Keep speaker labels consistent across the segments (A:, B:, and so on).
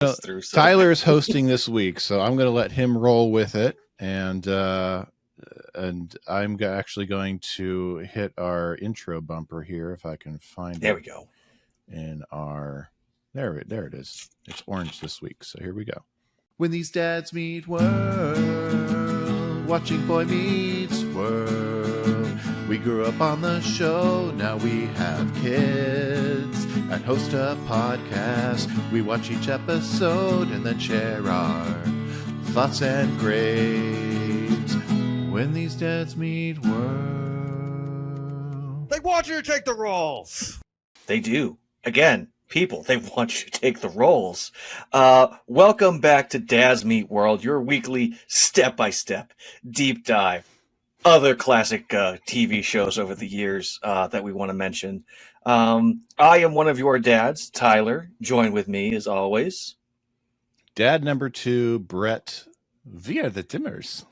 A: through. So.
B: Tyler's hosting this week, so I'm going to let him roll with it, and I'm actually going to hit our intro bumper here if I can find it.
A: There we go.
B: In our there it is. It's orange this week, so here we go. When these dads meet world, watching Boy Meets World. We grew up on the show, now we have kids and host a podcast. We watch each episode and then share our thoughts and grades. When these dads meet world.
C: They want you to take the roles.
A: They do. Again, people, they want you to take the roles. Welcome back to Dads Meet World, your weekly step-by-step deep dive. Other classic TV shows over the years that we want to mention. I am one of your dads, Tyler. Join with me, as always.
B: Dad number 2, Brett. We are the Timmers.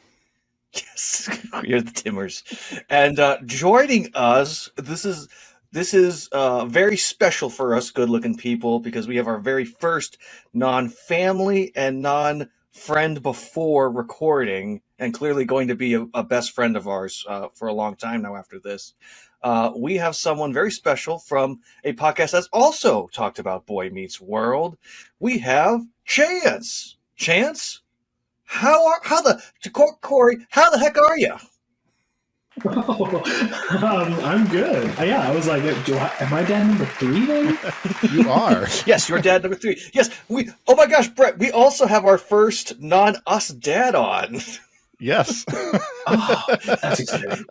A: Yes, we are the Timmers. And joining us, this is very special for us good-looking people because we have our very first non-family and non-friend before recording, and clearly going to be a best friend of ours for a long time now after this. We have someone very special from a podcast that's also talked about Boy Meets World. We have Chance. Chance, Cory, how the heck are you?
D: I'm good. Yeah, I was like, am I dad number 3 then?
B: You are.
A: Yes, you're dad number 3. Yes, oh my gosh, Brett, we also have our first non-us dad on.
B: Yes.
D: Oh, that's exciting.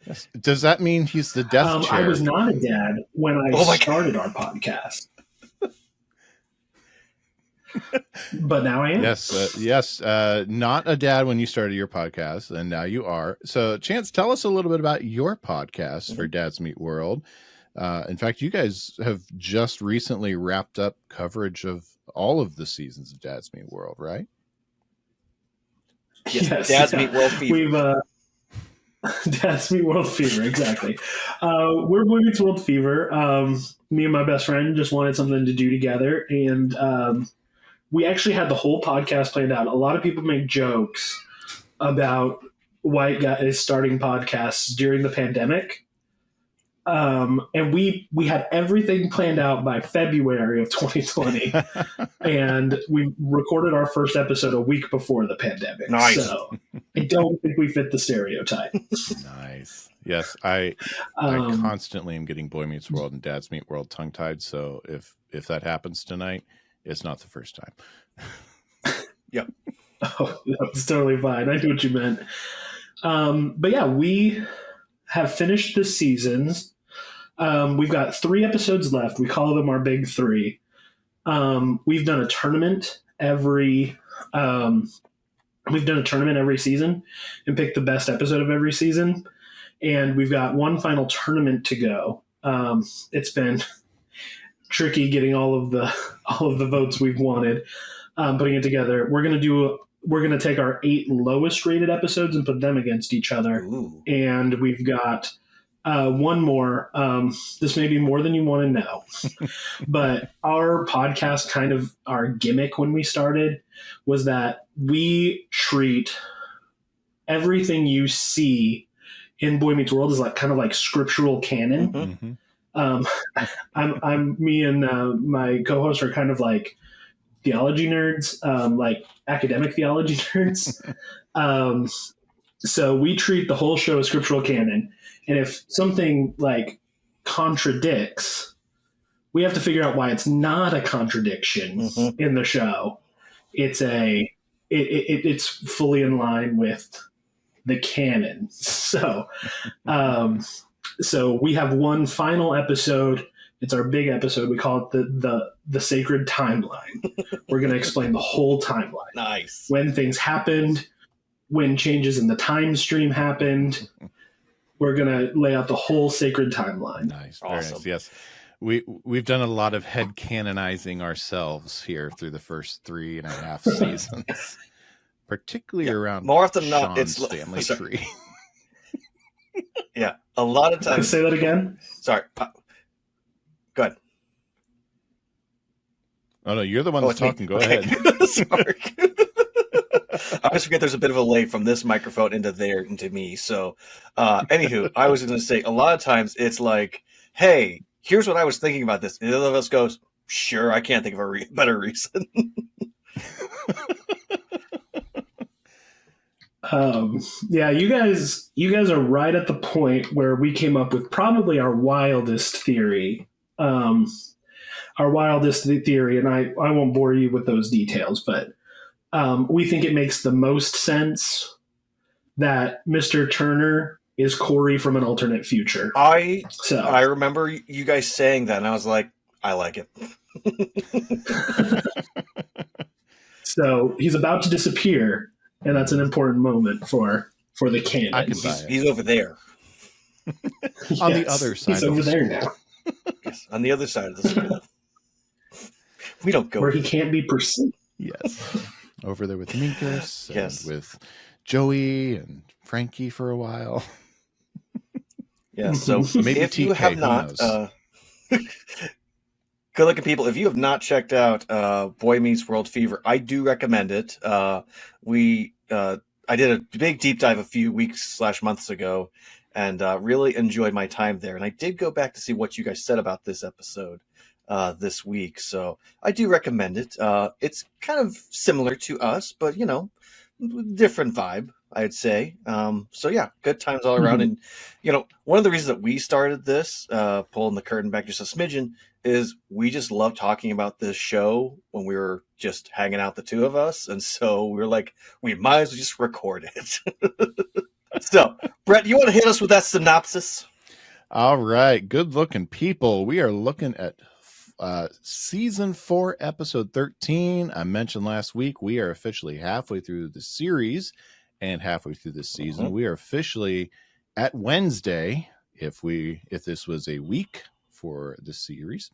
B: Yes. Does that mean he's the death chair?
D: I was not a dad when I started our podcast. But now I am.
B: Yes. Not a dad when you started your podcast, and now you are. So, Chance, tell us a little bit about your podcast for Dads Meet World. In fact, you guys have just recently wrapped up coverage of all of the seasons of Dads Meet World, right?
A: Yes, Dads Meet World Fever.
D: Dads Meet World Fever, exactly. We're Boy Meets World Fever. Me and my best friend just wanted something to do together, and we actually had the whole podcast planned out. A lot of people make jokes about white guys starting podcasts during the pandemic. And we had everything planned out by February of 2020. And we recorded our first episode a week before the pandemic.
A: Nice.
D: So I don't think we fit the stereotype.
B: Nice. Yes, I constantly am getting Boy Meets World and Dads Meet World tongue-tied. So if that happens tonight, it's not the first time.
A: Yep.
D: Oh, that's totally fine. I knew what you meant. But yeah, we have finished the seasons. We've got 3 episodes left. We call them our big 3. We've done a tournament every season and picked the best episode of every season. And we've got one final tournament to go. It's been tricky getting all of the votes we've wanted, putting it together. We're going to take our 8 lowest rated episodes and put them against each other.
A: Ooh.
D: And we've got one more. This may be more than you want to know, but our podcast, kind of our gimmick when we started, was that we treat everything you see in Boy Meets World as like kind of like scriptural canon.
A: Mm-hmm.
D: Me and my co-host are kind of like theology nerds, like academic theology nerds. So we treat the whole show as scriptural canon. And if something like contradicts, we have to figure out why it's not a contradiction in the show. It's it's fully in line with the canon. So, so we have one final episode. It's our big episode. We call it the sacred timeline. We're going to explain the whole timeline.
A: Nice. When
D: things happened, when changes in the time stream happened. We're going to lay out the whole sacred timeline.
B: Nice. Very nice. Yes. We've done a lot of head canonizing ourselves here through the first 3.5 seasons, particularly around
A: more often than
B: Shawn's
A: not, it's
B: family tree.
A: Yeah. A lot of times.
D: Say that again.
A: Sorry. Go ahead.
B: Oh no, you're the one
A: Oh,
B: that's
A: it's me.
B: talking. Go
A: Okay.
B: ahead.
A: Sorry. I always forget there's a bit of a lag from this microphone into there into me. So, anywho, I was going to say a lot of times it's like, hey, here's what I was thinking about this. And the other of us goes, sure, I can't think of a better reason.
D: Yeah, you guys are right at the point where we came up with probably our wildest theory. And I won't bore you with those details, but we think it makes the most sense that Mr. Turner is Cory from an alternate future.
A: I
D: So
A: remember you guys saying that, and I was like, I like it.
D: so he's about to disappear, and that's an important moment for the canon.
B: I can buy it.
A: He's over there.
B: On the other side
D: he's
B: of
D: over
B: the
D: there
B: school.
D: now,
A: Yes, on the other side of the school. We don't go
D: where he can't be pursued.
B: Yes. Over there with Minkus and
A: Yes.
B: with Joey and Frankie for a while.
A: Yeah, so
B: Maybe
A: if you
B: TK,
A: have
B: who
A: not,
B: knows?
A: good looking people, if you have not checked out Boy Meets World Fever, I do recommend it. I did a big deep dive a few weeks/months ago, and really enjoyed my time there. And I did go back to see what you guys said about this episode this week, so I do recommend it. It's kind of similar to us, but different vibe, I'd say. So yeah, good times all around. And one of the reasons that we started this, pulling the curtain back just a smidgen, is we just love talking about this show when we were just hanging out, the two of us, and so we were like, we might as well just record it. So, Brett, you want to hit us with that synopsis?
B: All right. Good looking people. We are looking at season 4, episode 13. I mentioned last week we are officially halfway through the series and halfway through this season. We are officially at Wednesday, if this was a week for the series.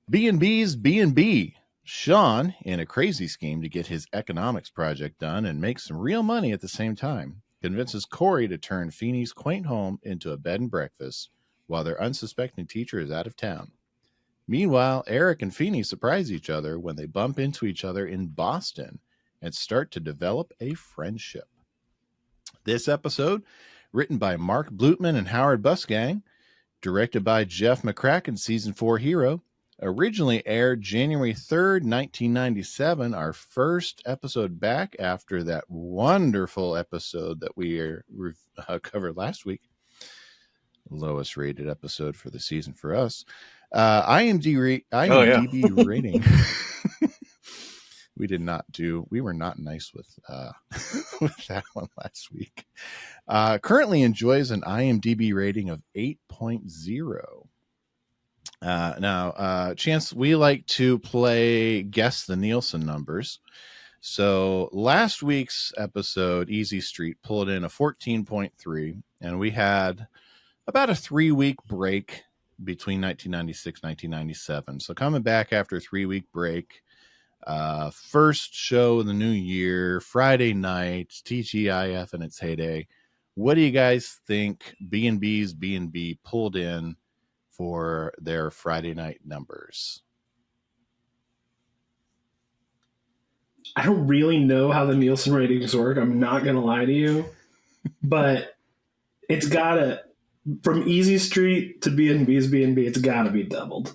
B: B&B's B&B. Shawn, in a crazy scheme to get his economics project done and make some real money at the same time, convinces Cory to turn Feeny's quaint home into a bed and breakfast while their unsuspecting teacher is out of town. Meanwhile, Eric and Feeny surprise each other when they bump into each other in Boston and start to develop a friendship. This episode, written by Mark Blutman and Howard Busgang, directed by Jeff McCracken, season 4 hero, originally aired January 3rd, 1997, our first episode back after that wonderful episode that we covered last week. Lowest rated episode for the season for us. IMDb rating. We were not nice with that one last week. Currently enjoys an IMDb rating of 8.0. Now, Chance, we like to play Guess the Nielsen numbers. So last week's episode, Easy Street, pulled in a 14.3, and we had about a 3-week break between 1996 and 1997. So coming back after a 3-week break, first show of the new year, Friday night, TGIF in its heyday. What do you guys think B&B's B&B pulled in for their Friday night numbers?
D: I don't really know how the Nielsen ratings work. I'm not going to lie to you, but it's got to, from Easy Street to B&B's B&B, it's got to be doubled.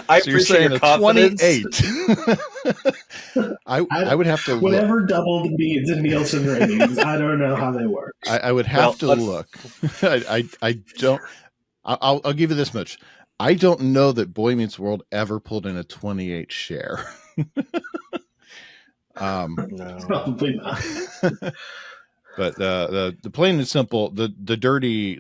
A: I appreciate your confidence.
B: 28. I would have to look.
D: Whatever doubled means in Nielsen ratings, I don't know how they work.
B: I would have to look. I don't. I'll give you this much. I don't know that Boy Meets World ever pulled in a 28 share.
A: No.
D: Probably not.
B: But the plain and simple, the dirty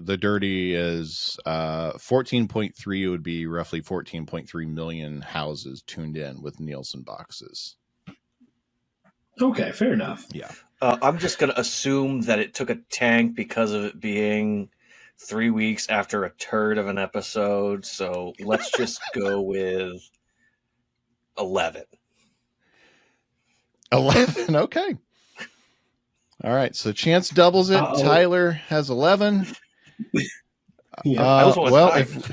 B: is 14.3. It would be roughly 14.3 million houses tuned in with Nielsen boxes.
D: Okay, fair enough.
B: Yeah.
A: I'm just going to assume that it took a tank because of it being 3 weeks after a turd of an episode. So let's just go with 11.
B: 11. Okay. All right. So Chance doubles it.
D: Uh-oh.
B: Tyler has 11.
D: Yeah.
A: I was on
B: well,
A: time.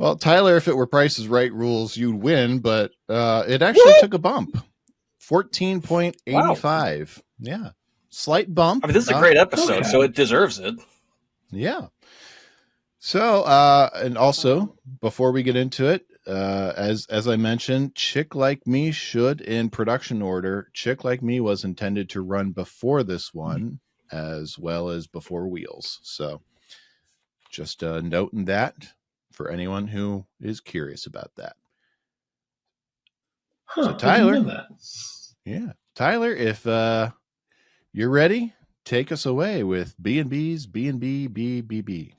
B: Well, Tyler, if it were Price is Right rules, you'd win, but it actually took a bump. 14.85. Yeah. Slight bump.
A: I mean, this is a great episode,
D: okay.
A: so it deserves it.
B: Yeah. So, and also, before we get into it, as I mentioned, Chick Like Me should, in production order, Chick Like Me was intended to run before this one, as well as before Wheels. So, just noting that for anyone who is curious about that.
D: Huh,
B: So,
D: I
B: Tyler,
D: didn't know that.
B: yeah, Tyler, if you're ready, take us away with B&B's B&B BBB.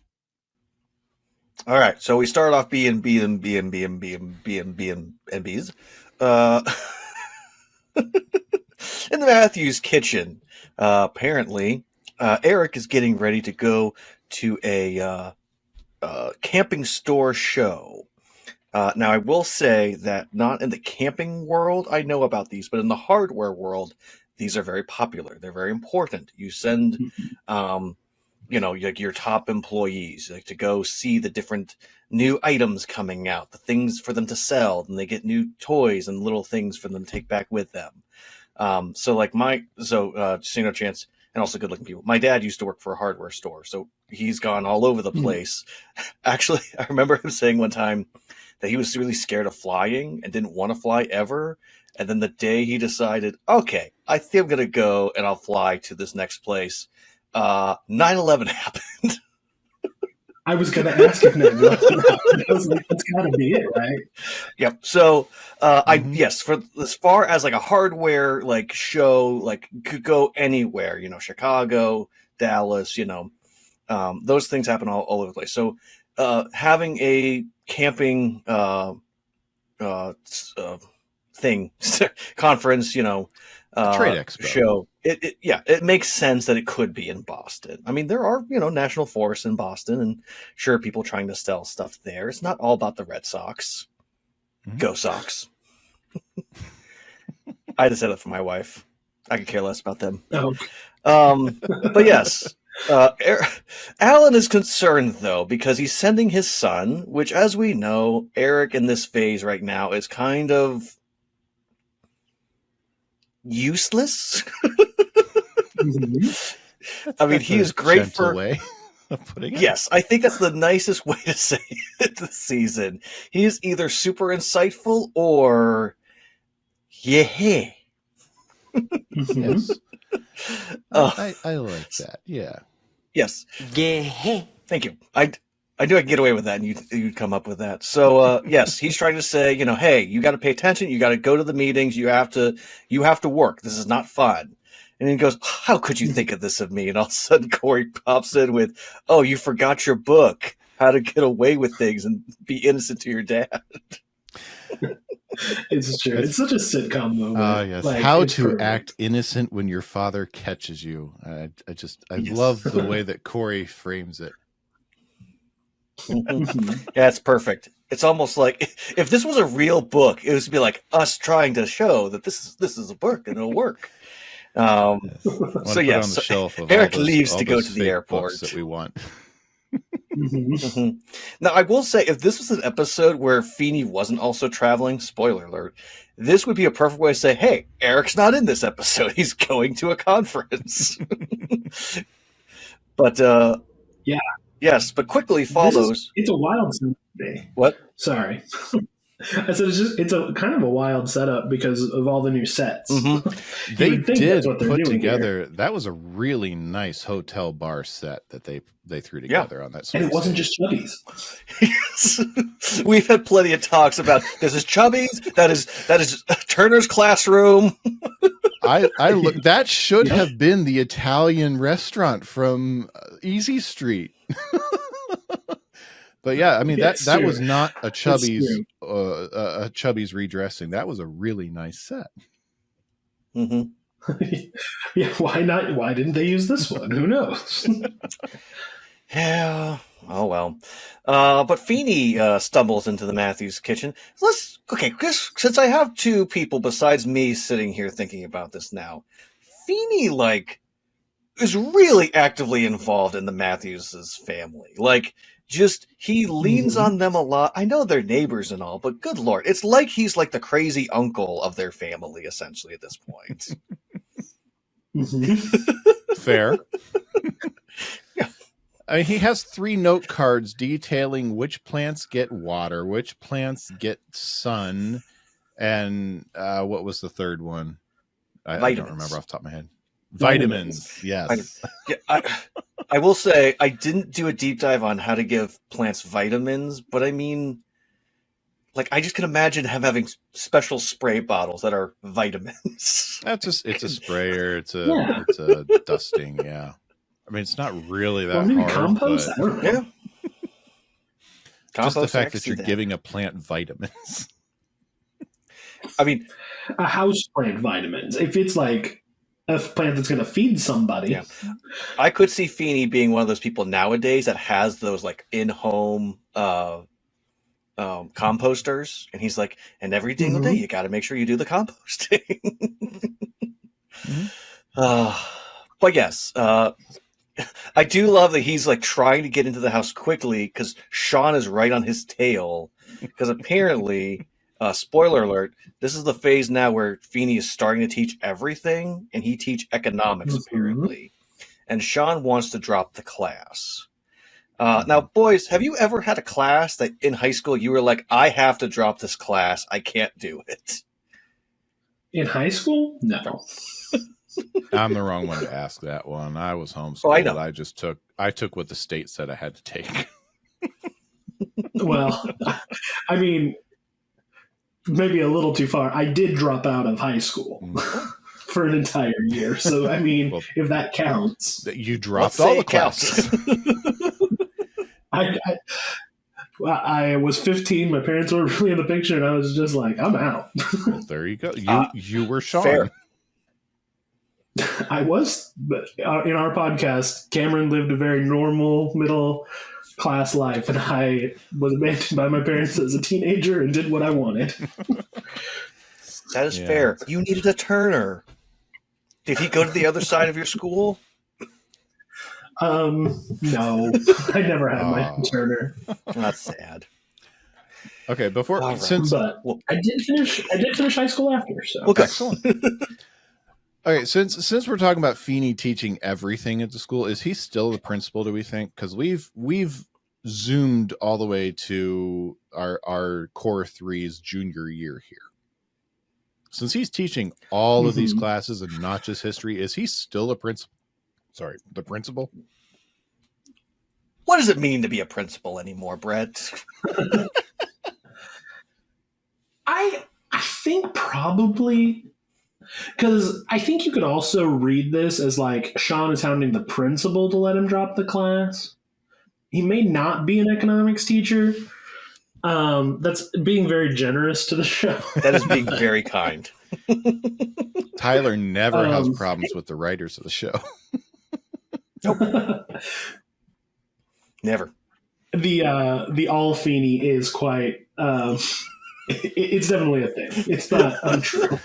A: All right, so we start off B and B and B and B and B and B and B and B's. In the Matthews kitchen, apparently, Eric is getting ready to go to a camping store show. Now, I will say that not in the camping world, I know about these, but in the hardware world, these are very popular. They're very important. You send, like your top employees like to go see the different new items coming out, the things for them to sell, and they get new toys and little things for them to take back with them. Just Chance, and also good looking people. My dad used to work for a hardware store, so he's gone all over the place. Actually, I remember him saying one time that he was really scared of flying and didn't want to fly ever. And then the day he decided, okay, I think I'm going to go and I'll fly to this next place, 9/11 happened.
D: I was going to ask if 9/11 happened. I was like, that's got to be it, right?
A: Yep. So, for as far as like a hardware like show, like could go anywhere, Chicago, Dallas, those things happen all over the place. So, having a camping thing conference,
B: Trade expo
A: show, it makes sense that it could be in Boston. I mean, there are national forests in Boston, and sure, people trying to sell stuff there. It's not all about the Red Sox. Go Sox. I just said it for my wife. I could care less about them.
D: Oh.
A: But yes, Alan is concerned though because he's sending his son, which, as we know, Eric in this phase right now is kind of useless. I mean, he is great for
B: way of putting it.
A: Yes, I think that's the nicest way to say it this season. He is either super insightful or yeah.
B: Yes. I like that. Yeah.
A: Yes. Yeah. Thank you. I knew I could get away with that, and you'd come up with that. So yes, he's trying to say, hey, you got to pay attention. You got to go to the meetings. You have to work. This is not fun. And he goes, how could you think of this of me? And all of a sudden, Cory pops in with, oh, you forgot your book, How to Get Away with Things and Be Innocent to Your Dad.
D: It's true. It's such a sitcom moment.
B: Yes.
D: Like,
B: How to
D: perfect.
B: act innocent when your father catches you. I love the way that Cory frames it.
A: Yeah, it's perfect. It's almost like if this was a real book, it would be like us trying to show that this is a book and it'll work.
B: Yes.
A: So yes,
B: on the shelf of
A: Eric
B: all those,
A: leaves
B: all
A: to go
B: those
A: to the
B: fake
A: airport
B: books that we want.
A: Now, I will say, if this was an episode where Feeny wasn't also traveling, spoiler alert, this would be a perfect way to say, hey, Eric's not in this episode. He's going to a conference. But,
D: yeah.
A: Yes, but quickly follows.
D: It's a wild day.
A: What?
D: Sorry. I said it's a kind of a wild setup because of all the new sets.
B: Mm-hmm. They did put together. That was a really nice hotel bar set that they threw together on that.
D: And it wasn't just Chubby's.
A: Yes. We've had plenty of talks about this is Chubby's. That is Turner's Classroom.
B: I look. That should have been the Italian restaurant from Easy Street. But yeah, I mean that was not a Chubby's redressing. That was a really nice set.
A: Mm-hmm.
D: Yeah, why not? Why didn't they use this one? Who knows?
A: Yeah. Oh well. But Feeny stumbles into the Matthews kitchen. Since I have two people besides me sitting here thinking about this now, Feeny is really actively involved in the Matthews' family. just he leans on them a lot. I know they're neighbors and all, but good Lord, it's like he's like the crazy uncle of their family, essentially, at this point.
B: Fair.
A: Yeah.
B: I mean, he has 3 note cards detailing which plants get water, which plants get sun, and what was the third one? I don't remember off the top of my head. Vitamins. Yes.
A: Yeah, I will say I didn't do a deep dive on how to give plants vitamins, but I mean, like, I just can imagine him having special spray bottles that are vitamins.
B: That's just, it's a sprayer. It's a dusting. Yeah. I mean, it's not really that hard.
D: Compost?
B: But
D: I don't know.
A: Yeah.
B: Just the fact that you're giving a plant vitamins.
A: I mean,
D: a house plant vitamins. If it's like a plant that's going to feed somebody.
A: Yeah. I could see Feeny being one of those people nowadays that has those like in-home composters, and he's like, and every single day you got to make sure you do the composting. But yes, I do love that he's like trying to get into the house quickly because Shawn is right on his tail. Because apparently, spoiler alert, this is the phase now where Feeny is starting to teach everything, and he teach economics apparently. And Shawn wants to drop the class. Now, boys, have you ever had a class that in high school you were like, I have to drop this class, I can't do it?
D: In high school? No.
B: I'm the wrong one to ask that one. I was homeschooled.
A: Oh, I know.
B: I took what the state said I had to take.
D: Well, I mean, maybe a little too far. I did drop out of high school for an entire year. So, I mean, well, if that counts.
B: You dropped all the classes.
D: I was 15. My parents were really in the picture, and I was just like, I'm out.
B: Well, there you go. You were Shawn.
A: Fair.
D: I was, but in our podcast, Cameron lived a very normal middle class life, and I was abandoned by my parents as a teenager and did what I wanted.
A: That is fair. You needed a Turner. Did he go to the other side of your school?
D: No, I never had my Turner.
A: That's sad.
B: Okay, but
D: I did finish high school after. So
A: okay.
B: Excellent. Okay, since we're talking about Feeny teaching everything at the school, is he still the principal, do we think? Because we've zoomed all the way to our core 3's junior year here. Since he's teaching all of these classes and not just history, is he still a principal? Sorry, the principal?
A: What does it mean to be a principal anymore, Brett?
D: I think probably... Because I think you could also read this as like Shawn is hounding the principal to let him drop the class. He may not be an economics teacher. That's being very generous to the show.
A: That is being very kind.
B: Tyler never has problems with the writers of the show.
A: Nope. Never.
D: The all Feeny is quite... it's definitely a thing. It's not untrue.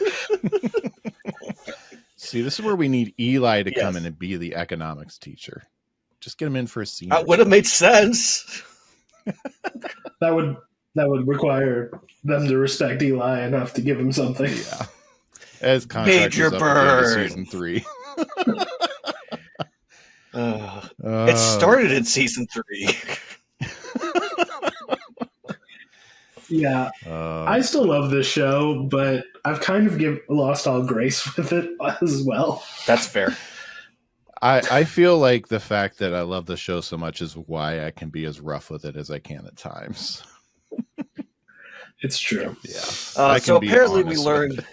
B: See, this is where we need Eli to come in and be the economics teacher. Just get him in for a scene.
A: That would have made sense.
D: That would require them to respect Eli enough to give him something.
B: Yeah. As contract is up at the end of season 3.
A: It started in season 3.
D: Yeah, I still love this show, but I've kind of lost all grace with it as well.
A: That's fair.
B: I feel like the fact that I love the show so much is why I can be as rough with it as I can at times.
D: It's true.
B: Yeah.
A: So apparently we learned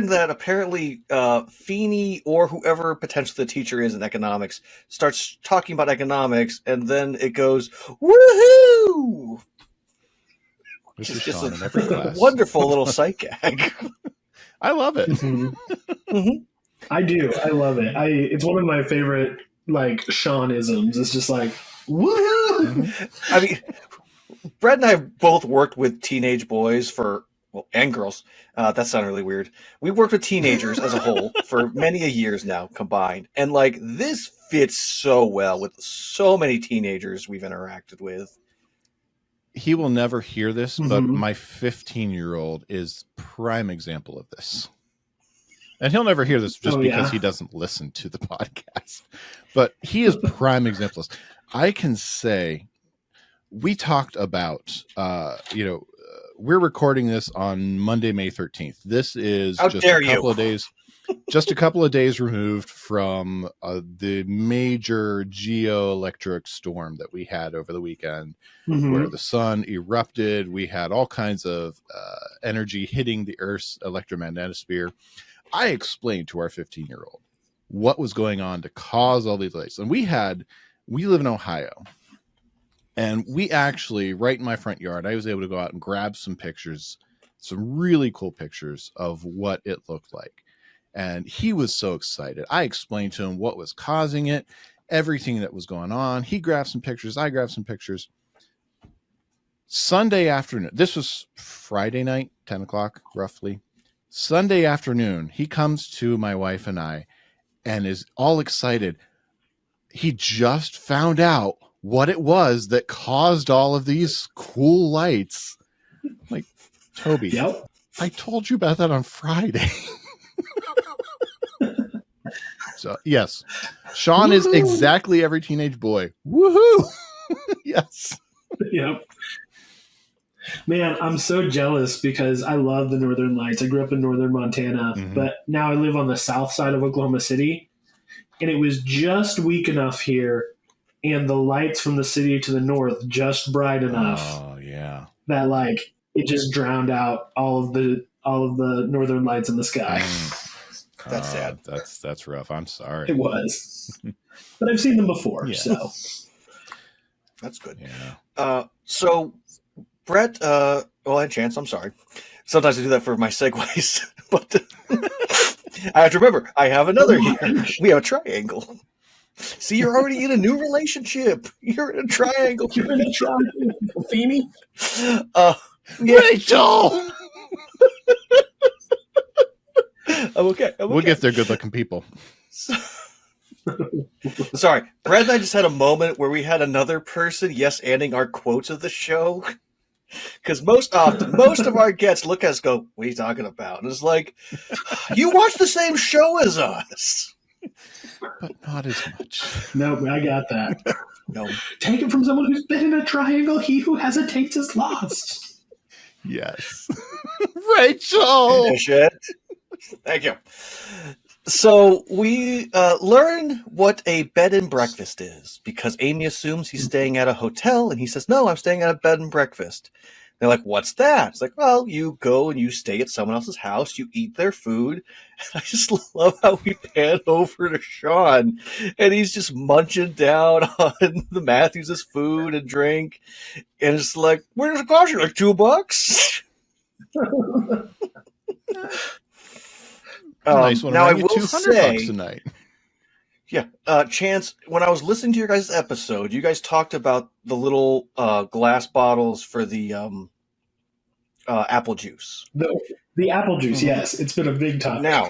A: that apparently Feeny or whoever potentially the teacher is in economics starts talking about economics, and then it goes woohoo!
B: This is
A: Just
B: Shawn in every class.
A: Wonderful little sight gag.
B: I love it.
D: I do. I love it. It's one of my favorite like Shawn-isms. It's just like woohoo!
A: I mean, Brett and I have both worked with teenage boys and girls. That sounded really weird. We worked with teenagers as a whole for many years now combined. And like this fits so well with so many teenagers we've interacted with.
B: He will never hear this, but
D: Mhm.
B: my 15-year-old is prime example of this. And he'll never hear this just because he doesn't listen to the podcast. But he is prime example. I can say we talked about, we're recording this on Monday, May 13th. This is just a couple of days removed from the major geoelectric storm that we had over the weekend, where the sun erupted. We had all kinds of energy hitting the Earth's electromagnetosphere. I explained to our 15-year-old what was going on to cause all these lights. And we live in Ohio. And we actually, right in my front yard, I was able to go out and grab some pictures, some really cool pictures of what it looked like. And he was so excited. I explained to him what was causing it, everything that was going on. He grabbed some pictures. I grabbed some pictures. Sunday afternoon, this was Friday night, 10 o'clock, roughly. Sunday afternoon, he comes to my wife and I and is all excited. He just found out what it was that caused all of these cool lights. I'm like, Toby,
D: Yep.
B: I told you about that on Friday. So, yes, Shawn is exactly every teenage boy. Woohoo! Yes.
D: Yep. Man, I'm so jealous because I love the Northern Lights. I grew up in northern Montana, but now I live on the south side of Oklahoma City. And it was just weak enough here, and the lights from the city to the north just bright enough that like it just drowned out all of the northern lights in the sky.
A: That's sad.
B: That's rough. I'm sorry.
D: It was, but I've seen them before, so
A: that's good.
B: Yeah.
A: So Brett, and Chance, I'm sorry. Sometimes I do that for my segues, but I have to remember I have another here. We have a triangle. See, you're already in a new relationship. You're in a triangle.
D: You're in a triangle, Feeny.
B: Rachel.
A: I'm okay.
B: We'll get there, good-looking people.
A: Sorry, Brad and I just had a moment where we had another person yes-anding our quotes of the show. Because most of our guests look at us, go, "What are you talking about?" And it's like, you watch the same show as us,
B: but not as much.
D: No, I got that.
A: No,
D: take it from someone who's been in a triangle. He who hesitates is lost.
B: Yes, Rachel.
A: Shit. Thank you. So we learn what a bed and breakfast is because Amy assumes he's staying at a hotel and he says, "No, I'm staying at a bed and breakfast." They're like, "What's that?" It's like, "Well, you go and you stay at someone else's house, you eat their food." And I just love how we pan over to Shawn and he's just munching down on the Matthews' food and drink. And it's like, "Where's the cost? Like $2?"
B: Nice one.
A: Now I
B: you
A: will say,
B: $200 a night.
A: Yeah, Chance. When I was listening to your guys' episode, you guys talked about the little glass bottles for the apple juice.
D: The apple juice, yes, it's been a big topic.
A: Now,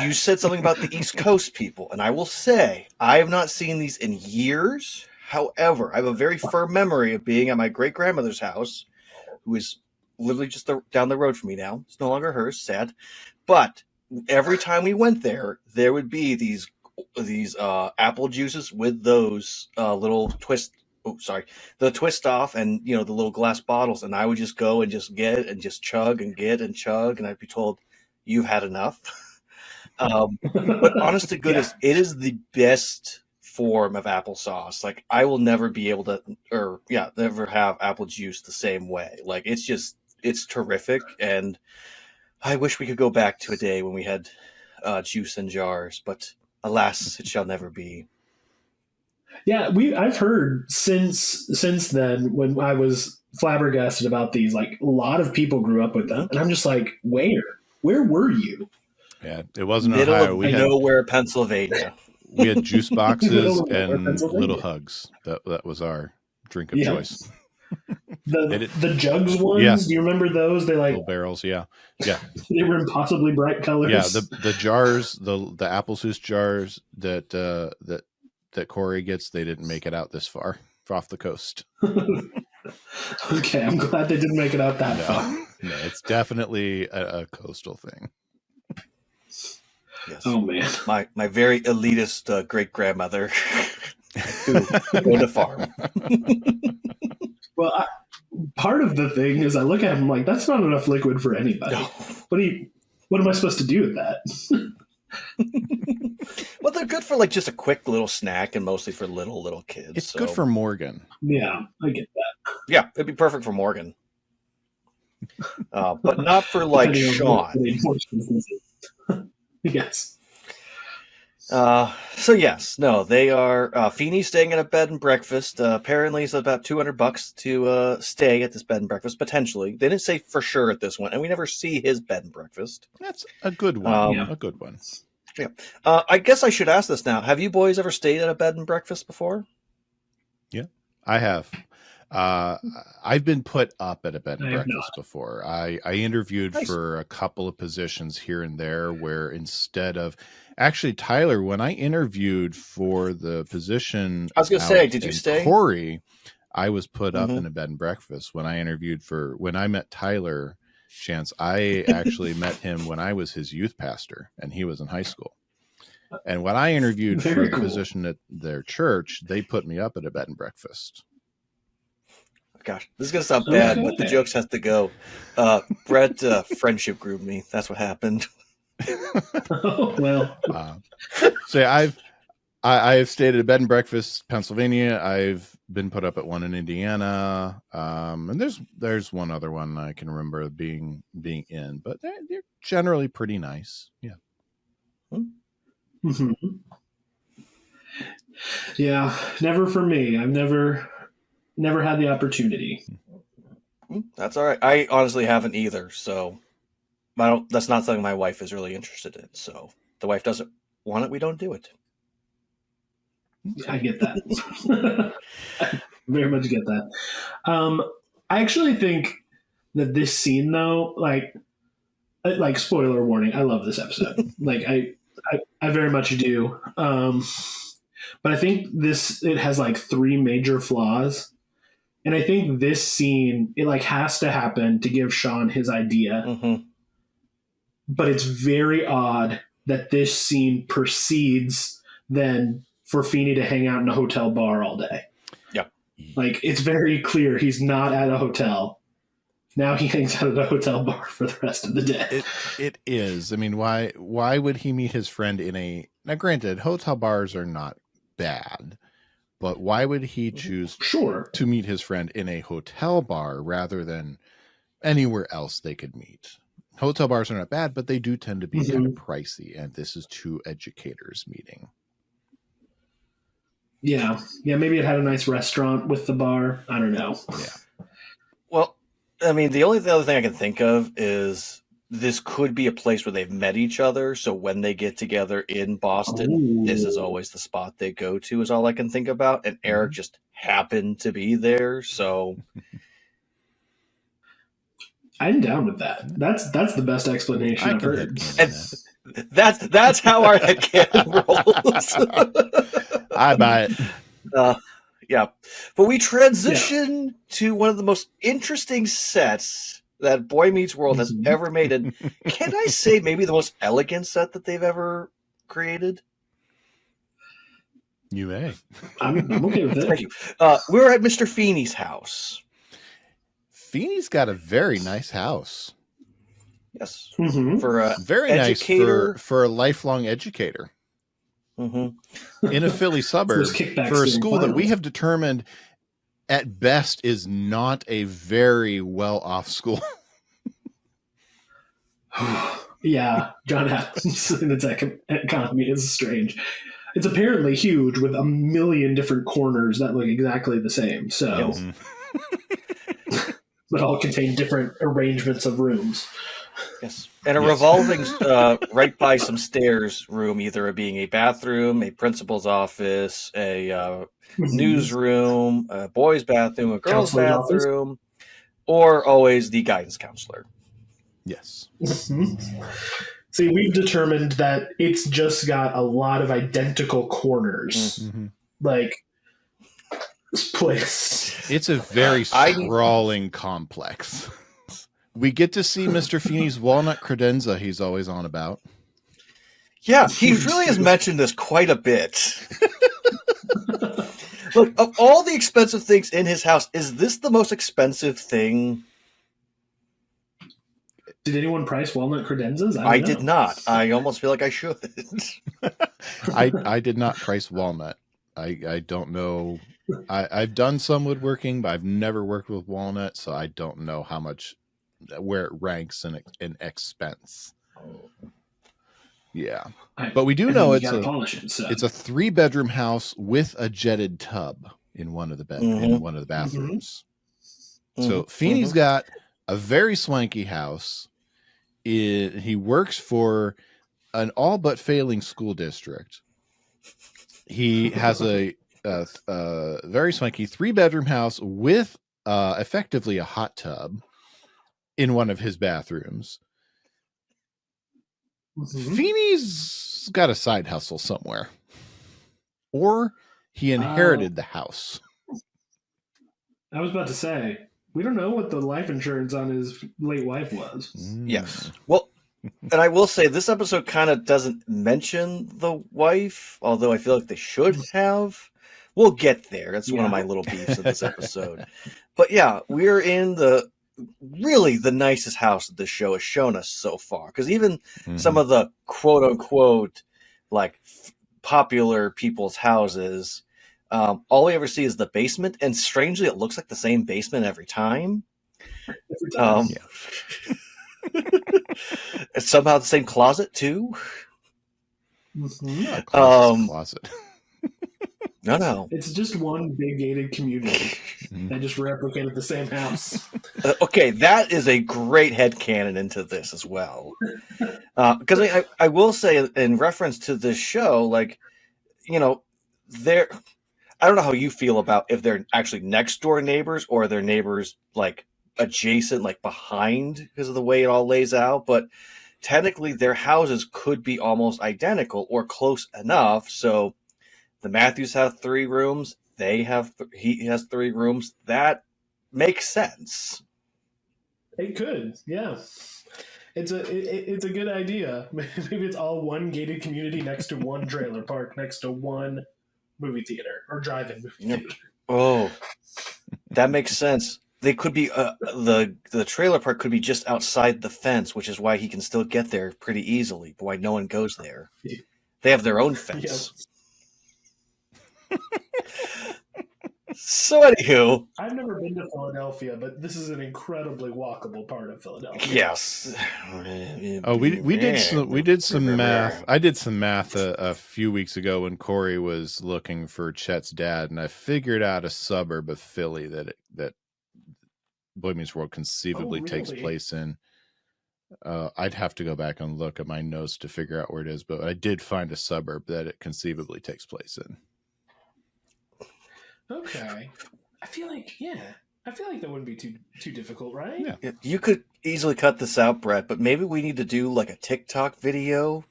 A: you said something about the East Coast people, and I will say I have not seen these in years. However, I have a very firm memory of being at my great grandmother's house, who is literally just down the road from me now. It's no longer hers. Sad, but every time we went there, there would be these apple juices with those little the twist off and the little glass bottles, and I would just go and just get and just chug and get and chug, and I'd be told, "You've had enough." But honest to goodness, it is the best form of applesauce. Like I will never be able to, never have apple juice the same way. Like it's terrific, and I wish we could go back to a day when we had juice in jars, but alas, it shall never be.
D: Yeah, I've heard since then when I was flabbergasted about these, like a lot of people grew up with them, and I'm just like, where were you?
B: Yeah, it wasn't
A: Middle
B: Ohio.
A: of
B: We had
A: nowhere, Pennsylvania.
B: We had juice boxes and
D: Pennsylvania.
B: little hugs. That was our drink of choice.
D: The jugs ones,
B: yes.
D: Do you remember those? They like
B: little barrels, yeah.
D: They were impossibly bright colors.
B: Yeah, the jars, the apple juice jars that that Cory gets, they didn't make it out this far off the coast.
D: Okay, I'm glad they didn't make it out that far.
B: No, it's definitely a coastal thing.
A: Yes.
D: Oh man,
A: My very elitist great grandmother who owned a farm.
D: well, part of the thing is I look at him like that's not enough liquid for anybody.
A: No.
D: What am I supposed to do with that?
A: Well, they're good for like just a quick little snack and mostly for little kids.
B: It's good for Morgan.
D: Yeah, I get that.
A: Yeah, it'd be perfect for Morgan. But not for like Shawn.
D: Yes.
A: So yes, no, they are Feeny's staying at a bed and breakfast. Apparently it's about $200 to stay at this bed and breakfast, potentially. They didn't say for sure at this one, and we never see his bed and breakfast.
B: That's a good one.
D: Yeah.
B: A good one.
A: Yeah. I guess I should ask this now. Have you boys ever stayed at a bed and breakfast before?
B: Yeah, I have. I've been put up at a bed and
D: I have
B: breakfast before. I interviewed
A: Nice.
B: for a couple of positions here and there where instead of actually Tyler, when I interviewed for the position,
A: I was gonna say, did you
B: in
A: stay?
B: Cory, I was put up
A: Mhm.
B: in a bed and breakfast. When I met Tyler Chance, I actually met him when I was his youth pastor and he was in high school. And when I interviewed
D: Very
B: for the
D: cool.
B: position at their church, they put me up at a bed and breakfast.
A: Gosh, this is gonna sound bad, but the
D: Okay.
A: jokes has to go. Brett friendship grouped me. That's what happened.
D: Oh, well,
B: So I have stayed at a bed and breakfast Pennsylvania. I've been put up at one in Indiana, and there's one other one I can remember being in, but they're generally pretty nice. Yeah.
D: mhm. Yeah, never for me. I've never had the opportunity.
A: That's all right. I honestly haven't either, so that's not something my wife is really interested in. So if the wife doesn't want it, we don't do it.
D: I get that. I very much get that. I actually think that this scene, though, like spoiler warning, I love this episode. Like I very much do. But I think it has like three major flaws. And I think this scene, it like has to happen to give Shawn his idea.
A: Mm-hmm.
D: But it's very odd that this scene precedes then for Feeny to hang out in a hotel bar all day.
A: Yeah.
D: Like it's very clear he's not at a hotel. Now he hangs out at a hotel bar for the rest of the day.
B: It is. I mean, why would he meet his friend in a, now granted, hotel bars are not bad, but why would he choose
D: Sure.
B: to meet his friend in a hotel bar rather than anywhere else they could meet? Hotel bars are not bad, but they do tend to be kind of pricey, and this is two educators meeting.
D: Yeah. Maybe it had a nice restaurant with the bar. I don't know.
B: Yeah.
A: Well, I mean, the other thing I can think of is this could be a place where they've met each other. So when they get together in Boston, this is always the spot they go to, is all I can think about. And Eric just happened to be there. So
D: I'm down with that. That's the best explanation I've heard.
A: And that's how our headcanon rolls.
B: I buy it.
A: Yeah. But we transition to one of the most interesting sets that Boy Meets World has ever made. And can I say maybe the most elegant set that they've ever created?
B: You may.
D: I'm okay with it.
A: Thank you. We're at Mr. Feeny's house.
B: Feeny's got a very nice house.
A: Yes.
D: Mm-hmm.
A: For a
B: Very
A: educator.
B: nice for a lifelong educator
A: Mm-hmm.
B: in a Philly suburb
D: Those kickbacks
B: for a
D: during
B: school that we
D: finals.
B: have determined at best is not a very well off school.
D: Yeah, John Adams in its economy is strange. It's apparently huge with a million different corners that look exactly the same. So,
A: Yes.
D: but all contain different arrangements of rooms.
A: Yes. And a
B: Yes.
A: revolving right by some stairs room, either being a bathroom, a principal's office, a newsroom, a boys' bathroom, a girls'
D: Counselor's office.
A: bathroom, or always the guidance counselor.
B: Yes.
D: Mhm. See, we've determined that it's just got a lot of identical corners.
B: Mm-hmm.
D: Like, this place.
B: It's a very sprawling complex. We get to see Mr. Feeney's walnut credenza he's always on about.
A: Yeah, he really has mentioned this quite a bit. Look, of all the expensive things in his house, is this the most expensive thing?
D: Did anyone price walnut credenzas?
A: I did not. I almost feel like I should.
B: I did not price walnut. I don't know. I've done some woodworking, but I've never worked with walnut, so I don't know how much, where it ranks in expense. Yeah, but we do know it's a 3-bedroom house with a jetted tub in one of the in one of the bathrooms. So Feeney's got a very swanky house. He works for an all but failing school district. He has a very swanky 3-bedroom house with effectively a hot tub in one of his bathrooms. Feeney's got a side hustle somewhere, or he inherited the house.
D: I was about to say, we don't know what the life insurance on his late wife was.
A: Yes. Well, and I will say this episode kind of doesn't mention the wife, although I feel like they should have. We'll get there. That's one of my little beefs of this episode. But yeah, we're in the nicest house that this show has shown us so far. Because even some of the quote unquote like popular people's houses, all we ever see is the basement, and strangely, it looks like the same basement every time. It's somehow the same closet too.
B: Closet.
A: No.
D: It's just one big gated community that just replicated the same house.
A: Okay, that is a great headcanon into this as well. Because I will say, in reference to this show, like, you know, I don't know how you feel about if they're actually next door neighbors or they're neighbors like adjacent, like behind, because of the way it all lays out. But technically, their houses could be almost identical or close enough. So the Matthews have 3 rooms. He has 3 rooms. That makes sense.
D: It could, yeah. It's a good idea. Maybe it's all one gated community next to one trailer park, next to one movie theater or drive-in movie theater.
A: Oh, that makes sense. They could be the trailer park could be just outside the fence, which is why he can still get there pretty easily, but why no one goes there. They have their own fence. Yep. So anywho,
D: I've never been to Philadelphia, but this is an incredibly walkable part of Philadelphia.
A: Yes.
B: Oh, we did some math. I did some math a few weeks ago when Cory was looking for Chet's dad, and I figured out a suburb of Philly that Boy Meets World conceivably takes place in. I'd have to go back and look at my notes to figure out where it is, but I did find a suburb that it conceivably takes place in.
D: Okay. I feel like that wouldn't be too difficult, right?
A: Yeah. You could easily cut this out, Brett, but maybe we need to do like a TikTok video,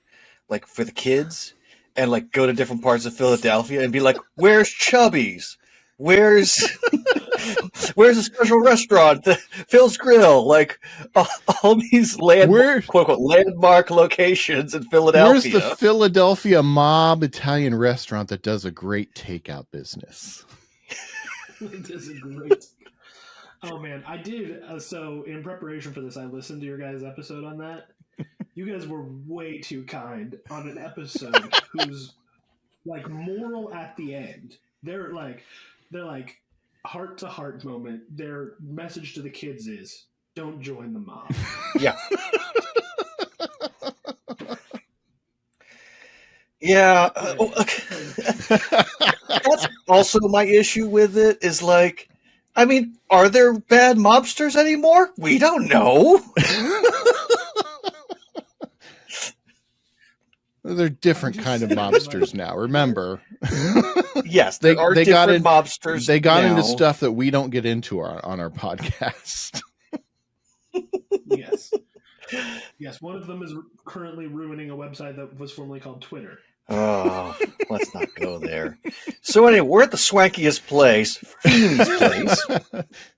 A: like for the kids, and like go to different parts of Philadelphia and be like, "Where's Chubby's? Where's a special restaurant? Phil's Grill." Like all these quote unquote landmark locations in Philadelphia.
B: Where's the Philadelphia mob Italian restaurant that does a great takeout business?
D: It is a great. Oh man, I did. So in preparation for this, I listened to your guys' episode on that. You guys were way too kind on an episode whose like moral at the end. They're like heart to heart moment. Their message to the kids is, "Don't join the mob."
A: Yeah. Yeah. That's also my issue with it is like, I mean, are there bad mobsters anymore? We don't know.
B: They're different kind of mobsters now. Remember?
A: Yes, they are different mobsters.
B: They got into stuff that we don't get into on our podcast.
D: Yes. Yes, one of them is currently ruining a website that was formerly called Twitter.
A: Oh, let's not go there. So anyway, we're at the swankiest place, Feeny's place,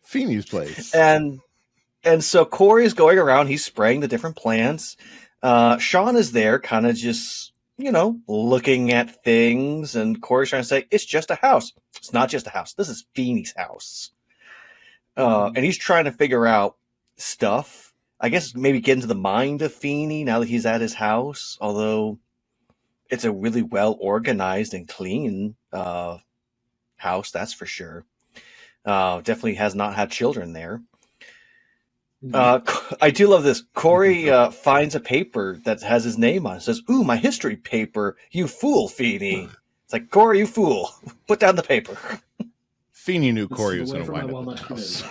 B: Feeny's place.
A: and so Cory's going around. He's spraying the different plants. Shawn is there, kind of just looking at things, and Cory's trying to say it's just a house. It's not just a house. This is Feeny's house, and he's trying to figure out stuff. I guess maybe get into the mind of Feeny now that he's at his house. Although it's a really well organized and clean house, that's for sure. Definitely has not had children there. I do love this. Cory finds a paper that has his name on it. It says, "Ooh, my history paper. You fool, Feeny." It's like, Cory, you fool. Put down the paper.
B: Feeny knew Cory was going to wind up in the house.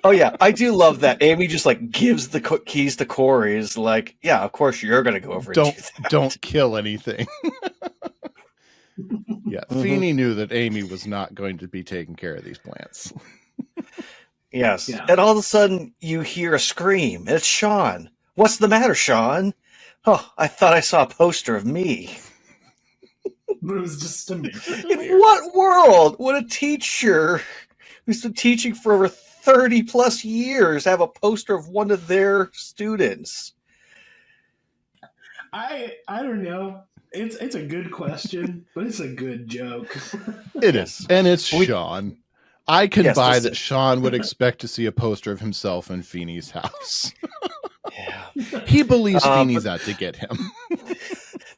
A: Oh, yeah. I do love that. Amy just gives the keys to Cory. Is like, yeah, of course you're going to go over and do that.
B: Don't kill anything. Yeah, Feeny knew that Amy was not going to be taking care of these plants.
A: Yes. Yeah. And all of a sudden, you hear a scream. It's Shawn. What's the matter, Shawn? Oh, I thought I saw a poster of me.
D: But it was just a mirror.
A: In what world would a teacher who's been teaching for over 30 plus years have a poster of one of their students?
D: I don't know. It's a good question, but it's a good joke.
B: It is. And it's Shawn. I can buy that Shawn would expect to see a poster of himself in Feeny's house.
A: Yeah.
B: He believes Feeny's out to get him.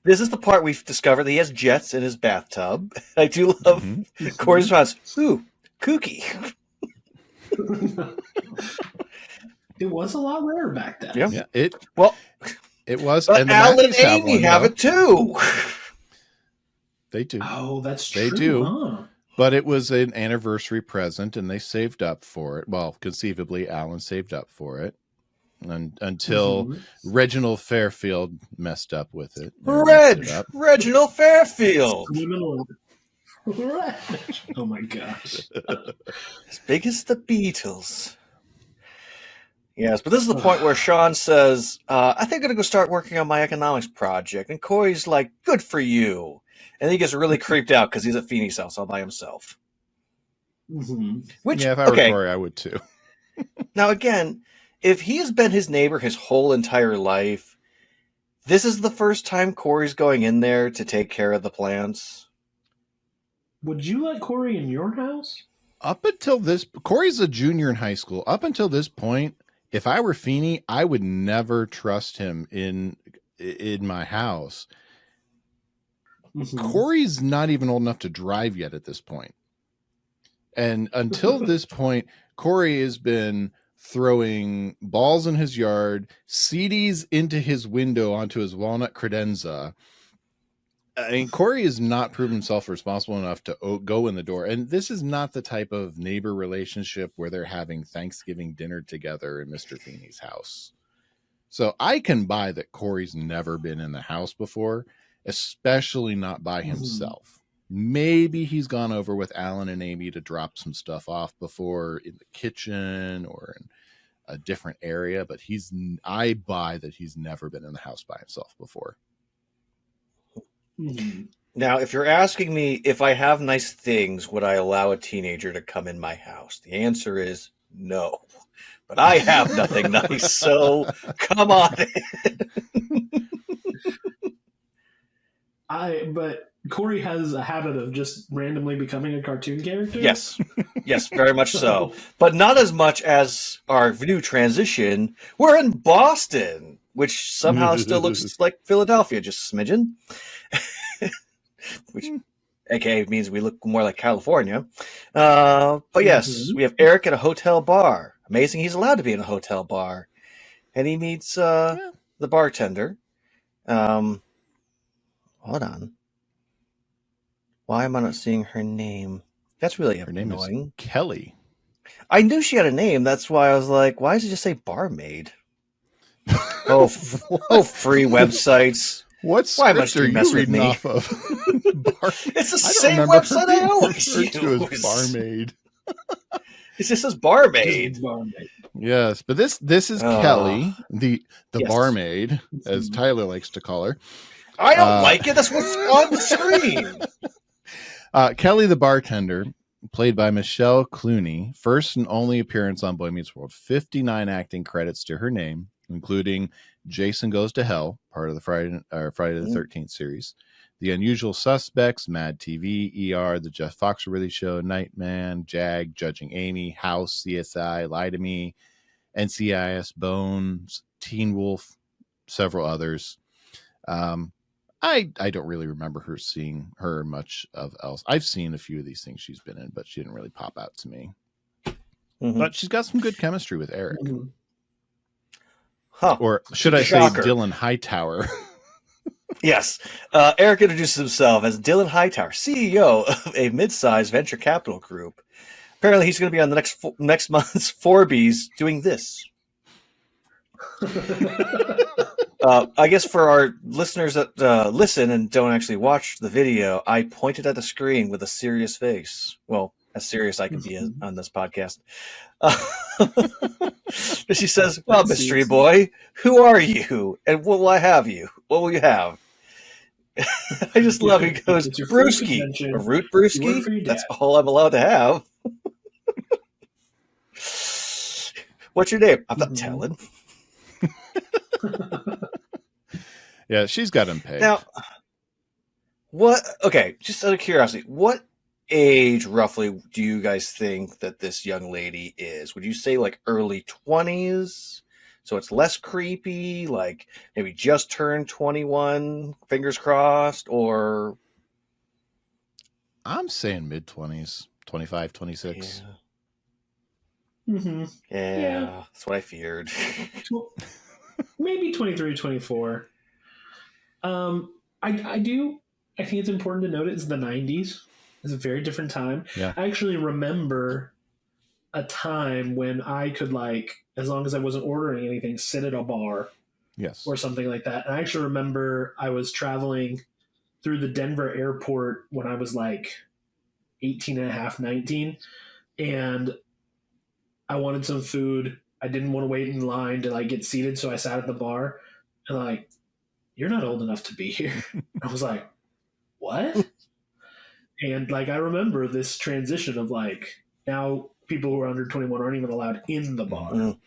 A: This is the part we've discovered that he has jets in his bathtub. I do love Cory's response. Ooh, kooky.
D: It was a lot rarer back then.
B: Yeah. It was.
A: But
B: and
A: Alan and Amy have it too.
B: They do.
D: Oh, that's true.
B: They do.
D: Huh?
B: But it was an anniversary present, and they saved up for it. Well, conceivably, Alan saved up for it, and until Reginald Fairfield messed up with it.
A: Reginald Fairfield.
D: Oh my gosh!
A: As big as the Beatles. Yes, but this is the point where Shawn says, "I think I'm gonna go start working on my economics project," and Cory's like, "Good for you." And then he gets really creeped out because he's at Feeny's house all by himself. Which,
B: if I were Cory, I would too.
A: Now, again, if he has been his neighbor his whole entire life, this is the first time Cory's going in there to take care of the plants.
D: Would you let Cory in your house?
B: Up until this, Cory's a junior in high school. Up until this point, if I were Feeny, I would never trust him in my house. Cory's not even old enough to drive yet at this point. And until this point, Cory has been throwing balls in his yard, CDs into his window onto his walnut credenza. I mean, Cory has not proven himself responsible enough to go in the door. And this is not the type of neighbor relationship where they're having Thanksgiving dinner together in Mr. Feeny's house. So I can buy that Cory's never been in the house before, especially not by himself. Maybe he's gone over with Alan and Amy to drop some stuff off before in the kitchen or in a different area, but I buy that he's never been in the house by himself before.
A: Now, if you're asking me if I have nice things, would I allow a teenager to come in my house? The answer is no. But I have nothing nice, so come on in.
D: But Cory has a habit of just randomly becoming a cartoon character?
A: Yes, very much so. But not as much as our new transition. We're in Boston, which somehow still looks like Philadelphia, just a smidgen. Which, aka, means we look more like California. But yes, we have Eric at a hotel bar. Amazing he's allowed to be in a hotel bar. And he meets the bartender. Hold on. Why am I not seeing her name? That's really
B: her name
A: annoying.
B: Is Kelly.
A: I knew she had a name. That's why I was like, why does it just say barmaid? Oh, free websites.
B: What script are you reading off of?
A: It's the same website I always use.
B: To as barmaid.
A: It just says barmaid.
B: Yes, but this is Kelly, the barmaid, as Tyler likes to call her.
A: I don't like it. That's what's on the screen.
B: Kelly the bartender, played by Michelle Clooney, first and only appearance on Boy Meets World. 59 acting credits to her name, including Jason Goes to Hell, part of the Friday the 13th series, The Unusual Suspects, Mad TV, ER, The Jeff Foxworthy Show, Nightman, Jag, Judging Amy, House, CSI, Lie to Me, NCIS, Bones, Teen Wolf, several others. I don't really remember seeing her much of else. I've seen a few of these things she's been in, but she didn't really pop out to me.
A: Mm-hmm.
B: But she's got some good chemistry with Eric.
D: Mhm.
A: Huh.
B: Or should I
A: Shocker.
B: say Dylan Hightower?
A: Yes. Eric introduces himself as Dylan Hightower, CEO of a mid-sized venture capital group. Apparently, he's going to be on the next month's Forbes doing this. I guess for our listeners that listen and don't actually watch the video, I pointed at the screen with a serious face. Well, as serious I can be on this podcast. She says, "Well, mystery boy, who are you, and what will I have you? What will you have?" I just love it. He goes,
D: It's your first
A: "Brewski,
D: convention.
A: a root
D: You work
A: brewski.
D: for your
A: That's
D: dad."
A: all I'm allowed to have." What's your name? I'm not telling.
B: Yeah, she's got him pegged.
A: Now, what? Okay, just out of curiosity, what age roughly do you guys think that this young lady is? Would you say like early 20s? So it's less creepy, like maybe just turned 21, fingers crossed, or
B: I'm saying mid-20s, 25, 26.
D: Mm-hmm.
A: Yeah, that's what I feared.
D: Maybe 23, 24. I think it's important to note it's the 90s. It's a very different time.
B: Yeah.
D: I actually remember a time when I could, like, as long as I wasn't ordering anything, sit at a bar
B: Yes.
D: or something like that. And I actually remember I was traveling through the Denver airport when I was like 18 and a half, 19. And I wanted some food. I didn't want to wait in line to like get seated. So I sat at the bar and like, "You're not old enough to be here." I was like, "What?" And like, I remember this transition of like, now people who are under 21 aren't even allowed in the bar.
A: Mhm.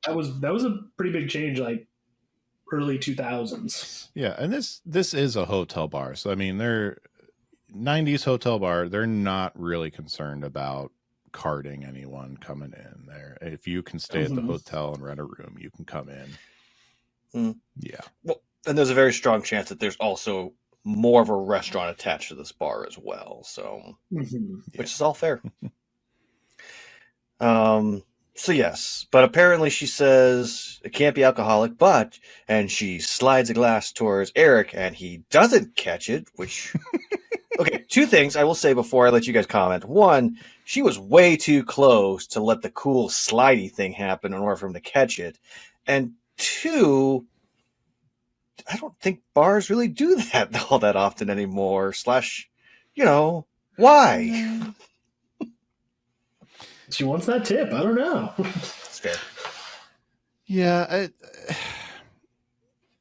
D: That was a pretty big change, like early 2000s.
B: Yeah, and this is a hotel bar. So I mean, they're 90s hotel bar. They're not really concerned about carding anyone coming in there. If you can stay at the hotel and rent a room, you can come in. Yeah.
A: Well, and there's a very strong chance that there's also more of a restaurant attached to this bar as well. So, which is all fair. So yes, but apparently she says it can't be alcoholic, and she slides a glass towards Eric and he doesn't catch it, which, okay, two things I will say before I let you guys comment. One, she was way too close to let the cool slidey thing happen in order for him to catch it. And two, I don't think bars really do that all that often anymore. Why?
D: She wants that tip. I don't know.
A: It's fair.
B: Yeah.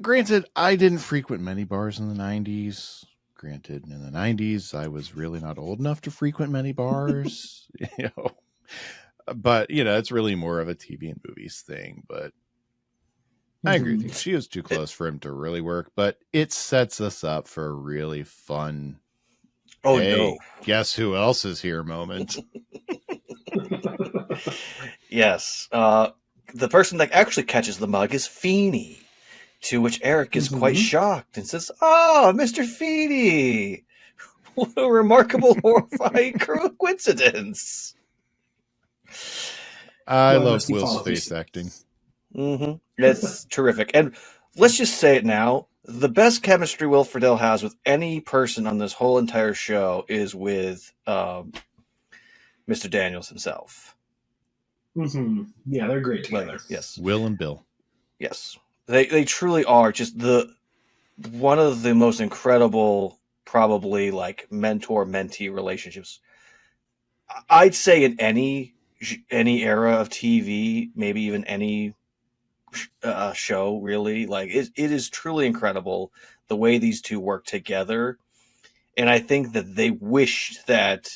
B: Granted, I didn't frequent many bars in the 90s. Granted, in the 90s, I was really not old enough to frequent many bars. But, it's really more of a TV and movies thing. But I agree with you. She was too close for him to really work. But it sets us up for a really fun,
A: No.
B: Guess who else is here moment.
A: Yes. The person that actually catches the mug is Feeny, to which Eric is quite shocked and says, "Oh, Mr. Feeny! What a remarkable, horrifying coincidence."
B: I love Will's face acting.
A: It's terrific. And let's just say it now. The best chemistry Will Friedle has with any person on this whole entire show is with Mr. Daniels himself.
D: Yeah, they're great together.
A: Yes.
B: Will and Bill.
A: Yes. They truly are just one of the most incredible, probably like mentor-mentee relationships. I'd say in any era of TV, maybe even any show, really. Like it is truly incredible the way these two work together. And I think that they wished that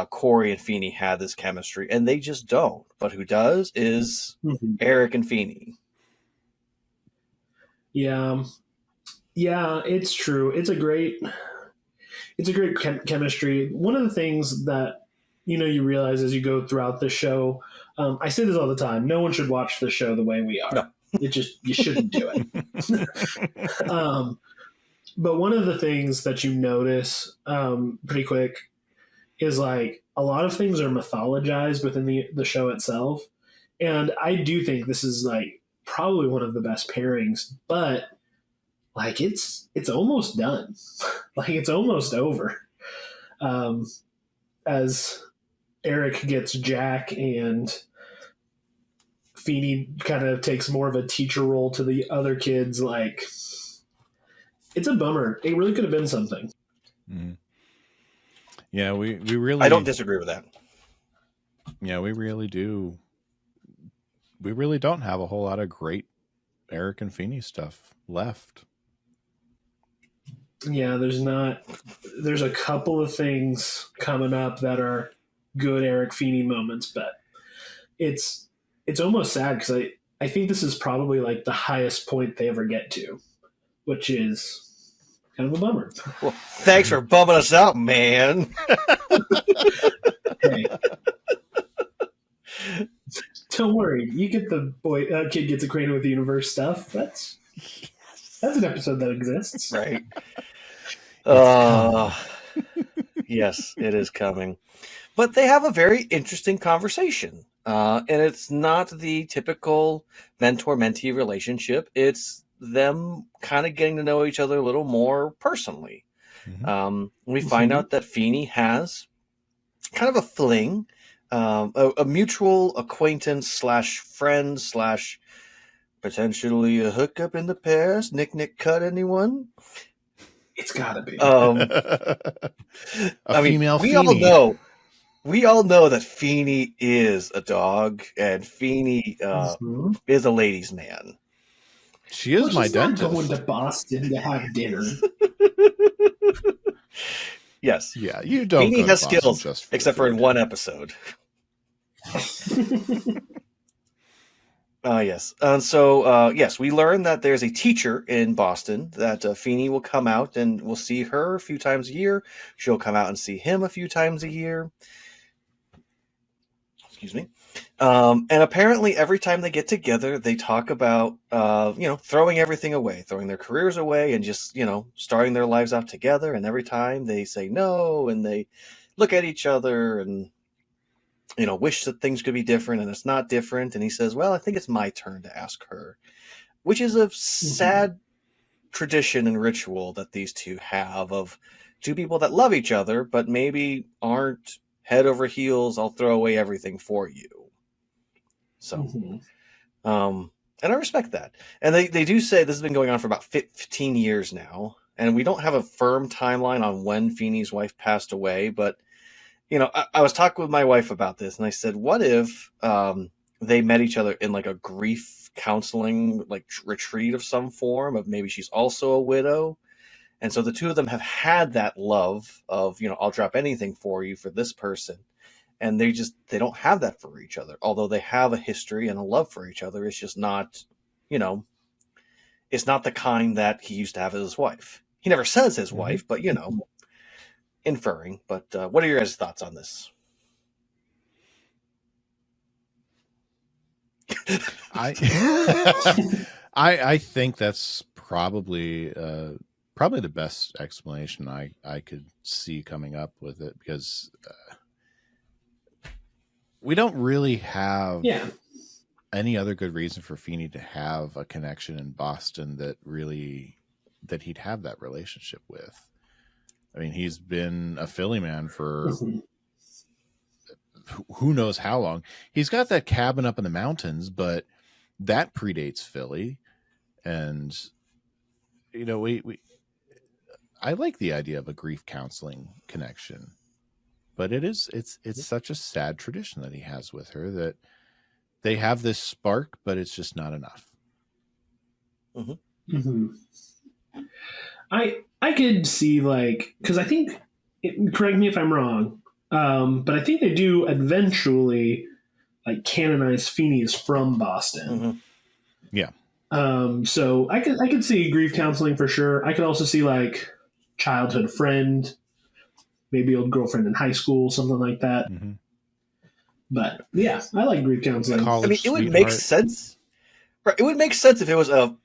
A: Cory and Feeny had this chemistry, and they just don't. But who does is Eric and Feeny.
D: Yeah, it's true. It's a great chemistry. One of the things that you realize as you go throughout the show, I say this all the time: no one should watch the show the way we are.
A: No.
D: You shouldn't do it. But one of the things that you notice pretty quick is like a lot of things are mythologized within the show itself, and I do think this is like probably one of the best pairings, but like it's almost done. Like it's almost over. As Eric gets Jack and Feeny kind of takes more of a teacher role to the other kids, like it's a bummer. It really could have been something.
B: Mm-hmm. Yeah, we really...
A: I don't disagree with that.
B: Yeah, we really do. We really don't have a whole lot of great Eric and Feeny stuff left.
D: Yeah, there's not. There's a couple of things coming up that are good Eric Feeny moments, but it's almost sad because I think this is probably like the highest point they ever get to, which is kind of a bummer.
A: Well, thanks for bumming us out, man.
D: Hey. Don't worry, you get the kid gets acquainted with the universe stuff. That's an episode that exists,
A: right? Yes, it is coming. But they have a very interesting conversation, and it's not the typical mentor-mentee relationship. It's them kind of getting to know each other a little more personally. Mm-hmm. We find out that Feeny has kind of a fling. A mutual acquaintance / friend / potentially a hookup in the past. Nick cut anyone?
D: It's gotta be.
B: I mean, female
A: we
B: Feeny.
A: We all know that Feeny is a dog, and Feeny is a ladies' man.
B: She is my dentist.
D: Not going to Boston to have dinner.
A: Yes.
B: Yeah, you don't.
A: Feeny has skills, except for in one episode. Yes. And so, yes, we learn that there's a teacher in Boston that Feeny will come out and we'll see her a few times a year. She'll come out and see him a few times a year. Excuse me. And apparently every time they get together, they talk about, throwing everything away, throwing their careers away and just, starting their lives out together. And every time they say no and they look at each other and, wish that things could be different and it's not different. And he says, well, I think it's my turn to ask her, which is a sad tradition and ritual that these two have of two people that love each other, but maybe aren't head over heels. I'll throw away everything for you. So, and I respect that. And they do say this has been going on for about 15 years now. And we don't have a firm timeline on when Feeny's wife passed away, but I was talking with my wife about this, and I said, what if they met each other in like a grief counseling like retreat of some form of maybe she's also a widow. And so the two of them have had that love of, I'll drop anything for you for this person. And they don't have that for each other. Although they have a history and a love for each other. It's just not, it's not the kind that he used to have as his wife. He never says his wife, but, inferring. But what are your guys' thoughts on this?
B: I think that's probably the best explanation I could see coming up with it, because we don't really have any other good reason for Feeny to have a connection in Boston that he'd have that relationship with. I mean, he's been a Philly man for who knows how long. He's got that cabin up in the mountains, but that predates Philly. And, I like the idea of a grief counseling connection, but it's such a sad tradition that he has with her that they have this spark, but it's just not enough.
D: I could see like because I think correct me if I'm wrong, but I think they do eventually like canonize Feeny as from Boston.
A: Mm-hmm.
B: Yeah.
D: So I could see grief counseling for sure. I could also see like childhood friend, maybe old girlfriend in high school, something like that.
B: Mm-hmm.
D: But yeah, I like grief counseling.
B: College
A: I mean, it would
B: sweetheart.
A: make sense. Right, it would make sense if it was a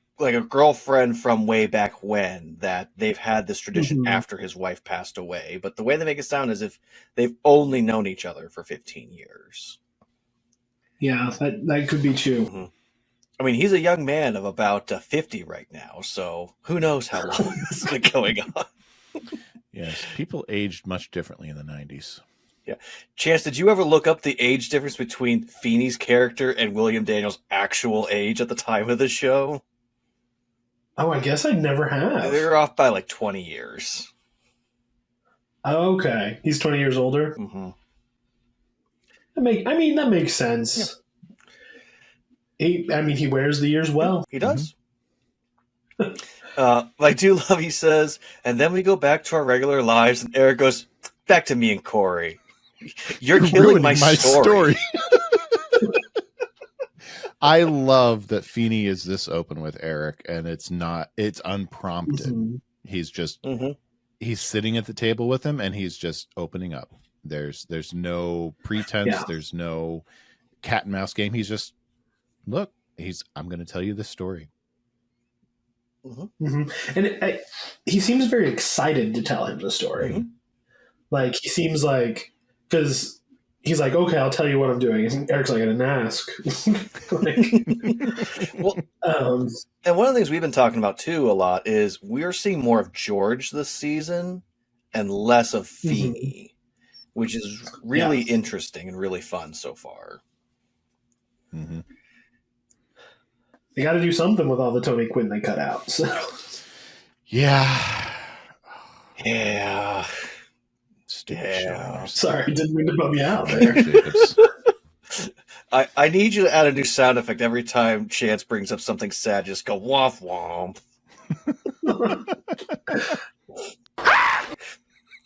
A: girlfriend from way back when that they've had this tradition
D: Mhm.
A: after his wife passed away. But the way they make it sound is if they've only known each other for 15 years.
D: Yeah, that could be true.
A: Mm-hmm. I mean, he's a young man of about 50 right now, so who knows how long this has been going on.
B: Yes, people aged much differently in the 90s.
A: Yeah. Chance, did you ever look up the age difference between Feeney's character and William Daniels' actual age at the time of the show?
D: Oh, I guess I never have.
A: They're off by like 20 years.
D: Okay, he's 20 years older.
A: Mm-hmm.
D: That makes sense. Yeah. He wears the years well.
A: He does. I do love, he says, and then we go back to our regular lives, and Eric goes, back to me and Cory. You're killing my story.
B: I love that Feeny is this open with Eric, and it's unprompted.
D: Mm-hmm.
B: He's just
A: Mm-hmm.
B: he's sitting at the table with him, and he's just opening up. There's no pretense.
D: Yeah.
B: There's no cat and mouse game. He's just, look, I'm going to tell you this story.
D: Mm-hmm. And he seems very excited to tell him the story.
A: Mm-hmm.
D: Like, he seems like, because he's like, okay, I'll tell you what I'm doing. And Eric's like, I didn't ask.
A: Well, and one of the things we've been talking about too a lot is we're seeing more of George this season and less of Feeny, which is really interesting and really fun so far.
B: Mm-hmm.
D: They got to do something with all the Tony Quinn they cut out. So.
B: Yeah.
A: Yeah.
B: Stupid show.
D: Sorry, didn't mean to bum you out there.
A: I need you to add a new sound effect every time Chance brings up something sad. Just go womp womp.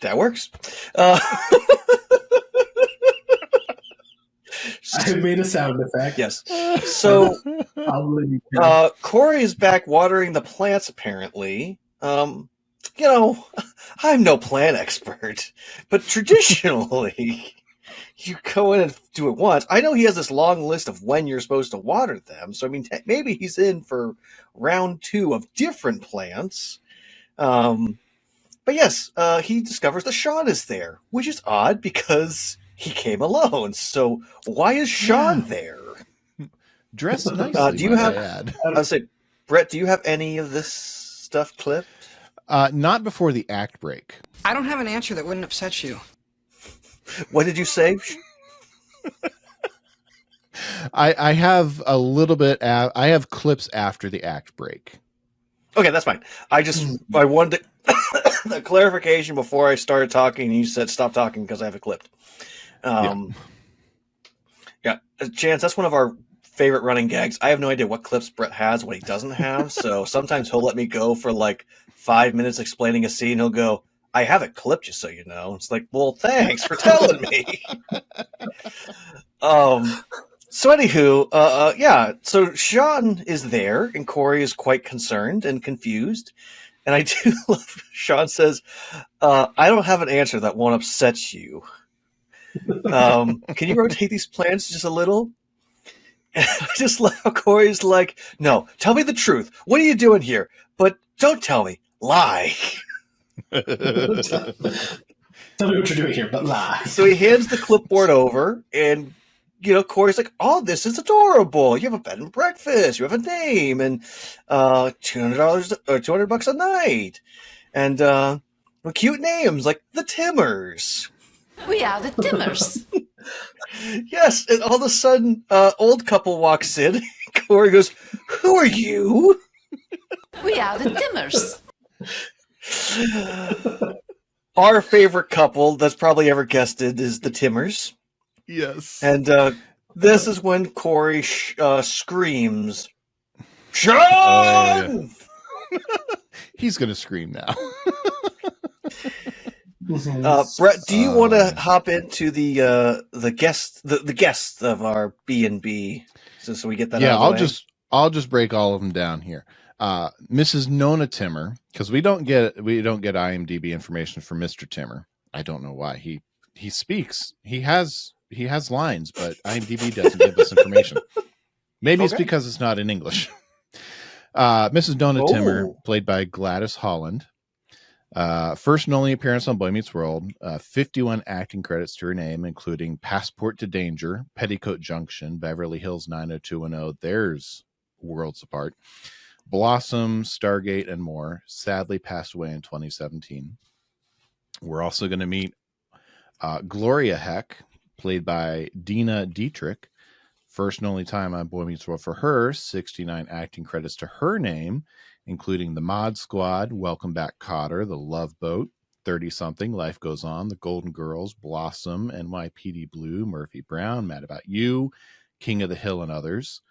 A: That works.
D: I made a sound effect.
A: Yes. So Cory is back watering the plants, apparently. I'm no plant expert, but traditionally, you go in and do it once. I know he has this long list of when you're supposed to water them. So, I mean, maybe he's in for round 2 of different plants. But yes, he discovers that Shawn is there, which is odd because he came alone. So why is Shawn there?
B: Dressed nicely.
A: Do you have? I say, Brett, do you have any of this stuff clipped?
B: Not before the act break.
E: I don't have an answer that wouldn't upset you.
A: What did you say?
B: I have a little bit. I have clips after the act break.
A: Okay, that's fine. I wanted the clarification before I started talking. And you said stop talking because I have it clipped. Yeah, Chance, that's one of our favorite running gags. I have no idea what clips Brett has, what he doesn't have. So sometimes he'll let me go for like 5 minutes explaining a scene. He'll go, I have it clipped, just so you know. It's like, well, thanks for telling me. So anywho, yeah. So Shawn is there, and Cory is quite concerned and confused. And I do love Shawn says, I don't have an answer that won't upset you. Can you rotate these plants just a little? And I just love how Cory's like, no, tell me the truth. What are you doing here? But don't tell me. Lie.
D: Tell me what you're doing here, but lie. So
A: he hands the clipboard over, and Cory's like, "Oh, this is adorable. You have a bed and breakfast. You have a name, and $200 or $200 a night, and cute names like the Timmers."
F: We are the Timmers.
A: Yes, and all of a sudden, old couple walks in. Cory goes, "Who are you?"
F: We are the Timmers.
A: Our favorite couple that's probably ever guested is the Timmers.
B: Yes.
A: And this is when Cory screams, Shawn!
B: He's going to scream now.
A: Brett, do you want to hop into the guests of our B&B, so we get that?
B: Yeah,
A: out of the way?
B: I'll just break all of them down here. Mrs. Nona Timmer, because we don't get IMDb information from Mr. Timmer. I don't know why. He speaks. He has lines, but IMDb doesn't give us information. Maybe it's because it's not in English. Mrs. Nona Timmer, played by Gladys Holland. First and only appearance on Boy Meets World. 51 acting credits to her name, including Passport to Danger, Petticoat Junction, Beverly Hills 90210. There's worlds apart. Blossom, Stargate, and more. Sadly passed away in 2017. We're also going to meet Gloria Heck, played by Dina Dietrich. First and only time on Boy Meets World for her. 69 acting credits to her name, including The Mod Squad, Welcome Back Kotter, The Love Boat, 30-something, Life Goes On, The Golden Girls, Blossom, NYPD Blue, Murphy Brown, Mad About You, King of the Hill, and others.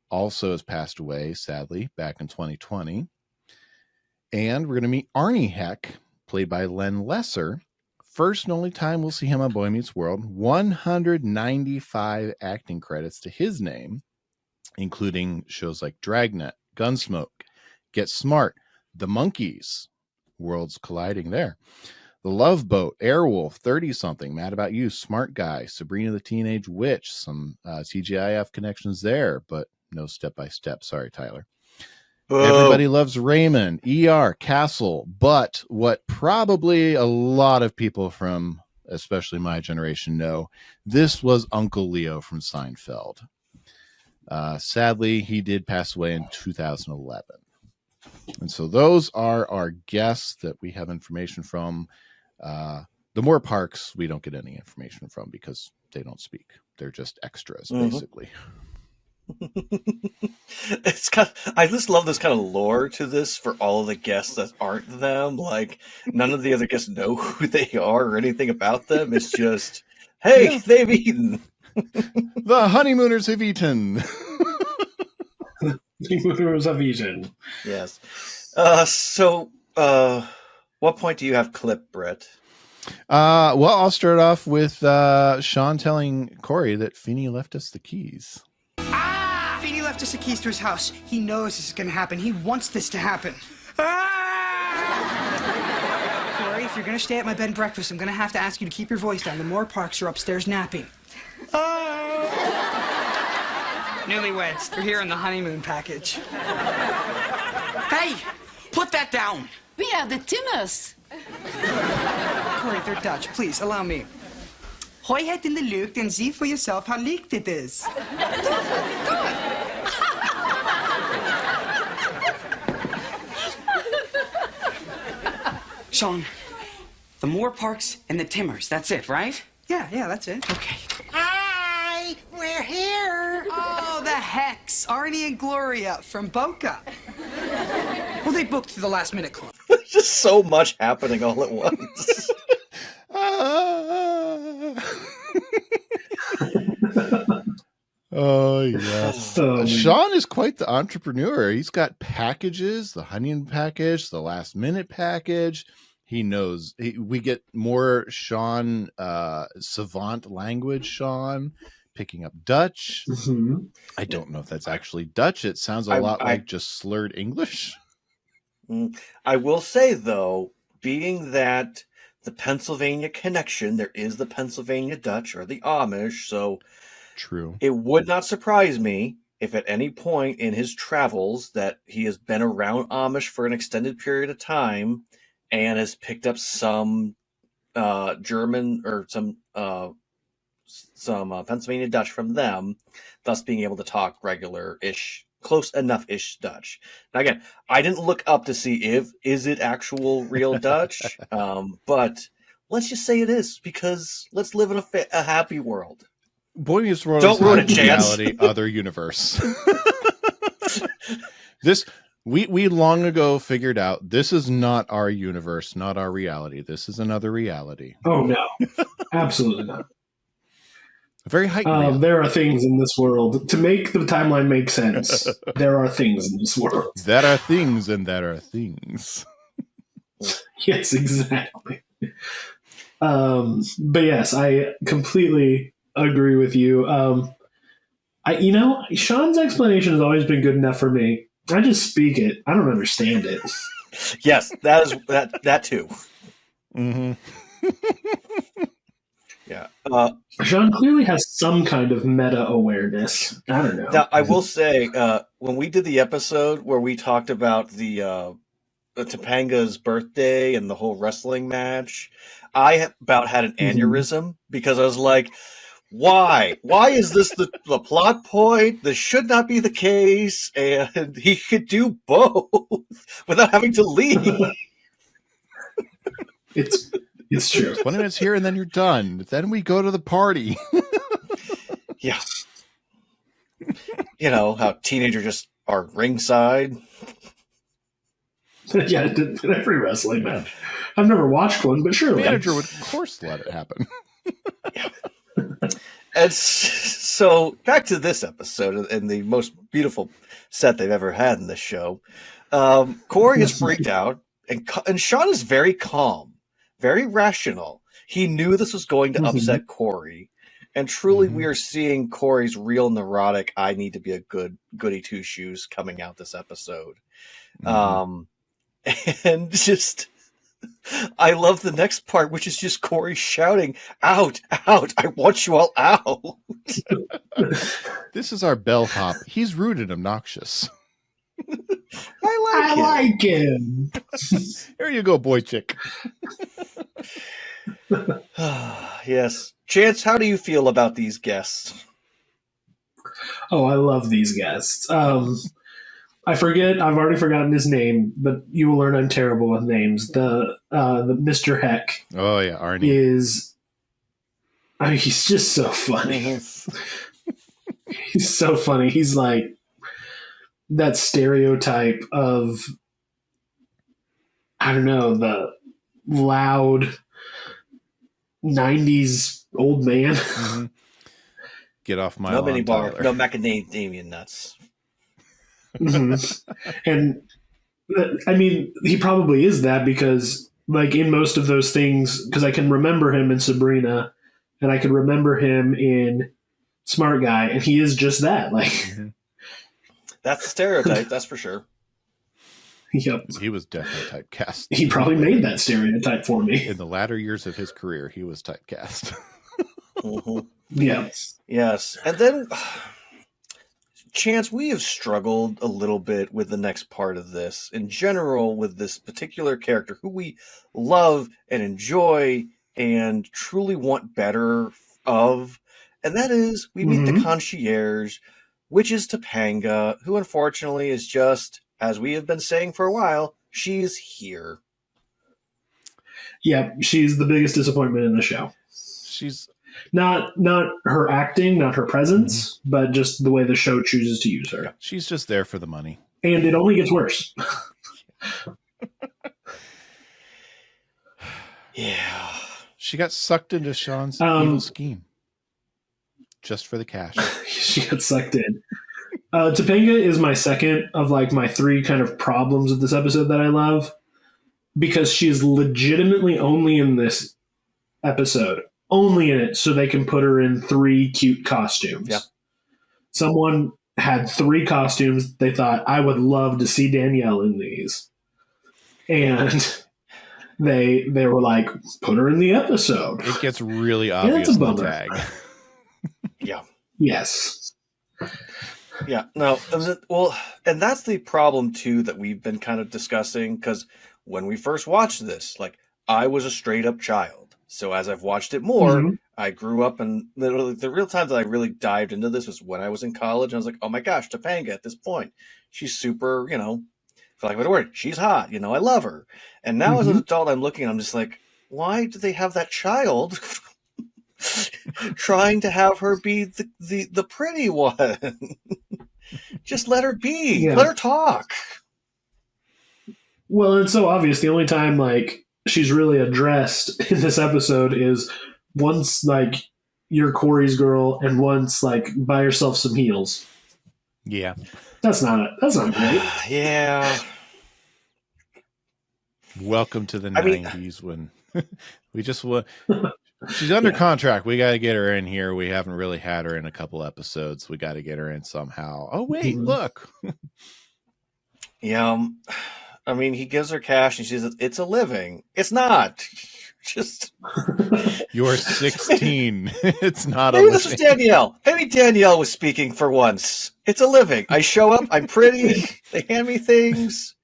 B: Also has passed away, sadly, back in 2020. And we're going to meet Arnie Heck, played by Len Lesser. First and only time we'll see him on Boy Meets World. 195 acting credits to his name, including shows like Dragnet, Gunsmoke, Get Smart, The Monkees, Worlds Colliding there, The Love Boat, Airwolf, 30-something, Mad About You, Smart Guy, Sabrina the Teenage Witch, some TGIF connections there, but no Step by Step. Sorry, Tyler. Everybody Loves Raymond, ER, Castle, but what probably a lot of people from, especially my generation, know, this was Uncle Leo from Seinfeld. Sadly, he did pass away in 2011. And so those are our guests that we have information from. The more parks we don't get any information from because they don't speak. They're just extras, basically.
A: I just love this kind of lore to this for all of the guests that aren't them. Like, none of the other guests know who they are or anything about them. It's just, hey, they've eaten.
B: The honeymooners have eaten.
D: Honeymooners have eaten.
A: Yes. So, what point do you have clip, Brett?
B: Well, I'll start off with Shawn telling Cory that Feeny left us the keys.
E: Feeny left us the keys to his house. He knows this is going to happen. He wants this to happen. Cory, if you're going to stay at my bed and breakfast, I'm going to have to ask you to keep your voice down. The more Parks are upstairs napping. Newlyweds, they're here in the honeymoon package. Hey, put that down.
F: We are the Timmers.
E: Cory, they're Dutch. Please, allow me. Gooi het in de lucht and see for yourself how leaked it is.
G: Shawn, the Moore Parks and the Timmers, that's it, right?
E: Yeah, that's it.
G: Okay.
E: Hi, we're here. Oh, the Hex, Arnie and Gloria from Boca. Well, they booked the last minute club.
A: There's just so much happening all at once.
B: Oh, yes. Shawn is quite the entrepreneur. He's got packages, the honeymoon package, the last minute package. He knows. We get more Shawn savant language, Shawn, picking up Dutch.
D: Mm-hmm.
B: I don't know if that's actually Dutch. It sounds a lot like just slurred English.
A: I will say, though, being that the Pennsylvania connection, there is the Pennsylvania Dutch or the Amish, so
B: true.
A: It would not surprise me if at any point in his travels that he has been around Amish for an extended period of time and has picked up some German or some Pennsylvania Dutch from them, thus being able to talk regular-ish, close enough-ish Dutch. Now, again, I didn't look up to see is it actual real Dutch, but let's just say it is, because let's live in a happy world.
B: Boy Meets World
A: Don't
B: is
A: ruin
B: not
A: it, Chance.
B: reality, other universe. We long ago figured out this is not our universe, not our reality. This is another reality.
D: Oh, no. Absolutely not.
B: Very heightened.
D: There are things in this world to make the timeline make sense. There are things in this world.
B: That are things, and that are things.
D: Yes, exactly. But yes, I completely agree with you. Sean's explanation has always been good enough for me. I just speak it. I don't understand it.
A: Yes, that too.
B: Mm-hmm.
A: Yeah.
D: Sean clearly has some kind of meta awareness. I don't know.
A: Now, I will say, when we did the episode where we talked about the Topanga's birthday and the whole wrestling match, I about had an aneurysm because I was like, why? Why is this the plot point? This should not be the case, and he could do both without having to leave.
D: It's true.
B: 20 minutes here and then you're done. Then we go to the party.
A: Yeah. You know, how teenagers just are ringside.
D: Yeah, in every wrestling match. I've never watched one, but
B: The
D: surely.
B: manager would, of course, let it happen.
A: And so back to this episode and the most beautiful set they've ever had in this show. Cory is freaked out, and Shawn is very calm, very rational. He knew this was going to upset Cory, and truly we are seeing Cory's real neurotic, I need to be a goody two shoes coming out this episode. And just, I love the next part, which is just Cory shouting, out, out, I want you all out.
B: This is our bellhop. He's rude and obnoxious.
A: I
D: like him.
B: Here you go, boy chick.
A: Yes. Chance, how do you feel about these guests?
D: Oh, I love these guests. I've already forgotten his name, but you will learn I'm terrible with names. The Mr. Heck
B: Oh, yeah, Arnie.
D: he's just so funny. He's so funny. He's like that stereotype of, I don't know, the loud 90s old man.
B: Get off my
A: No
B: lawn,
A: mini bar,
B: Tyler.
A: no macadamia nuts.
D: And I mean, he probably is that because, like, in most of those things, because I can remember him in Sabrina and I can remember him in Smart Guy, and he is just that. Like,
A: That's the stereotype, that's for sure.
D: yep.
B: He was definitely typecast.
D: He probably made that stereotype for me.
B: In the latter years of his career, he was typecast.
D: Yeah.
A: Yes. And then, Chance, we have struggled a little bit with the next part of this. In general, with this particular character who we love and enjoy and truly want better of. And that is, we meet the concierge, which is Topanga, who unfortunately is just, as we have been saying for a while, she's here.
D: Yeah, she's the biggest disappointment in the show.
B: She's
D: not her acting, not her presence, but just the way the show chooses to use her.
B: She's just there for the money.
D: And it only gets worse.
A: Yeah.
B: She got sucked into Sean's evil scheme. Just for the cash.
D: She got sucked in. Topanga is my second of like my three kind of problems of this episode that I love, because she is legitimately only in this episode, only in it so they can put her in 3 cute costumes.
A: Yeah.
D: Someone had 3 costumes. They thought, I would love to see Danielle in these. And they were like, put her in the episode.
B: It gets really
D: Yeah,
B: obvious
D: that's a
B: in the
D: bummer.
B: tag.
A: Yeah.
D: Yes.
A: Yeah, no, well, and that's the problem too that we've been kind of discussing, because when we first watched this, like, I was a straight up child. So as I've watched it more, I grew up, and literally the real time that I really dived into this was when I was in college. And I was like, oh my gosh, Topanga at this point, she's super, for lack of a better word, she's hot, I love her. And now as an adult, I'm looking, I'm just like, why do they have that child trying to have her be the pretty one? Just let her be.
D: Yeah.
A: Let her talk.
D: Well, it's so obvious. The only time like she's really addressed in this episode is once like you're Corey's girl and once like buy yourself some heels.
B: Yeah.
D: That's not great.
A: Yeah.
B: Welcome to the
A: I mean-
B: 90s when we just she's under contract. We got to get her in here. We haven't really had her in a couple episodes. We got to get her in somehow. Oh wait, look.
A: Yeah. I mean, he gives her cash and she says, it's a living. It's not. Just.
B: You're 16. It's not
A: Maybe
B: a
A: this is
B: living.
A: Danielle. Maybe Danielle was speaking for once. It's a living. I show up. I'm pretty. They hand me things.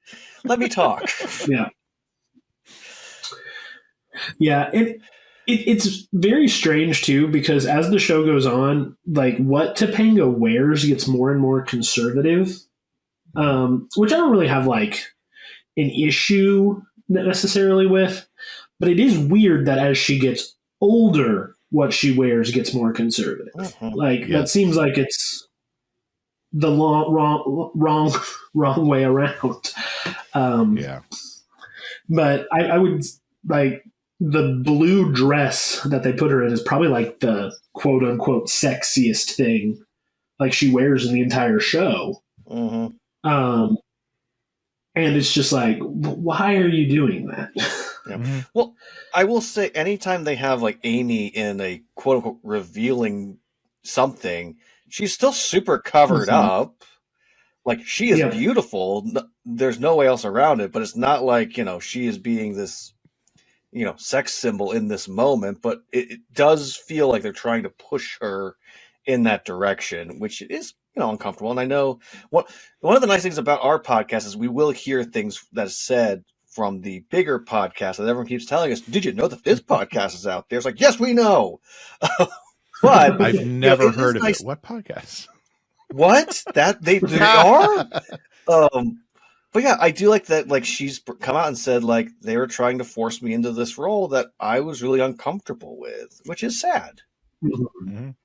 A: Let me talk.
D: Yeah. Yeah. It's very strange too, because as the show goes on, like what Topanga wears gets more and more conservative, which I don't really have like an issue necessarily with, but it is weird that as she gets older, what she wears gets more conservative.
A: Mhm.
D: Like
B: Yeah.
D: that seems like it's the wrong way around.
B: Yeah.
D: But I would like the blue dress that they put her in is probably like the quote unquote sexiest thing like she wears in the entire show.
A: Mhm.
D: And it's just like, why are you doing that?
A: Yeah.
B: Mhm.
A: Well, I will say, anytime they have like Amy in a quote unquote revealing something, she's still super covered
D: Mhm.
A: up. Like, she is
D: Yeah.
A: beautiful. There's no way else around it, but it's not like, she is being this, sex symbol in this moment, but it does feel like they're trying to push her in that direction, which is, uncomfortable. And I know one of the nice things about our podcast is we will hear things that is said from the bigger podcast that everyone keeps telling us, did you know that this podcast is out there? It's like, yes, we know. But
B: I've never
A: it is
B: heard of
A: nice-
B: it. What podcast?
A: What? That they are? But yeah, I do like that. Like, she's come out and said, like, they were trying to force me into this role that I was really uncomfortable with, which is sad.
B: Mhm.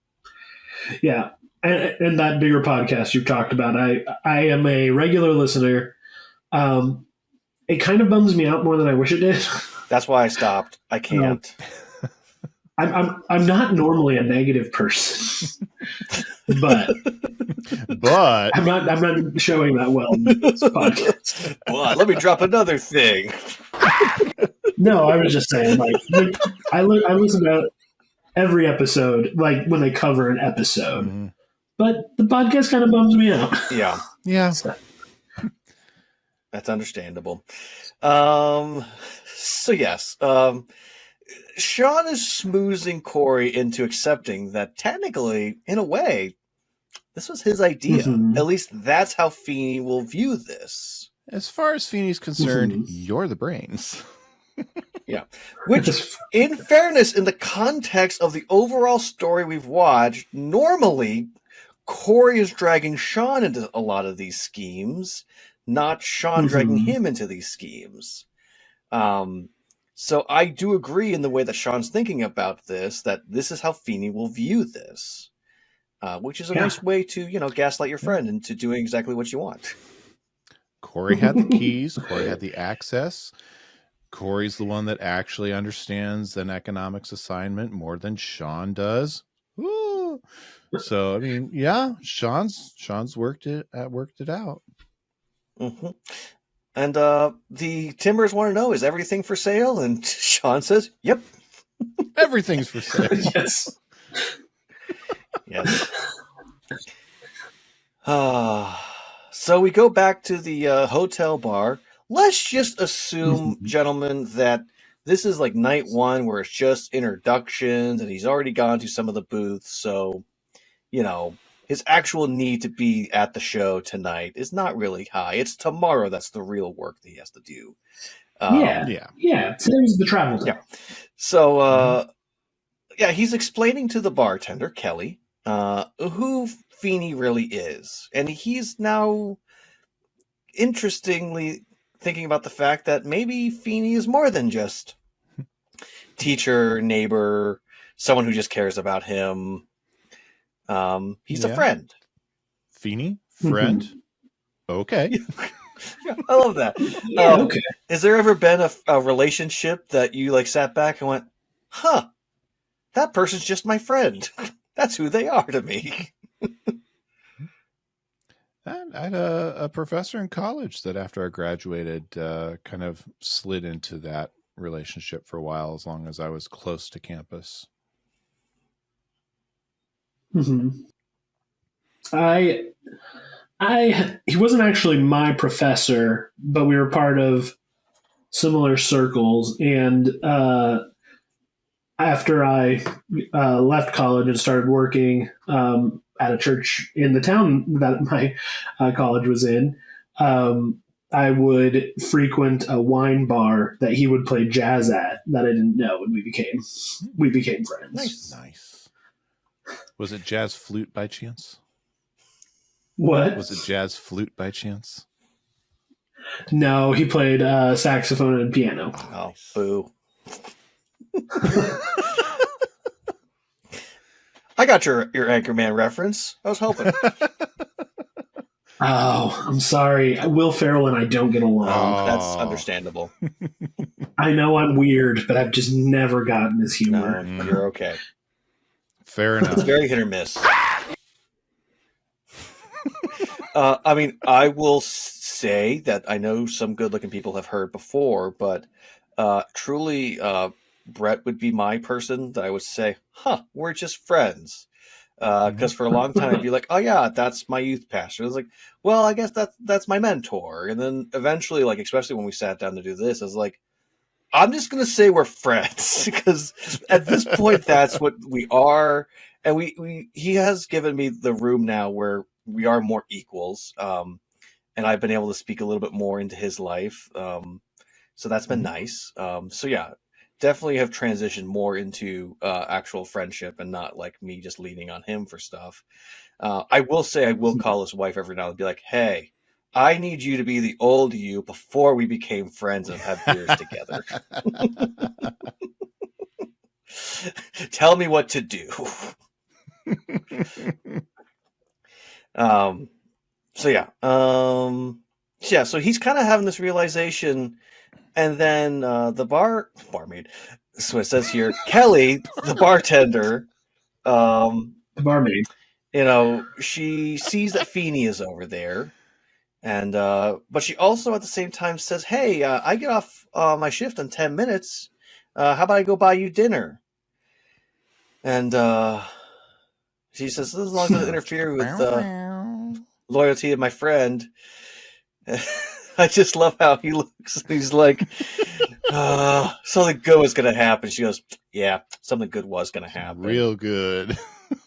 D: Yeah. And that bigger podcast you talked about, I am a regular listener. It kind of bums me out more than I wish it did.
A: That's why I stopped. I can't.
D: I'm not normally a negative person, but I'm not showing that well in this podcast.
A: Well, let me drop another thing.
D: No, I was just saying, like, I listen to every episode, like when they cover an episode,
B: Mhm.
D: but the podcast kind of bums me out.
A: Yeah,
B: Yeah.
A: that's understandable. So yes, Shawn is schmoozing Cory into accepting that technically, in a way, this was his idea.
D: Mhm.
A: At least that's how Feeny will view this.
B: As far as Feeny's concerned,
D: Mhm.
B: you're the brains.
A: Which, in fairness, in the context of the overall story we've watched, normally Cory is dragging Shawn into a lot of these schemes, not Shawn dragging
D: Mhm.
A: him into these schemes. So I do agree in the way that Shawn's thinking about this, that this is how Feeny will view this, which is a
D: Yeah.
A: nice way to, gaslight your friend into doing exactly what you want.
B: Corey had the keys. Corey had the access. Corey's the one that actually understands an economics assignment more than Shawn does. Woo. So I mean, yeah, Shawn's worked it out.
A: hmm And the Timbers want to know, is everything for sale? And Shawn says, yep.
B: Everything's for sale.
D: Yes.
A: Yes. So we go back to the hotel bar. Let's just assume, gentlemen, that this is like night one where it's just introductions and he's already gone to some of the booths. So, his actual need to be at the show tonight is not really high. It's tomorrow that's the real work that he has to do.
B: Yeah.
D: Yeah. Today's the travel time.
A: Yeah. So, he's explaining to the bartender, Kelly, who Feeny really is. And he's now, interestingly, thinking about the fact that maybe Feeny is more than just teacher, neighbor, someone who just cares about him. He's a friend.
B: Feeny, friend. Okay.
A: Yeah, I love that.
D: Yeah, okay.
A: Has there ever been a relationship that you like sat back and went, huh, that person's just my friend. That's who they are to me.
B: I had a professor in college that after I graduated kind of slid into that relationship for a while, as long as I was close to campus.
D: Mm-hmm. He wasn't actually my professor, but we were part of similar circles. And after I left college and started working at a church in the town that my college was in, I would frequent a wine bar that he would play jazz at that I didn't know, and we became friends.
B: Nice. Was it jazz flute by chance?
D: What?
B: Was it jazz flute by chance?
D: No, he played saxophone and piano.
A: Oh, boo. I got your Anchorman reference. I was hoping.
D: Oh, I'm sorry. Will Ferrell and I don't get along.
B: Oh.
A: That's understandable.
D: I know I'm weird, but I've just never gotten his humor.
A: No, you're okay.
B: Fair enough.
A: It's very hit or miss. I mean, I will say that I know some good-looking people have heard before, but truly, Brett would be my person that I would say, we're just friends. Because for a long time, I'd be like, oh yeah, that's my youth pastor. It's like, well, I guess that's my mentor. And then eventually, like, especially when we sat down to do this, I was like, I'm just going to say we're friends because at this point, that's what we are. And he has given me the room now where we are more equals. And I've been able to speak a little bit more into his life. So that's been nice. So yeah, definitely have transitioned more into actual friendship and not like me just leaning on him for stuff. I will say I will call his wife every now and be like, hey, I need you to be the old you before we became friends and have beers together. Tell me what to do. So he's kind of having this realization, and then the barmaid. So it says here, Kelly, the bartender,
D: The barmaid.
A: She sees that Feeny is over there. And but she also at the same time says, hey, I get off my shift in 10 minutes. How about I go buy you dinner? And she says, as long as it doesn't interfere with loyalty of my friend. I just love how he looks. He's like, something good was going to happen. She goes, yeah, something good was going to happen.
B: Real good.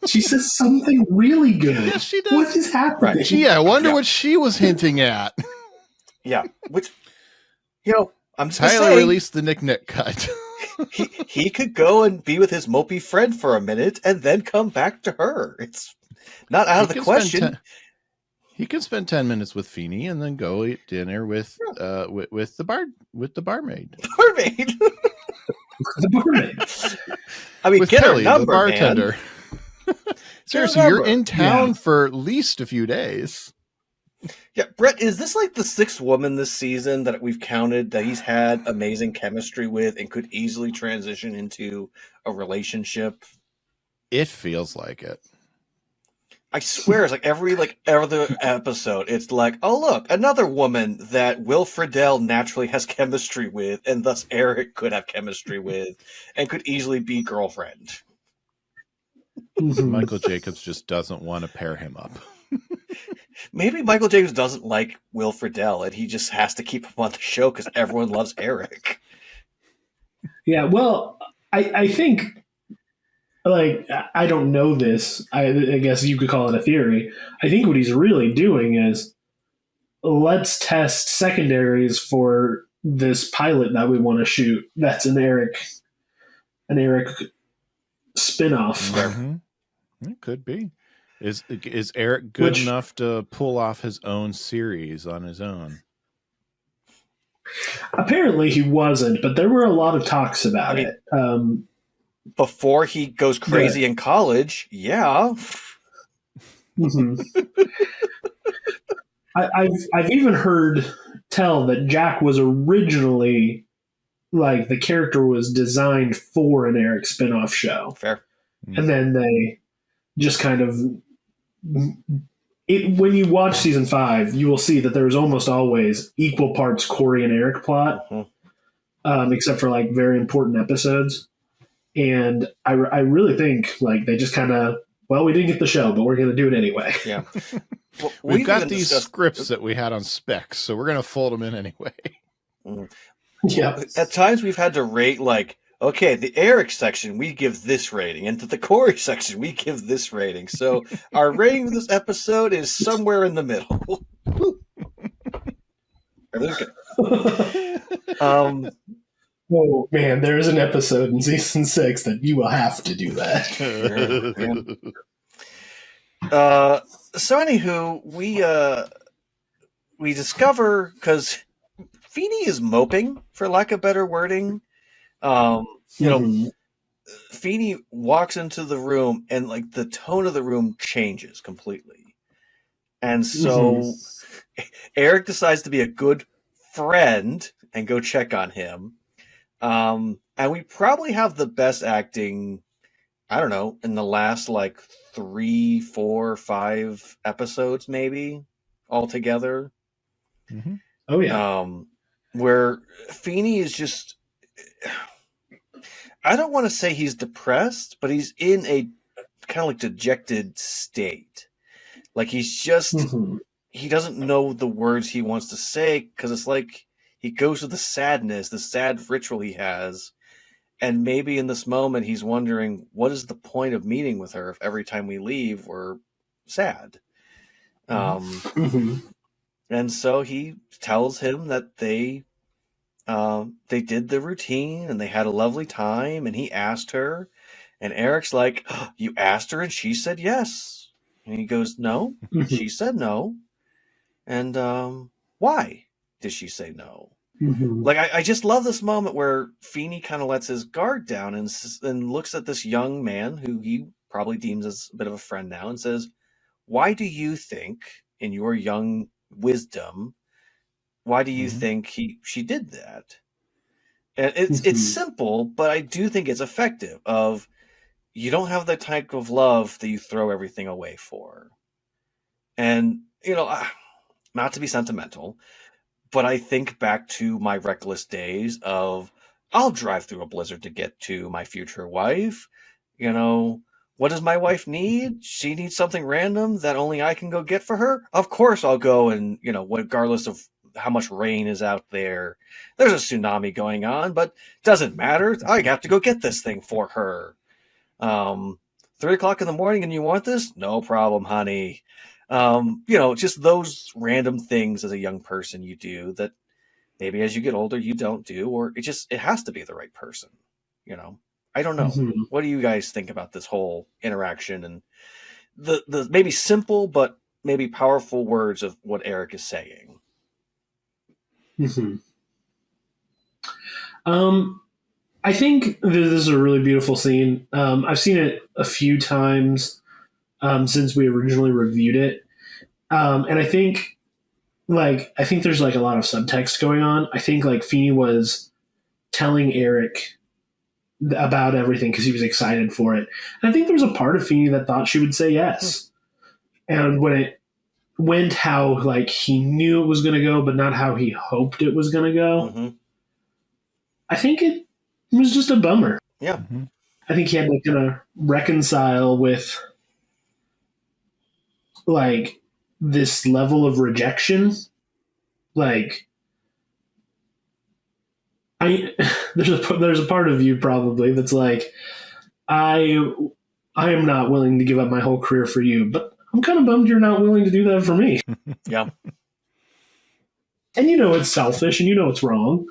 D: She says something really good.
B: Yes, she does.
D: What is happening?
A: Right.
B: Gee, I wonder what she was hinting at.
A: Yeah, which, I'm just
B: Tyler
A: saying,
B: released the Nick cut.
A: he could go and be with his mopey friend for a minute and then come back to her. It's not out of the question.
B: He can spend 10 minutes with Feeny and then go eat dinner with the barmaid.
A: Barmaid.
D: The barmaid.
A: I mean,
B: With
A: get
B: Kelly,
A: her number,
B: the bartender.
A: man.
B: Seriously,
A: Get her
B: you're
A: number.
B: in town
D: Yeah.
B: for at least a few days.
A: Yeah, Brett, is this like the 6th woman this season that we've counted that he's had amazing chemistry with and could easily transition into a relationship?
B: It feels like it.
A: I swear, it's like every other episode, it's like, oh look, another woman that Will Friedle naturally has chemistry with, and thus Eric could have chemistry with, and could easily be girlfriend.
D: Mhm.
B: Michael Jacobs just doesn't want to pair him up.
A: Maybe Michael Jacobs doesn't like Will Friedle, and he just has to keep him on the show because everyone loves Eric.
D: Yeah, well, I think, like, I don't know this. I guess you could call it a theory. I think what he's really doing is, let's test secondaries for this pilot that we want to shoot. That's an Eric spinoff.
B: Mhm. It could be. Is Eric good
D: Which-
B: enough to pull off his own series on his own?
D: Apparently he wasn't, but there were a lot of talks about
A: I mean-
D: it.
A: Before he goes crazy in college, yeah.
D: Mhm. I've even heard tell that Jack was originally like the character was designed for an Eric spinoff show,
A: Fair.
D: and then they just kind of when you watch season 5, you will see that there's almost always equal parts Cory and Eric plot, except for like very important episodes. And I really think like they just kind of, well, we didn't get the show, but we're going to do it anyway.
A: Yeah. Well,
B: We've got these scripts that we had on specs, so we're going to fold them in anyway.
D: Yeah.
A: At times we've had to rate like, okay, the Eric section, we give this rating, and to the Cory section, we give this rating. So our rating of this episode is somewhere in the middle. Everything's good.
D: Oh man, there is an episode in season 6 that you will have to do that.
A: So anywho, we discover, because Feeny is moping, for lack of better wording. You know, Feeny walks into the room and like the tone of the room changes completely. And so Eric decides to be a good friend and go check on him. And we probably have the best acting, I don't know, in the last like 3, 4, 5 episodes, maybe altogether.
D: Oh yeah.
A: Where Feeny is just, I don't want to say he's depressed, but he's in a kind of like dejected state. Like he's just, he doesn't know the words he wants to say, because it's like he goes to the sadness, the sad ritual he has. And maybe in this moment, he's wondering, what is the point of meeting with her if every time we leave, we're sad? And so he tells him that they did the routine and they had a lovely time, and he asked her, and Eric's like, oh, you asked her and she said yes. And he goes, no, she said no. And why did she say no? Like, I just love this moment where Feeny kind of lets his guard down and looks at this young man who he probably deems as a bit of a friend now and says, why do you think, in your young wisdom, why do you think she did that? And it's simple, but I do think it's effective. Of, you don't have the type of love that you throw everything away for. And, you know, not to be sentimental, but I think back to my reckless days of, I'll drive through a blizzard to get to my future wife. You know, what does my wife need? She needs something random that only I can go get for her. Of course I'll go, and, you know, regardless of how much rain is out there, there's a tsunami going on, but doesn't matter. I have to go get this thing for her. 3 o'clock in the morning and you want this? No problem, honey. You know, just those random things as a young person you do that maybe as you get older you don't do, or it has to be the right person. You know, I don't know. What do you guys think about this whole interaction and the maybe simple but maybe powerful words of what Eric is saying?
D: I think this is a really beautiful scene. I've seen it a few times since we originally reviewed it. And I think there's like a lot of subtext going on. I think like Feeny was telling Eric about everything because he was excited for it. And I think there was a part of Feeny that thought she would say yes. And when it went how like he knew it was going to go, but not how he hoped it was going to go, I think it was just a bummer.
A: Yeah.
D: I think he had to kind of reconcile with like this level of rejection. Like, there's a part of you probably that's like, I am not willing to give up my whole career for you, but I'm kind of bummed you're not willing to do that for me.
A: Yeah.
D: And you know it's selfish and you know it's wrong,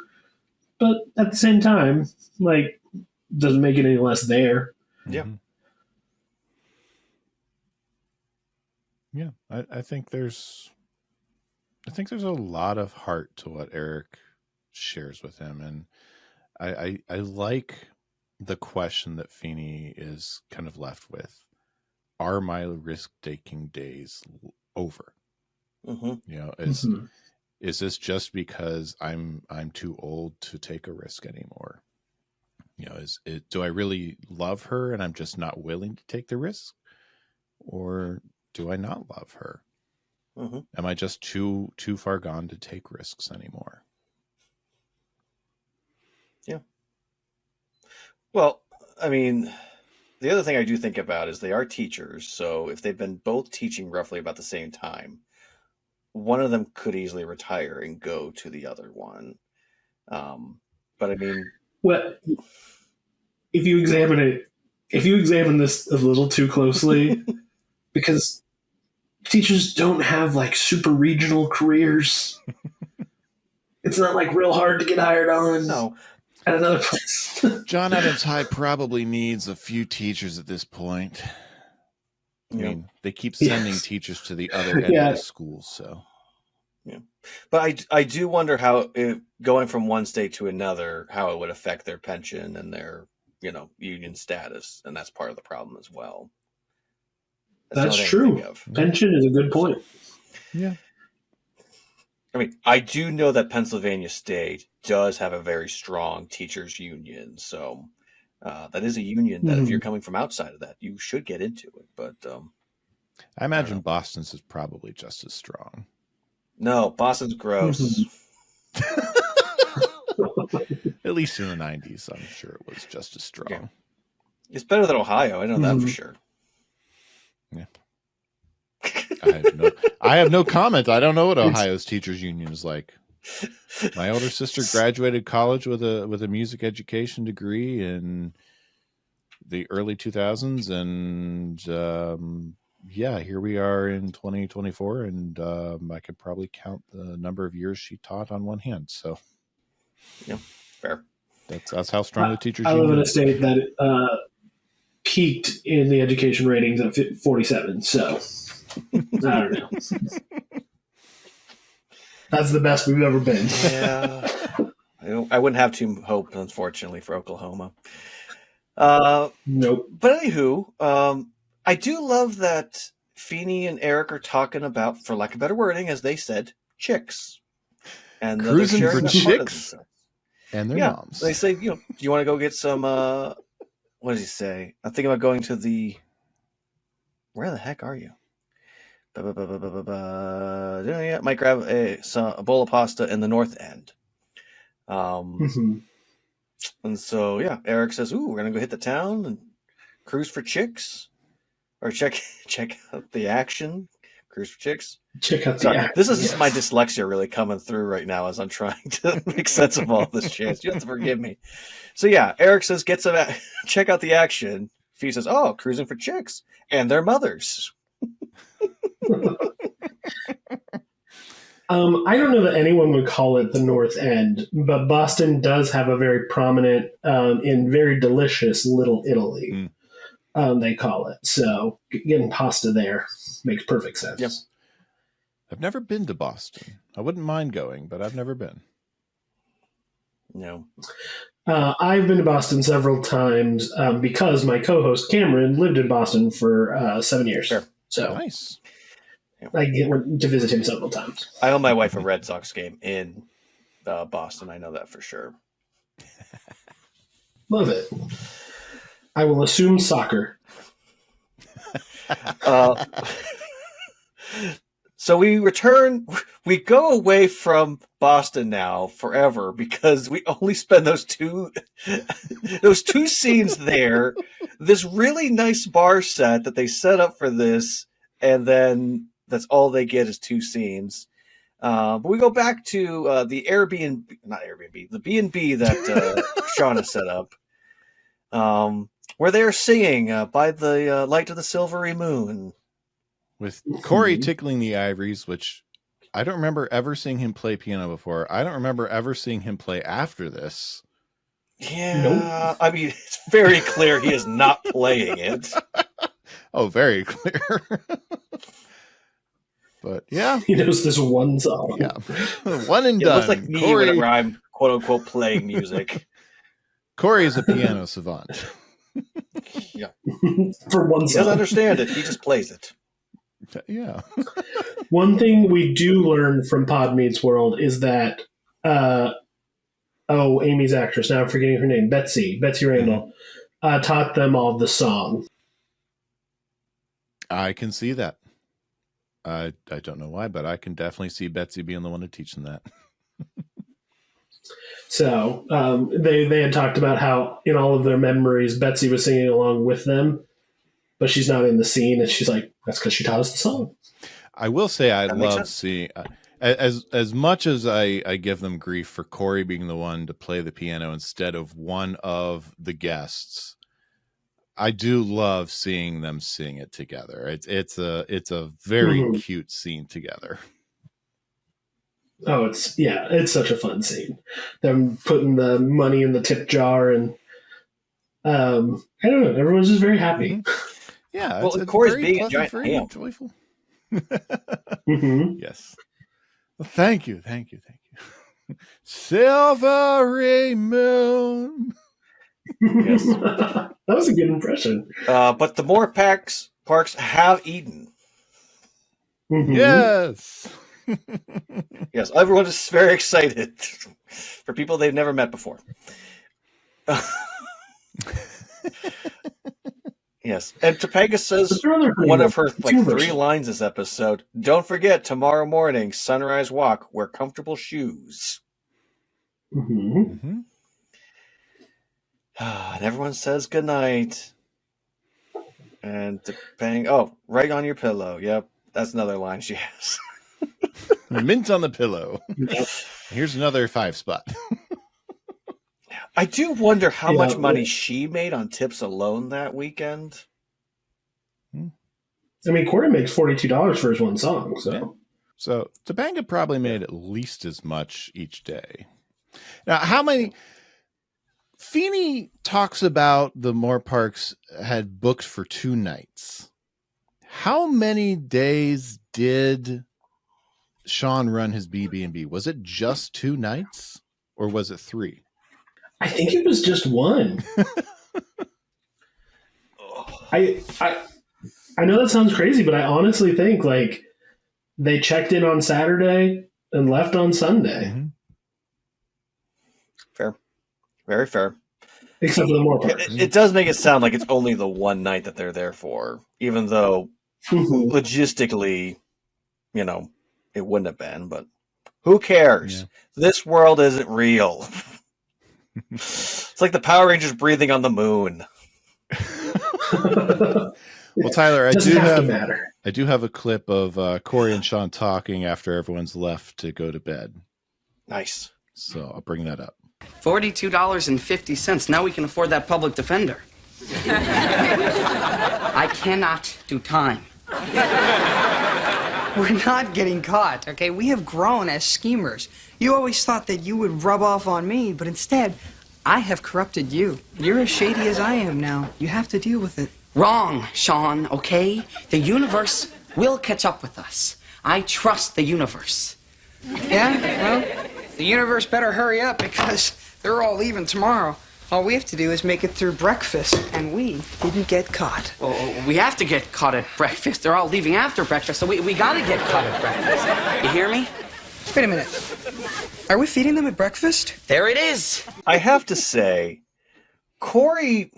D: but at the same time, like, doesn't make it any less there.
A: Yeah.
B: Yeah, I think there's a lot of heart to what Eric shares with him, and I like the question that Feeny is kind of left with: are my risk-taking days over? You know, is this just because I'm too old to take a risk anymore? You know, do I really love her and I'm just not willing to take the risk? Or do I not love her?
A: Mm-hmm.
B: Am I just too far gone to take risks anymore?
A: Yeah. Well, I mean, the other thing I do think about is they are teachers. So if they've been both teaching roughly about the same time, one of them could easily retire and go to the other one. But I mean,
D: Well, if you examine this a little too closely, because teachers don't have like super regional careers. It's not like real hard to get hired on
A: no.
D: at another place.
B: John Adams High probably needs a few teachers at this point. I mean, they keep sending teachers to the other end of the school, so.
A: Yeah, but I do wonder how going from one state to another, how it would affect their pension and their union status, and that's part of the problem as well.
D: That's true. Pension is a good point.
B: Yeah.
A: I mean, I do know that Pennsylvania State does have a very strong teachers union, so that is a union that if you're coming from outside of that, you should get into it. But
B: I imagine Boston's is probably just as strong.
A: No, Boston's gross.
B: At least in the 90s, I'm sure it was just as strong.
A: Yeah. It's better than Ohio. I know that for sure.
B: Yeah. I have no comment. I don't know what Ohio's teachers union is like. My older sister graduated college with a music education degree in the early 2000s, and here we are in 2024, and I could probably count the number of years she taught on one hand. So,
A: yeah, fair.
B: That's how strong the teachers
D: I
B: union
D: live in a
B: is.
D: state that peaked in the education ratings at 47. So I don't know. That's the best we've ever been.
A: Yeah, I wouldn't have too hope, unfortunately, for Oklahoma.
D: Nope.
A: But anywho, I do love that Feeny and Eric are talking about, for lack of better wording, as they said, chicks. And
B: cruising for chicks and their moms.
A: They say, do you want to go get some? What does he say? I'm thinking about going to the. Where the heck are you? Yeah, might grab a bowl of pasta in the North End. And so Eric says, "Ooh, we're gonna go hit the town and cruise for chicks, or check out the action, cruise for chicks."
D: Check out the action.
A: This is just my dyslexia really coming through right now as I'm trying to make sense of all this shit. You have to forgive me. So Eric says, "Get some check out the action." Fee says, "Oh, cruising for chicks and their mothers."
D: I don't know that anyone would call it the North End, but Boston does have a very prominent and very delicious Little Italy. They call it. So getting pasta there makes perfect sense.
A: Yep.
B: I've never been to Boston. I wouldn't mind going, but I've never been.
A: No.
D: I've been to Boston several times because my co-host Cameron lived in Boston for 7 years.
A: Sure.
D: So
B: nice.
D: I went to visit him several times.
A: I owe my wife a Red Sox game in Boston. I know that for sure.
D: Love it. I will assume soccer.
A: So we go away from Boston now forever because we only spend those two scenes there. This really nice bar set that they set up for this, and then that's all they get is two scenes. But we go back to the the B&B that Shawn has set up, where they're singing by the light of the silvery moon.
B: With Cory tickling the ivories, which I don't remember ever seeing him play piano before. I don't remember ever seeing him play after this.
A: Yeah,
D: nope.
A: I mean, it's very clear he is not playing it.
B: Oh, very clear. But yeah,
D: he knows this one song.
B: Yeah, one and
A: it
B: done.
A: Looks like me
B: Cory,
A: whenever I'm quote unquote playing music.
B: Cory is a piano savant.
A: Yeah,
D: For one
A: he
D: song.
A: doesn't understand it. He just plays it.
B: Yeah.
D: One thing we do learn from Pod Meets World is that, Amy's actress, now I'm forgetting her name, Betsy Randall, taught them all the song.
B: I can see that. I don't know why, but I can definitely see Betsy being the one to teach them that.
D: So they had talked about how in all of their memories, Betsy was singing along with them, but she's not in the scene, and she's like, that's because she taught us the song.
B: I will say I
A: That makes
B: love
A: sense.
B: seeing as much as I give them grief for Cory being the one to play the piano instead of one of the guests. I do love seeing them sing it together. It's a very cute scene together.
D: Oh, it's such a fun scene. Them putting the money in the tip jar, and I don't know, everyone's just very happy.
B: Yeah,
A: Well,
B: it's
A: Cory's
B: very
A: being a
B: pleasant,
A: giant
B: very
A: ham.
B: joyful.
D: Mm-hmm.
B: Yes. Well, thank you. Silvery moon.
A: Yes.
D: That was a good impression.
A: But the more parks have eaten.
D: Mm-hmm.
B: Yes.
A: Yes, everyone is very excited for people they've never met before. Yes, and Topanga says one of her three lines this episode. Don't forget, tomorrow morning, sunrise walk, wear comfortable shoes.
D: Mm-hmm.
A: And everyone says goodnight. And Topanga, right on your pillow. Yep, that's another line she has.
B: Mint on the pillow. Here's another 5 spot.
A: I do wonder how much money she made on tips alone that weekend.
D: I mean, Cory makes $42 for his one song, so.
B: Yeah. So Topanga probably made at least as much each day. Now, how many? Feeny talks about the Moore Parks had booked for 2 nights. How many days did Shawn run his BB&B? Was it just 2 nights, or was it 3?
D: I think it was just one. I know that sounds crazy, but I honestly think like they checked in on Saturday and left on Sunday.
B: Mm-hmm.
A: Fair. Very fair.
D: Except for the Moore Parks.
A: It does make it sound like it's only the one night that they're there for, even though logistically, it wouldn't have been, but who cares?
B: Yeah.
A: This world isn't real. It's like the Power Rangers breathing on the moon.
B: Well, Tyler, I do have a clip of Cory and Shawn talking after everyone's left to go to bed.
A: Nice.
B: So I'll bring that up.
G: $42.50. Now we can afford that public defender. I cannot do time.
E: We're not getting caught, okay? We have grown as schemers. You always thought that you would rub off on me, but instead, I have corrupted you. You're as shady as I am now. You have to deal with it.
G: Wrong, Shawn, okay? The universe will catch up with us. I trust the universe.
E: Yeah? Well, the universe better hurry up because they're all leaving tomorrow. All we have to do is make it through breakfast, and we didn't get caught.
G: Well, we have to get caught at breakfast. They're all leaving after breakfast, so we gotta get caught at breakfast. You hear me?
E: Wait a minute. Are we feeding them at breakfast?
G: There it is.
A: I have to say, Cory...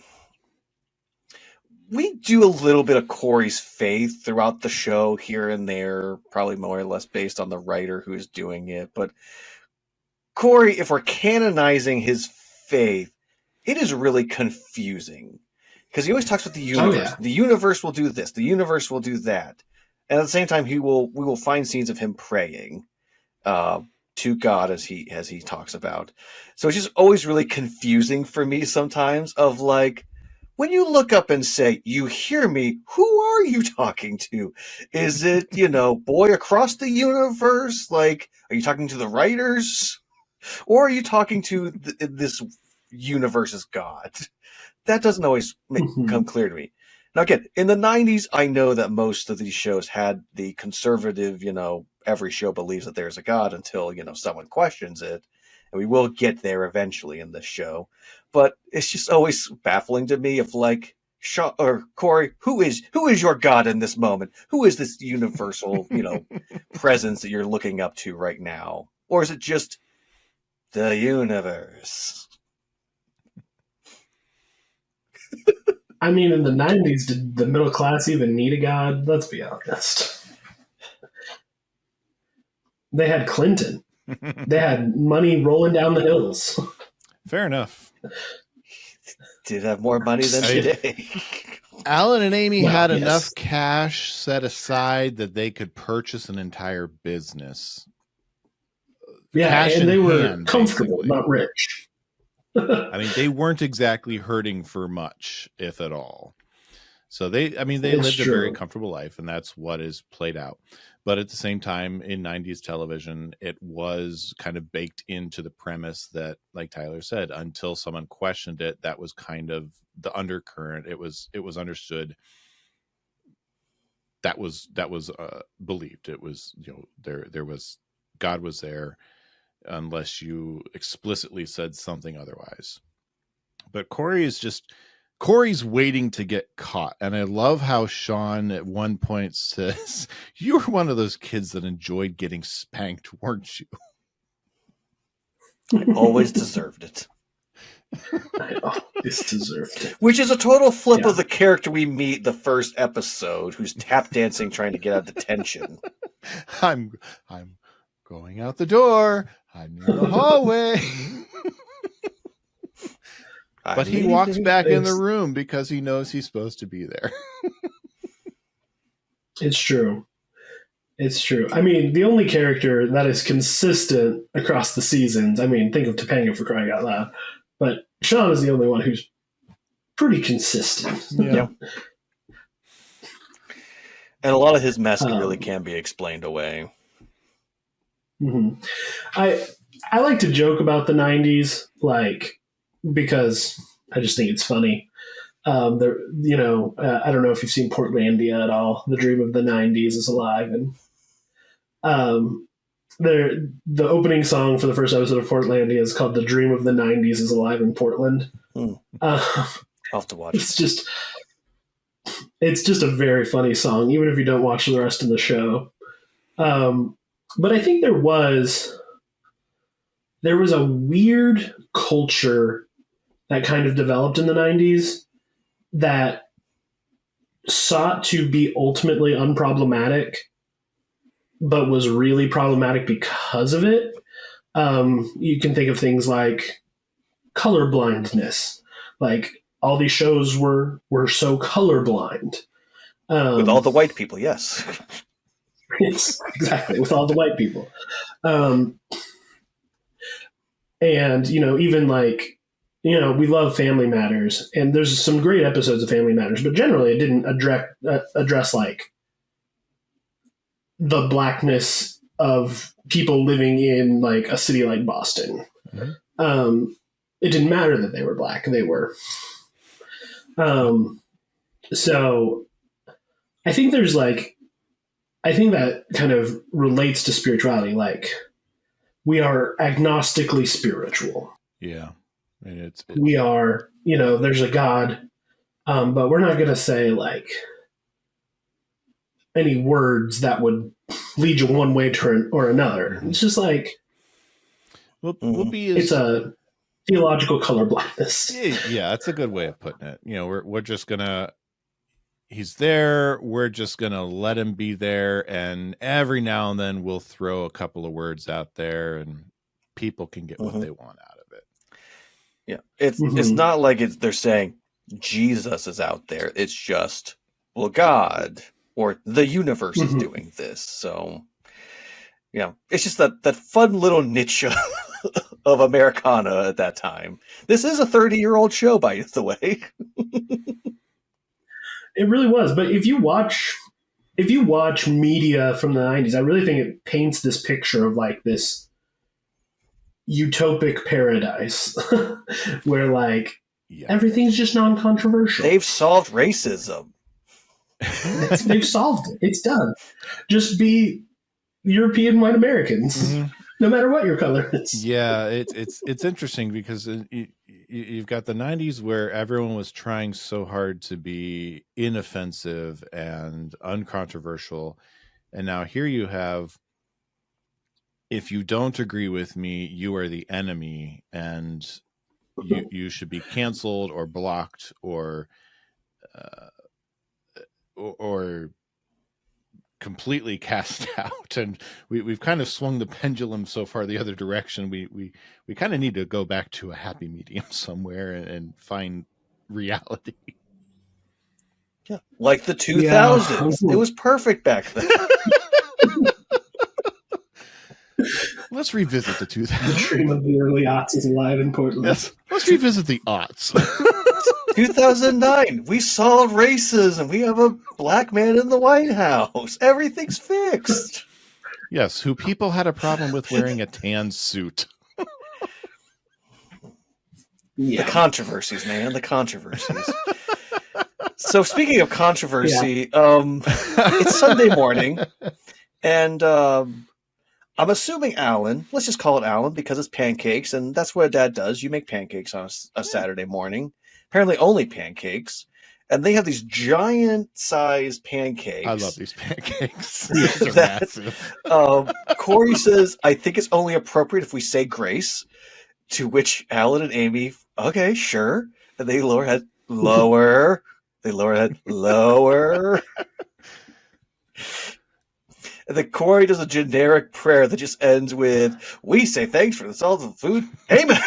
A: We do a little bit of Cory's faith throughout the show here and there, probably more or less based on the writer who's doing it. But Cory, if we're canonizing his faith, it is really confusing because he always talks about the universe.
D: Oh, yeah.
A: The universe will do this. The universe will do that. And at the same time, we will find scenes of him praying to God as he talks about. So it's just always really confusing for me sometimes of like, when you look up and say, you hear me, who are you talking to? Is it, boy across the universe? Like, are you talking to the writers? Or are you talking to this universe's God? That doesn't always come clear to me. Now, again, in the 90s, I know that most of these shows had the conservative, every show believes that there's a God until, someone questions it. And we will get there eventually in this show. But it's just always baffling to me if, like, or Cory, who is your God in this moment? Who is this universal, presence that you're looking up to right now? Or is it just the universe?
D: I mean, in the 90s, did the middle class even need a god? Let's be honest. They had Clinton. They had money rolling down the hills.
B: Fair enough.
A: Did have more money than today.
B: Alan and Amy had
D: yes.
B: enough cash set aside that they could purchase an entire business.
D: Yeah,
B: Cash
D: and
B: in
D: they were
B: hand,
D: comfortable,
B: basically.
D: not rich.
B: I mean, they weren't exactly hurting for much, if at all. So they lived a very comfortable life, and that's what is played out. But at the same time, in 90s television, it was kind of baked into the premise that, like Tyler said, until someone questioned it, that was kind of the undercurrent. It was understood. That was believed. It was, there was, God was there, unless you explicitly said something otherwise. But Cory's waiting to get caught. And I love how Shawn at one point says, "You were one of those kids that enjoyed getting spanked, weren't you?"
A: I always deserved it.
D: I always deserved it.
A: Which is a total flip of the character we meet the first episode, who's tap dancing trying to get out of detention.
B: I'm going out the door. I'm in the hallway. But he walks back in the room because he knows he's supposed to be there.
D: It's true. It's true. I mean, the only character that is consistent across the seasons, I mean, think of Topanga, for crying out loud, but Shawn is the only one who's pretty consistent.
B: Yeah.
A: And a lot of his mess really can be explained away.
D: Mm-hmm. I like to joke about the 90s, because I just think it's funny. I don't know if you've seen Portlandia at all. The dream of the 90s is alive, and the opening song for the first episode of Portlandia is called "The Dream of the 90s is Alive in Portland."
A: I'll have to watch.
D: It's just a very funny song, even if you don't watch the rest of the show. But I think there was a weird culture that kind of developed in the 90s that sought to be ultimately unproblematic, but was really problematic because of it. You can think of things like color blindness. Like, all these shows were so colorblind.
A: With all the white people, yes.
D: Yes, exactly, with all the white people. And, even we love Family Matters, and there's some great episodes of Family Matters, but generally it didn't address the blackness of people living in a city like Boston. Mm-hmm. It didn't matter that they were black; they were. So I think that kind of relates to spirituality. We are agnostically spiritual.
B: Yeah. And
D: we are, there's a God, but we're not going to say any words that would lead you one way or another. It's just it's a theological colorblindness.
B: Yeah, that's a good way of putting it. We're just gonna. He's there. We're just gonna let him be there, and every now and then we'll throw a couple of words out there, and people can get what they want out of it.
A: Yeah, it's not like they're saying Jesus is out there. It's just, well, God or the universe is doing this. So, it's just that fun little niche of Americana at that time. This is a 30-year-old show, by the way.
D: It really was. But if you watch media from the 90s, I really think it paints this picture of this utopic paradise where everything's just non-controversial.
A: They've solved racism.
D: They've solved it. It's done. Just be European white Americans, no matter what your color is.
B: Yeah, it's interesting because you've got the 90s where everyone was trying so hard to be inoffensive and uncontroversial. And now here you have, if you don't agree with me, you are the enemy, and you should be canceled or blocked or completely cast out. And we've kind of swung the pendulum so far the other direction. We kind of need to go back to a happy medium somewhere and find reality.
A: Yeah, like the 2000s.
D: Yeah.
A: It was perfect back then.
B: Let's revisit the 2000s.
D: The dream of the early aughts is alive in Portland.
B: Yes. Let's revisit the aughts.
A: 2009. We solved racism. We have a black man in the White House. Everything's fixed.
B: Yes, who people had a problem with wearing a tan suit.
A: The controversies, man. The controversies. So speaking of controversy, it's Sunday morning, and I'm assuming Alan, let's just call it Alan because it's pancakes, and that's what a dad does. You make pancakes on a Saturday morning. Apparently only pancakes. And they have these giant-sized pancakes.
B: I love these pancakes. These are massive.
A: Cory says, I think it's only appropriate if we say grace, to which Alan and Amy, okay, sure. And they lower head, lower. They lower head, lower. And then Cory does a generic prayer that just ends with, we say thanks for the salt of the food. Amen.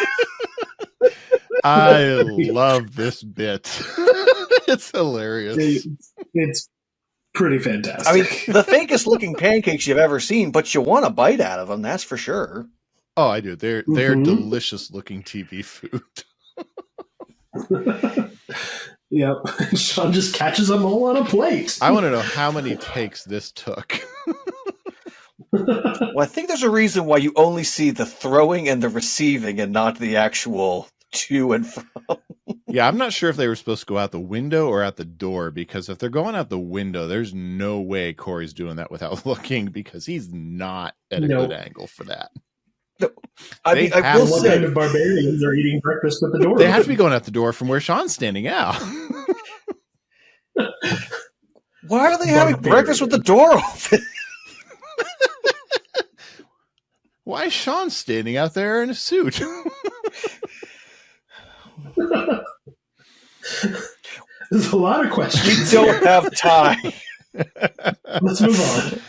B: I love this bit. It's hilarious.
D: It's pretty fantastic.
A: I mean, the fakest looking pancakes you've ever seen, but you want a bite out of them, that's for sure.
B: Oh, I do. They're delicious looking TV food.
D: Yep. Shawn just catches them all on a plate.
B: I want to know how many takes this took.
A: Well, I think there's a reason why you only see the throwing and the receiving and not the actual to and from.
B: Yeah, I'm not sure if they were supposed to go out the window or out the door, because if they're going out the window, there's no way Cory's doing that without looking, because he's not at a good angle for that.
A: No, I will
D: What
A: say,
D: kind of barbarians are eating breakfast with the door
B: They
D: open?
B: have to be going out the door from where Shawn's standing out.
A: why are they having breakfast with the door open?
B: Why is Shawn standing out there in a suit?
D: There's a lot of questions.
A: We don't have time.
D: Let's move on.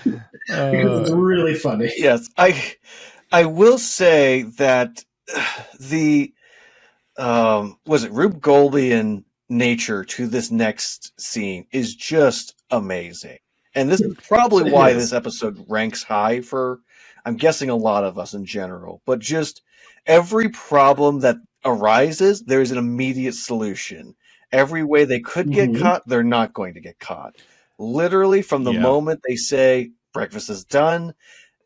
D: Because it's really funny.
A: Yes, I will say that the was it Rube Goldberg nature to this next scene is just amazing. And this is probably why this episode ranks high for, I'm guessing, a lot of us in general. But just every problem that arises, there's an immediate solution. Every way they could get caught, they're not going to get caught. Literally from the moment they say breakfast is done,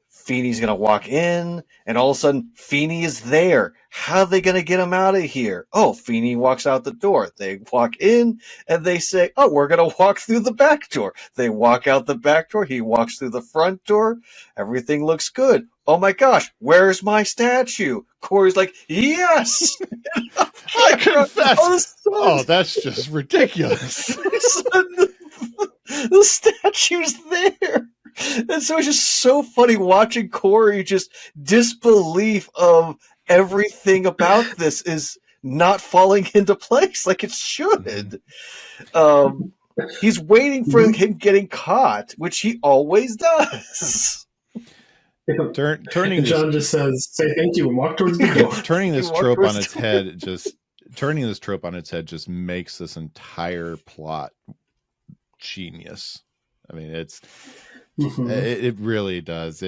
A: Feeny's going to walk in, and all of a sudden, Feeny is there. How are they going to get him out of here? Oh, Feeny walks out the door. They walk in, and they say, oh, we're going to walk through the back door. They walk out the back door. He walks through the front door. Everything looks good. Oh, my gosh, where's my statue? Cory's like, yes!
B: I confess. Oh, that's just ridiculous.
A: The statue's there. And so it's just so funny watching Cory just disbelief of everything about this is not falling into place like it should. He's waiting for him getting caught, which he always does.
B: Turning
D: John just says, say thank you and walk towards the door.
B: Turning this trope on its head just makes this entire plot genius. I mean, it really does.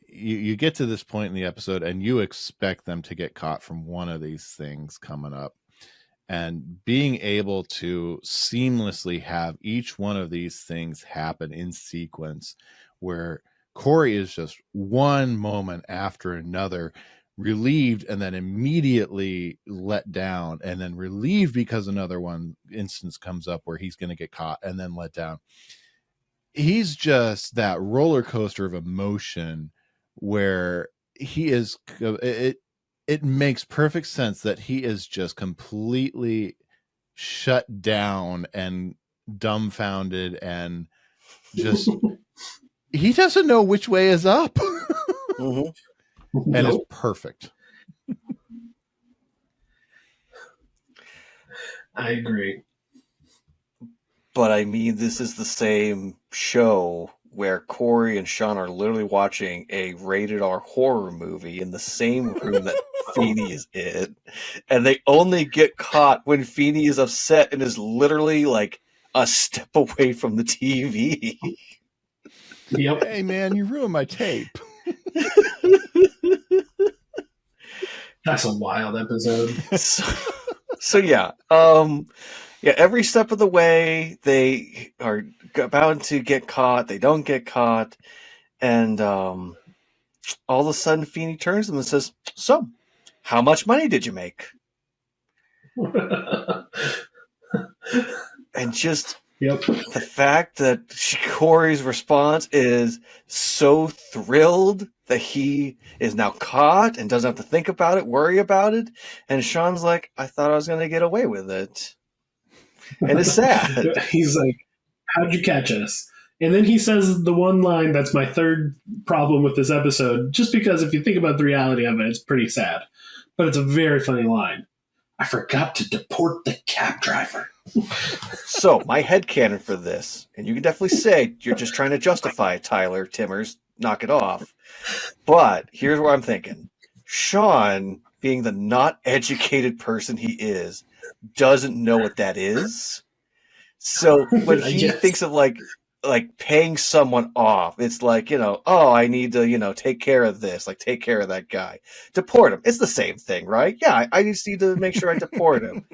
B: You get to this point in the episode and you expect them to get caught from one of these things coming up, and being able to seamlessly have each one of these things happen in sequence, where Cory is just one moment after another relieved and then immediately let down, and then relieved because another one instance comes up where he's going to get caught and then let down. He's just that roller coaster of emotion where he is. it makes perfect sense that he is just completely shut down and dumbfounded and just he doesn't know which way is up.
A: Mm-hmm.
B: And it's perfect.
D: I agree.
A: But I mean, this is the same show where Cory and Shawn are literally watching a rated R horror movie in the same room that Feeny is in. And they only get caught when Feeny is upset and is literally like a step away from the TV.
D: Yep.
B: Hey man, you ruined my tape.
D: That's a wild episode.
A: So yeah. Yeah, every step of the way, they are bound to get caught. They don't get caught. And all of a sudden, Feeny turns to them and says, "So, how much money did you make?" And just the fact that Cory's response is so thrilled that he is now caught and doesn't have to think about it, worry about it. And Shawn's like, "I thought I was going to get away with it." And it's sad.
D: He's like, "How'd you catch us?" And then he says the one line that's my third problem with this episode, just because if you think about the reality of it, it's pretty sad. But it's a very funny line. "I forgot to deport the cab driver."
A: So, my headcanon for this, and you can definitely say you're just trying to justify it, Tyler Timmers, knock it off. But here's what I'm thinking. Shawn, being the not educated person he is, doesn't know what that is. So when he thinks of like paying someone off, it's like, oh, I need to, take care of this, like take care of that guy. Deport him. It's the same thing, right? Yeah, I just need to make sure I deport him.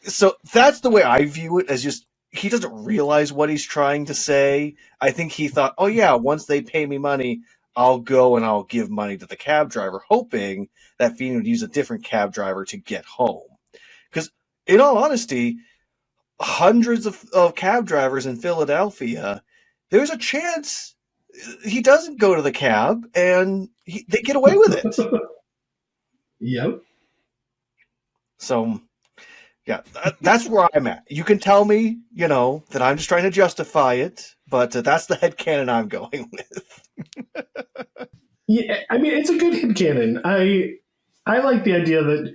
A: So that's the way I view it, as just he doesn't realize what he's trying to say. I think he thought, oh yeah, once they pay me money, I'll go and I'll give money to the cab driver, hoping that Feeny would use a different cab driver to get home. Because in all honesty, hundreds of cab drivers in Philadelphia, there's a chance he doesn't go to the cab and they get away with it.
D: Yep.
A: So, yeah, that's where I'm at. You can tell me, that I'm just trying to justify it, but that's the headcanon I'm going with.
D: Yeah, I mean, it's a good headcanon. I like the idea that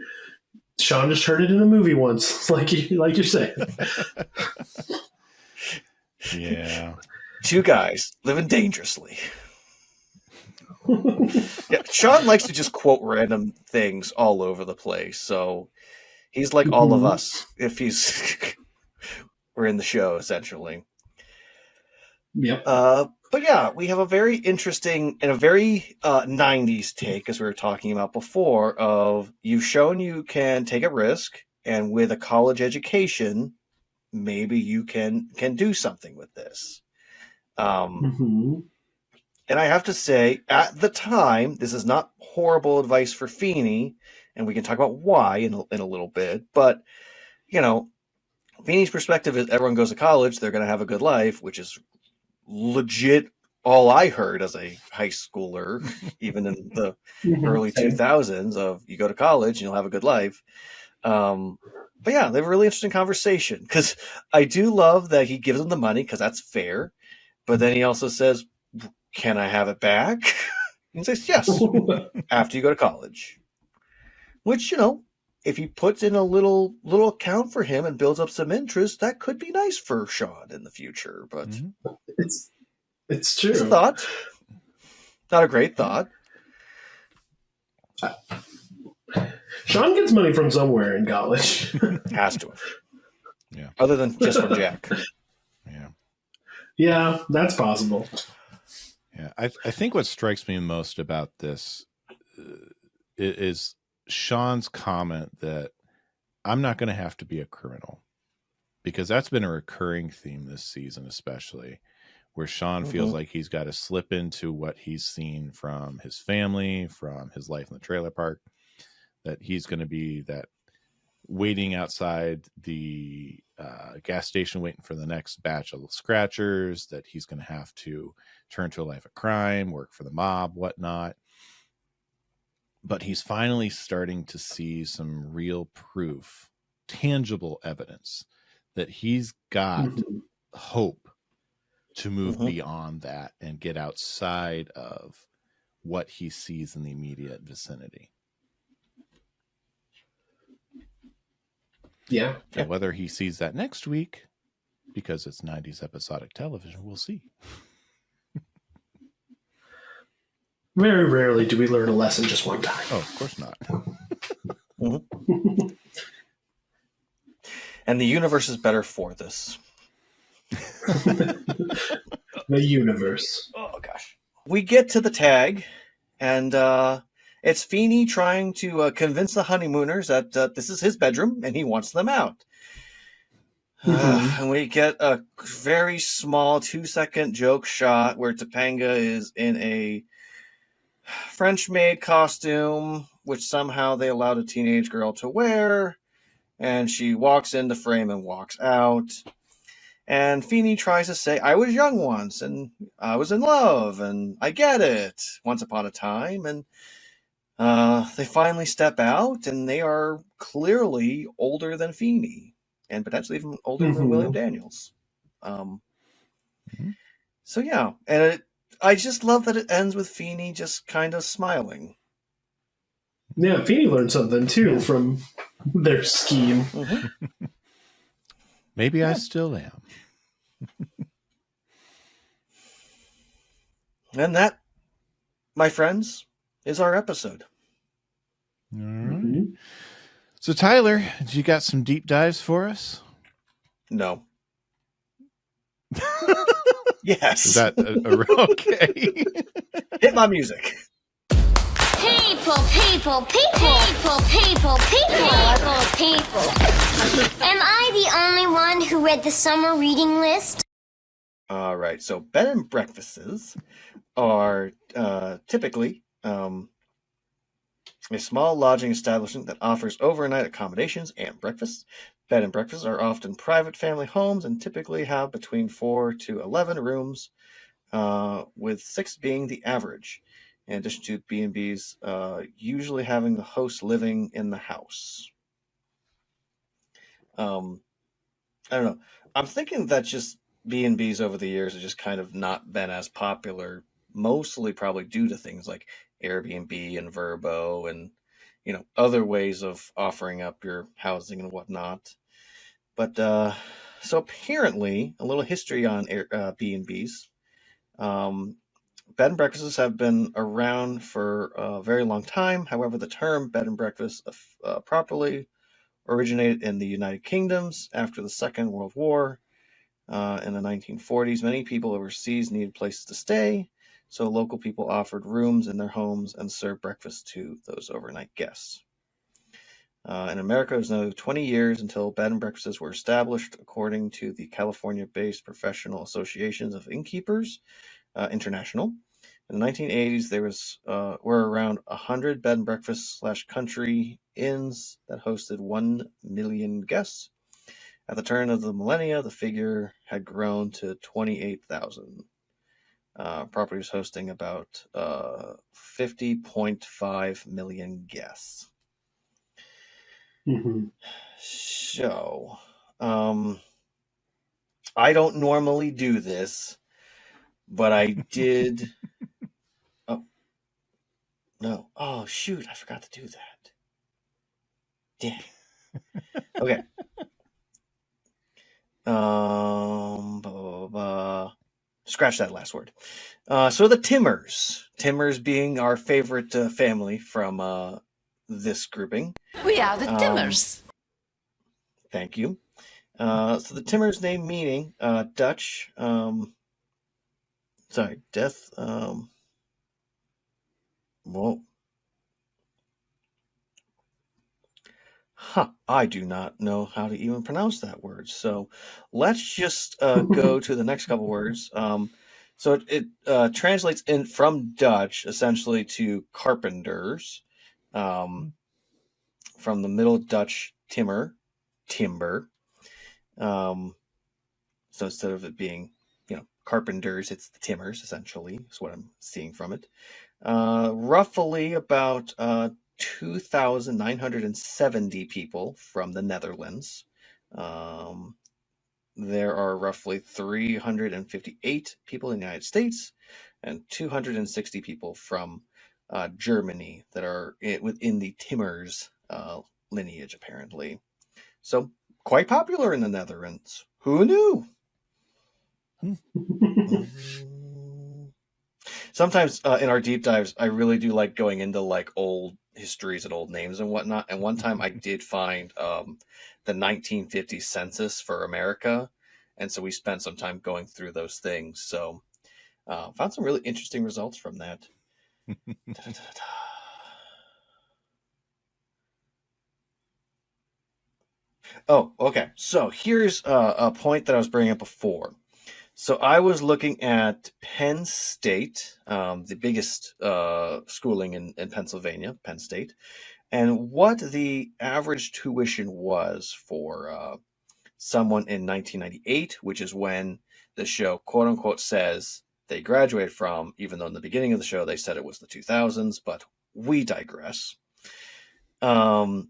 D: Shawn just heard it in a movie once, like you're saying.
B: Yeah.
A: Two guys living dangerously. Yeah, Shawn likes to just quote random things all over the place, so he's like all of us if we're in the show, essentially.
D: Yep.
A: But yeah, we have a very interesting and a very 90s take, as we were talking about before, of you've shown you can take a risk, and with a college education, maybe you can do something with this. And I have to say, at the time, this is not horrible advice for Feeny, and we can talk about why in a little bit, but, Feeny's perspective is everyone goes to college, they're going to have a good life, which is legit all I heard as a high schooler, even in the early 2000s, of you go to college and you'll have a good life. But yeah, they have a really interesting conversation, because I do love that he gives them the money because that's fair. But then he also says, "Can I have it back?" And he says, "Yes, after you go to college." Which, if he puts in a little account for him and builds up some interest, that could be nice for Shawn in the future. But
D: it's true.
A: It's a thought. Not a great thought.
D: Shawn gets money from somewhere in college.
A: Has to have.
B: Yeah.
A: Other than just from Jack.
B: Yeah.
D: Yeah, that's possible.
B: Yeah. I think what strikes me most about this is Shawn's comment that I'm not going to have to be a criminal, because that's been a recurring theme this season, especially, where Shawn feels like he's got to slip into what he's seen from his family, from his life in the trailer park, that he's going to be that waiting outside the gas station, waiting for the next batch of scratchers, that he's going to have to turn to a life of crime, work for the mob, whatnot. but he's finally starting to see some real proof, tangible evidence that he's got hope to move beyond that and get outside of what he sees in the immediate vicinity.
D: Yeah.
B: And whether he sees that next week, because it's 90s episodic television, we'll see.
D: Very rarely do we learn a lesson just one time.
B: Oh, of course not.
A: And the universe is better for this.
D: The universe.
A: Oh, gosh. We get to the tag, and it's Feeny trying to convince the honeymooners that this is his bedroom and he wants them out. And we get a very small 2-second joke shot where Topanga is in a French-made costume, which somehow they allowed a teenage girl to wear, and she walks into frame and walks out. And Feeny tries to say, I was young once, and I was in love, and I get it, once upon a time. And they finally step out, and they are clearly older than Feeny, and potentially even older than William Daniels. So, yeah, and I just love that it ends with Feeny just kind of smiling.
D: Yeah, Feeny learned something, too, from their scheme.
B: Maybe I still am.
A: And that, my friends, is our episode.
B: All right. So, Tyler, you got some deep dives for us?
A: No. Yes.
B: Is that okay?
A: Hit my music.
H: People. Am I the only one who read the summer reading list?
A: All right. So bed and breakfasts are typically a small lodging establishment that offers overnight accommodations and breakfast. Bed and breakfasts are often private family homes and typically have between 4 to 11 rooms, with 6 being the average. In addition to B&Bs, usually having the host living in the house. I don't know. I'm thinking that just B&Bs over the years have just kind of not been as popular, mostly probably due to things like Airbnb and Vrbo and, other ways of offering up your housing and whatnot. But so apparently, a little history on B&Bs. Bed and breakfasts have been around for a very long time. However, the term bed and breakfast properly originated in the United Kingdoms after the Second World War in the 1940s. Many people overseas needed places to stay, so local people offered rooms in their homes and served breakfast to those overnight guests. In America, it was another 20 years until bed and breakfasts were established, according to the California-based Professional Associations of Innkeepers International. In the 1980s, there were around 100 bed and breakfasts / country inns that hosted 1 million guests. At the turn of the millennia, the figure had grown to 28,000. Properties hosting about 50.5 million guests. So, I don't normally do this, but I did. Oh, no. Oh, shoot. I forgot to do that. Dang. Okay. Scratch that last word. So the Timmers. Timmers being our favorite family from this grouping.
F: We are the Timmers.
A: Thank you. So the Timmers name meaning Dutch. Death. Whoa. I do not know how to even pronounce that word. So let's just go to the next couple words. So it translates in from Dutch essentially to carpenters, from the Middle Dutch timber. So instead of it being, carpenters, it's the Timmers essentially. Is what I'm seeing from it. Roughly about 2,970 people from the Netherlands. Um, there are roughly 358 people in the United States and 260 people from Germany that are within the Timmers lineage, apparently. So, quite popular in the Netherlands. Who knew? Sometimes in our deep dives, I really do like going into like old histories and old names and whatnot. And one time I did find the 1950 census for America, and so we spent some time going through those things. So found some really interesting results from that. Oh, okay. So here's a point that I was bringing up before. So I was looking at Penn State, the biggest schooling in Pennsylvania, Penn State, and what the average tuition was for someone in 1998, which is when the show, quote unquote, says they graduated from, even though in the beginning of the show they said it was the 2000s, but we digress. So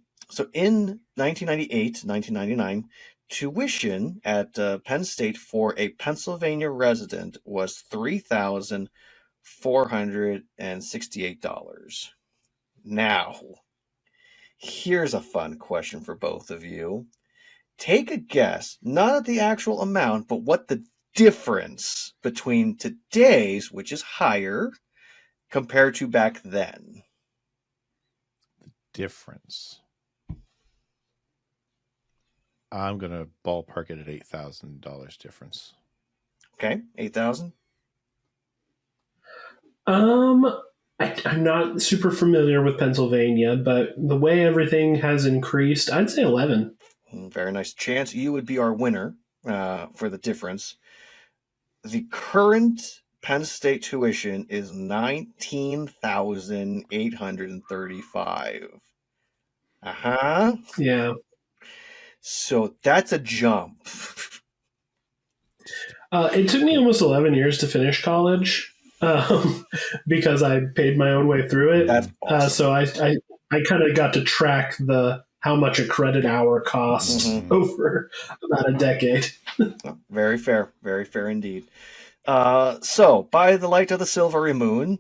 A: in 1998, 1999, tuition at Penn State for a Pennsylvania resident was $3,468. Now, here's a fun question for both of you. Take a guess, not at the actual amount, but what the difference between today's, which is higher, compared to back then.
B: Difference. I'm gonna ballpark it at $8,000 difference.
A: Okay, 8,000.
D: I'm not super familiar with Pennsylvania, but the way everything has increased, I'd say 11.
A: Very nice. Chance, you would be our winner for the difference. The current Penn State tuition is $19,835.
D: Yeah.
A: So that's a jump.
D: It took me almost 11 years to finish college because I paid my own way through it.
A: That's awesome.
D: So I kind of got to track how much a credit hour cost over about a decade.
A: Very fair. Very fair indeed. So, by the light of the silvery moon,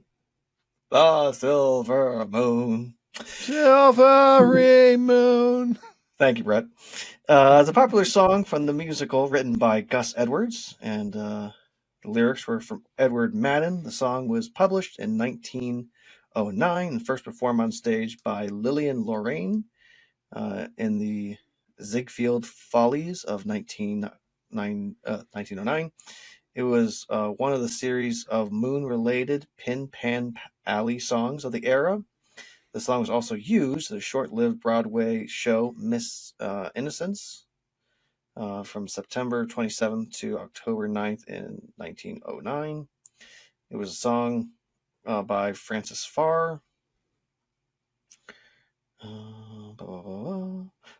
A: the silver moon.
B: Silvery moon.
A: Thank you, Brett. It's a popular song from the musical written by Gus Edwards, and the lyrics were from Edward Madden. The song was published in 1909 and first performed on stage by Lillian Lorraine in the Ziegfeld Follies of 1909. It was one of the series of moon-related Pin Pan Alley songs of the era. The song was also used in the short-lived Broadway show Miss Innocence from September 27th to October 9th in 1909. It was a song by Francis Farr.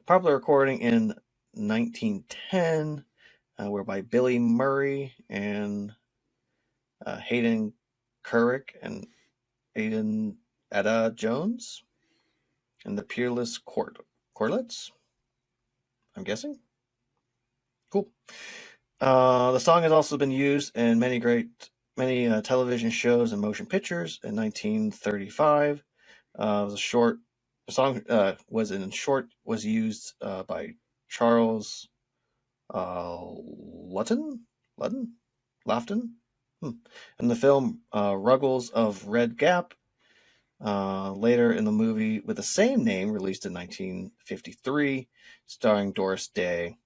A: Popular recording in 1910, whereby Billy Murray and Hayden Couric and Aidan Etta Jones and the Peerless Corlets, I'm guessing. Cool. The song has also been used in many television shows and motion pictures. In 1935, the song was used by Charles Lawton in the film Ruggles of Red Gap. Later in the movie with the same name, released in 1953, starring Doris Day,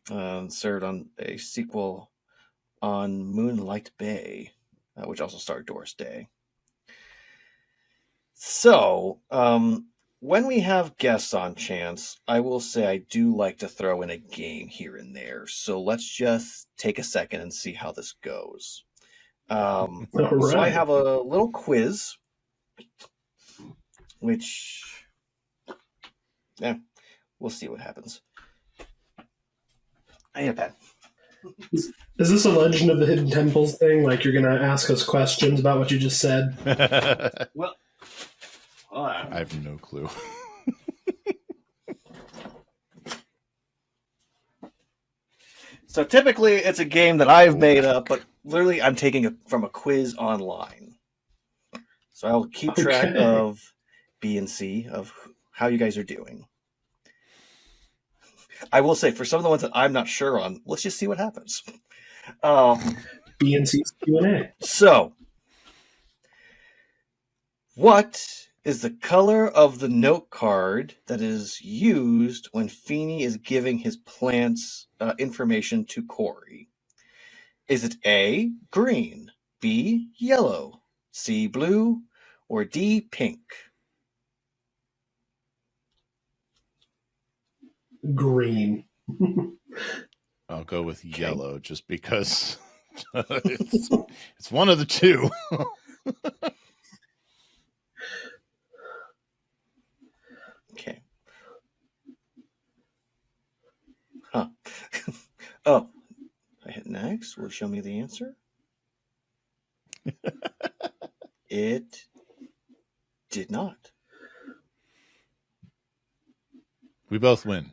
A: served on a sequel on Moonlight Bay, which also starred Doris Day. So, when we have guests on, Chance, I will say I do like to throw in a game here and there. So let's just take a second and see how this goes. So I have a little quiz, which, we'll see what happens. I need a pen.
D: Is this a Legend of the Hidden Temples thing? Like you're going to ask us questions about what you just said?
A: Well,
B: I have no clue.
A: so typically it's a game that I've made up, but literally I'm taking it from a quiz online. So I'll keep track
D: Okay.
A: of B and C, of how you guys are doing. I will say, for some of the ones that I'm not sure on, let's just see what happens.
D: BNC's Q&A.
A: So, what is the color of the note card that is used when Feeny is giving his plants information to Cory? Is it A, green, B, yellow, C, blue, or D, pink?
D: Green.
B: I'll go with yellow just because it's one of the two.
A: Okay. Huh. Oh, I hit next. Will it show me the answer? It did not.
B: We both win.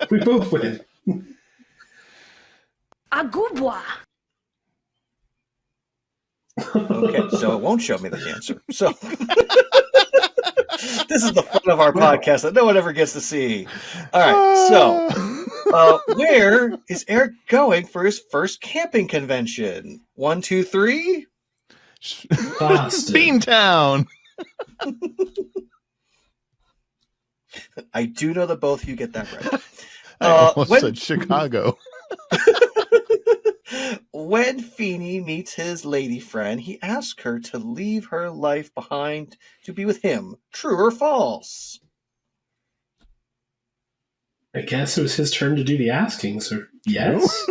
D: We both win.
F: A good boy.
A: Okay, so it won't show me the answer. So this is the fun of our podcast that no one ever gets to see. All right, so where is Eric going for his first camping convention? 1, 2, 3.
D: Boston.
B: Beantown.
A: I do know that both of you get that right.
B: I almost said Chicago.
A: When Feeny meets his lady friend, he asks her to leave her life behind to be with him. True or false?
D: I guess it was his turn to do the asking, so yes.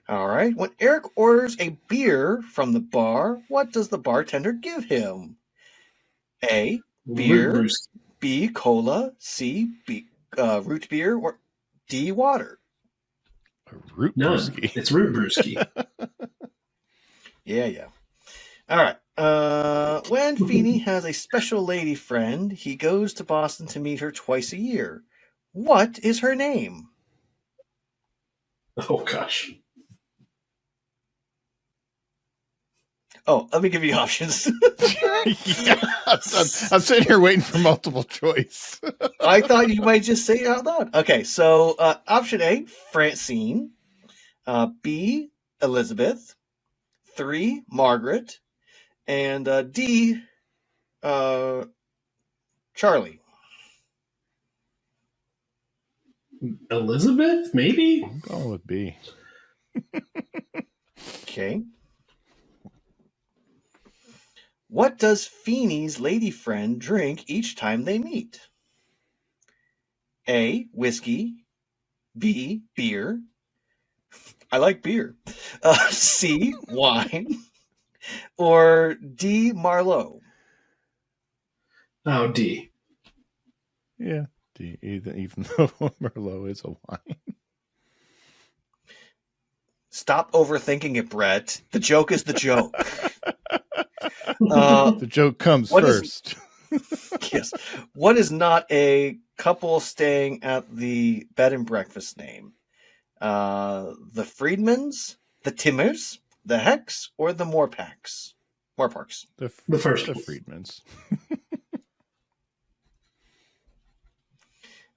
A: All right. When Eric orders a beer from the bar, what does the bartender give him? A, beer,
D: Root
A: B, cola, C, root beer, or D, water?
B: Root
D: No,
B: brewski.
D: it's Root Brewski.
A: Yeah. All right. When Feeny has a special lady friend, he goes to Boston to meet her twice a year. What is her name?
D: Oh, gosh.
A: Oh, let me give you options.
B: Yeah, I'm sitting here waiting for multiple choice.
A: I thought you might just say it out loud. Okay, so option A, Francine. B, Elizabeth. 3, Margaret. And D, Charlie.
D: Elizabeth, maybe?
B: I'm going with B.
A: Okay. What does Feeny's lady friend drink each time they meet? A, whiskey. B, beer. I like beer. C, wine. Or D, Marlowe.
D: Oh, D.
B: Yeah, D. Even though Merlot is a wine.
A: Stop overthinking it, Brett. The joke is the joke.
B: The joke comes first.
A: Yes. What is not a couple staying at the bed and breakfast name? The Friedmans, the Timmers, the Hex, or the Moorparks? Moorparks.
D: The first
B: The
D: one.
B: Friedmans.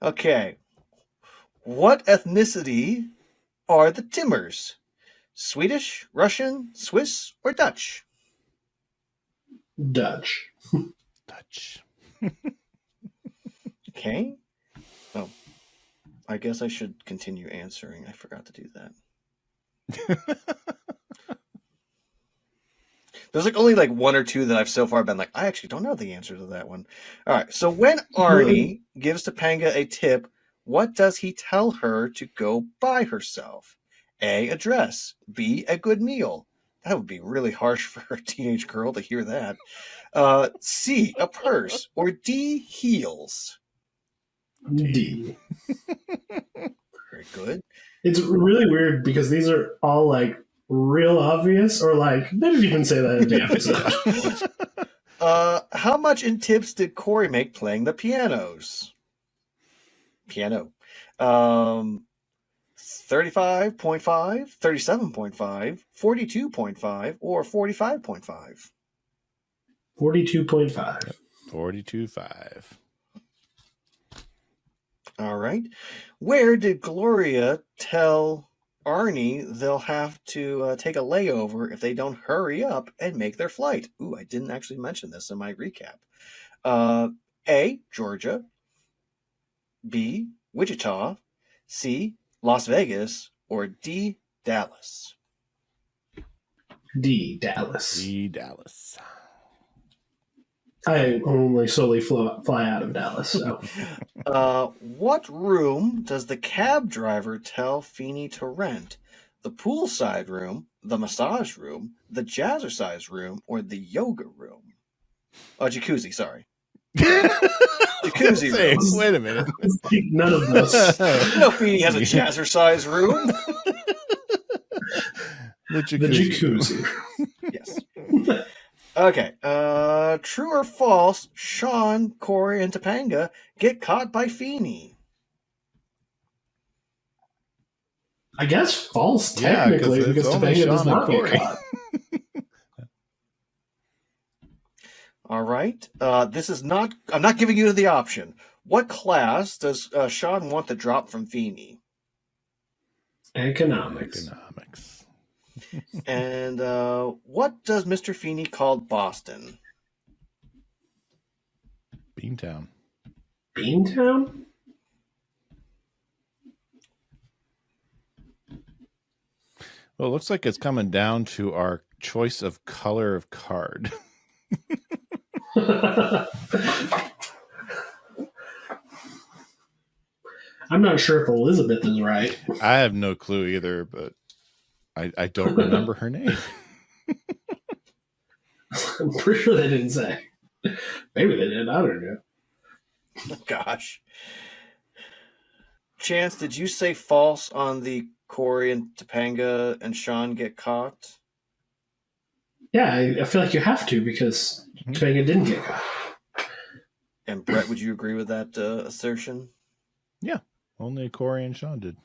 A: Okay. What ethnicity are the Timmers? Swedish, Russian, Swiss, or Dutch?
D: Dutch.
B: Dutch.
A: Okay. Oh, I guess I should continue answering. I forgot to do that. There's only one or two that I've so far been I actually don't know the answer to that one. All right. So when Arnie gives Topanga a tip, what does he tell her to go buy herself? A, a dress. B, a good meal. That would be really harsh for a teenage girl to hear that. C, a purse. Or D, heels.
D: D.
A: Very good.
D: It's really weird because these are all like real obvious, or like they didn't even say that in the episode.
A: How much in tips did Cory make playing the piano? 35.5, 37.5, 42.5, or 45.5?
D: 42.5.
B: 42.5.
A: All right. Where did Gloria tell Arnie they'll have to take a layover if they don't hurry up and make their flight? Ooh, I didn't actually mention this in my recap. A, Georgia. B, Wichita. C, Las Vegas. Or D, Dallas.
D: D. Dallas.
B: D. Dallas.
D: I only solely fly out of Dallas. So.
A: What room does the cab driver tell Feeny to rent? The poolside room, the massage room, the jazzercise room, or the yoga room? Oh, jacuzzi, sorry. Jacuzzi
B: Say,
A: room.
B: wait a minute.
D: None of those.
A: No, Feeny has a jazzercise room.
B: The
D: The jacuzzi.
A: Yes. Okay. True or false? Shawn, Cory, and Topanga get caught by Feeny.
D: I guess false,
B: Yeah, 'cause
D: technically,
B: it's
D: because
B: only
D: Topanga does
B: Shawn and
D: not get
B: Cory.
D: caught.
A: All right. This is not. I'm not giving you the option. What class does Shawn want to drop from Feeny?
D: Economics.
A: And what does Mr. Feeny call Boston?
B: Beantown.
D: Beantown?
B: Well, it looks like it's coming down to our choice of color of card.
D: I'm not sure if Elizabeth is right.
B: I have no clue either, but I don't remember her name.
D: I'm pretty sure they didn't say. Maybe they did. I don't know.
A: Oh, gosh. Chance, did you say false on the Cory and Topanga and Shawn get caught?
D: Yeah, I feel like you have to because Topanga didn't get caught.
A: And Brett, would you agree with that assertion?
B: Yeah, only Cory and Shawn did.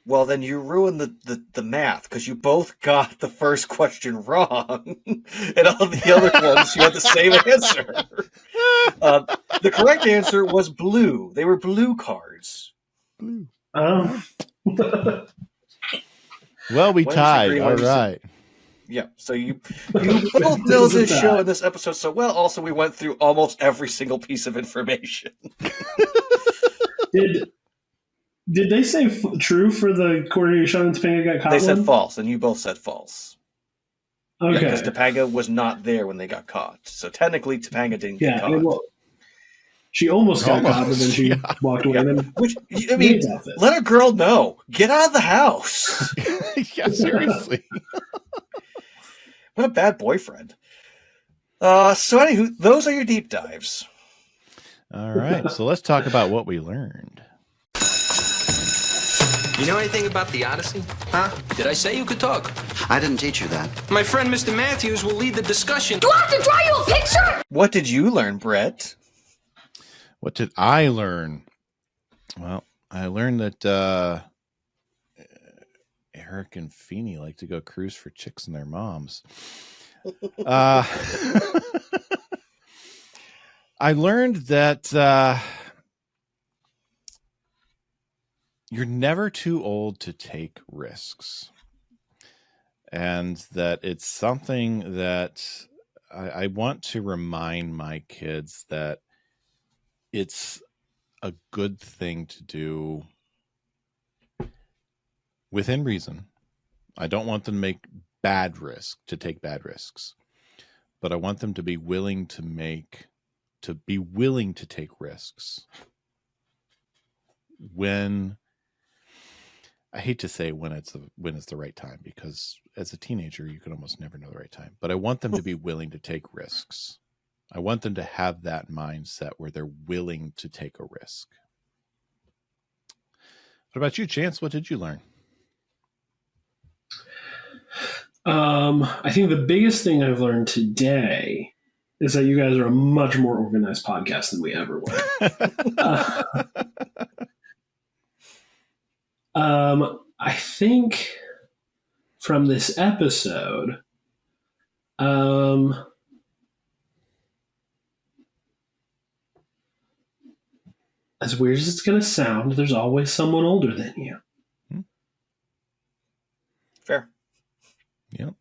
A: Well, then you ruined the math because you both got the first question wrong, and all the other ones you had the same answer. The correct answer was blue. They were blue cards.
B: Blue.
D: Oh.
B: Well, we
A: One
B: tied.
A: disagree,
B: All
A: one disagree.
B: right.
A: Yeah, so you both know this show and this episode so well. Also, we went through almost every single piece of information.
D: Did they say true for the Cory, Shawn, and Topanga got caught?
A: They said
D: one?
A: false, and you both said false.
D: Okay.
A: Because Topanga was not there when they got caught. So technically, Topanga didn't get caught.
D: Well, she almost got caught, but then she walked away.
A: Yeah. Which, I mean, let a girl know. Get out of the house.
B: Yeah, seriously.
A: What a bad boyfriend. So anywho, those are your deep dives.
B: All right, so let's talk about what we learned.
I: You know anything about the Odyssey? Huh? Did I say you could talk?
J: I didn't teach you that.
I: My friend Mr. Matthews will lead the discussion.
H: Do I have to draw you a picture?
A: What did you learn, Brett?
B: What did I learn? Well, I learned that Eric and Feeny like to go cruise for chicks and their moms. I learned that you're never too old to take risks. And that it's something that I want to remind my kids that it's a good thing to do within reason. I don't want them to make take bad risks, but I want them to be willing to take risks when, I hate to say when it's the right time, because as a teenager you can almost never know the right time, but I want them to be willing to take risks. I want them to have that mindset where they're willing to take a risk. What about you, Chance? What did you learn?
D: I think the biggest thing I've learned today is that you guys are a much more organized podcast than we ever were. I think from this episode, as weird as it's going to sound, there's always someone older than you.
A: Fair.
B: Yep.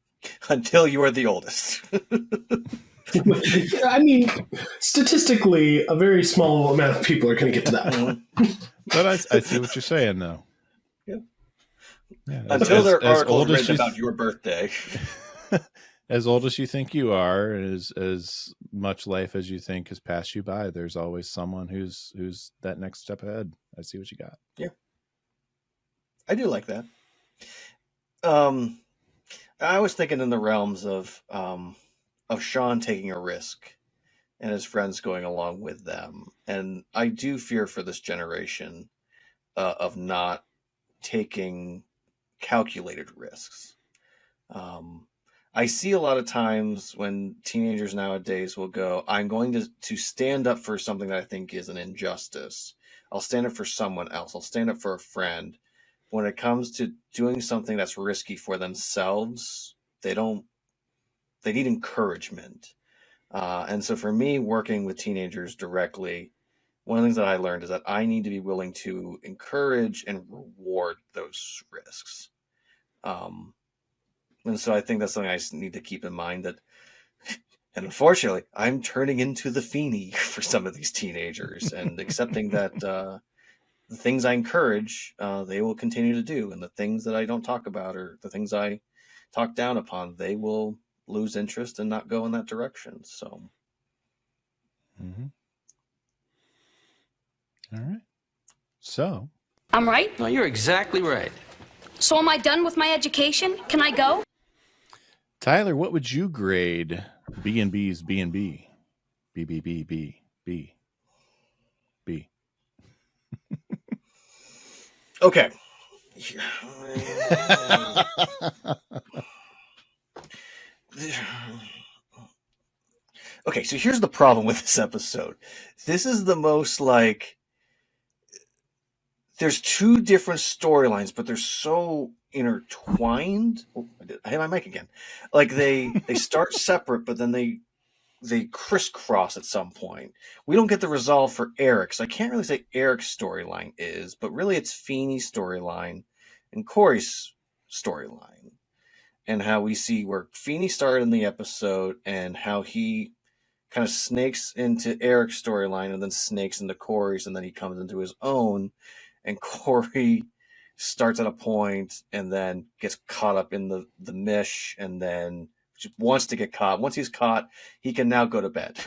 A: Until you are the oldest.
D: I mean, statistically, a very small amount of people are going to get to that point.
B: But I see what you're saying, though.
A: Yeah.
B: Yeah,
A: Until there are articles written about your birthday.
B: As old as you think you are, as much life as you think has passed you by, there's always someone who's that next step ahead. I see what you got.
A: Yeah. I do like that. I was thinking in the realms of Shawn taking a risk and his friends going along with them. And I do fear for this generation of not taking calculated risks. I see a lot of times when teenagers nowadays will go, I'm going to stand up for something that I think is an injustice. I'll stand up for someone else. I'll stand up for a friend. When it comes to doing something that's risky for themselves, they need encouragement. And so for me, working with teenagers directly, one of the things that I learned is that I need to be willing to encourage and reward those risks. And so I think that's something I need to keep in mind, that, and unfortunately, I'm turning into the Feeny for some of these teenagers, and accepting that the things I encourage, they will continue to do, and the things that I don't talk about or the things I talk down upon, they will lose interest and not go in that direction. So.
B: Mm-hmm. All right. So.
F: I'm right?
I: No, you're exactly right.
F: So am I done with my education? Can I go?
B: Tyler, what would you grade B&B's B&B? B, B, B, B, B, B.
A: Okay. Okay, so here's the problem with this episode. This is the most there's two different storylines, but they're so intertwined. Oh, I hit my mic again. Like they start separate, but then they crisscross at some point. We don't get the resolve for Eric, so I can't really say Eric's storyline is, but really it's Feeny's storyline and Cory's storyline, and how we see where Feeny started in the episode and how he kind of snakes into Eric's storyline and then snakes into Cory's, and then he comes into his own, and Cory starts at a point and then gets caught up in the mish, and then wants to get caught. Once he's caught, he can now go to bed.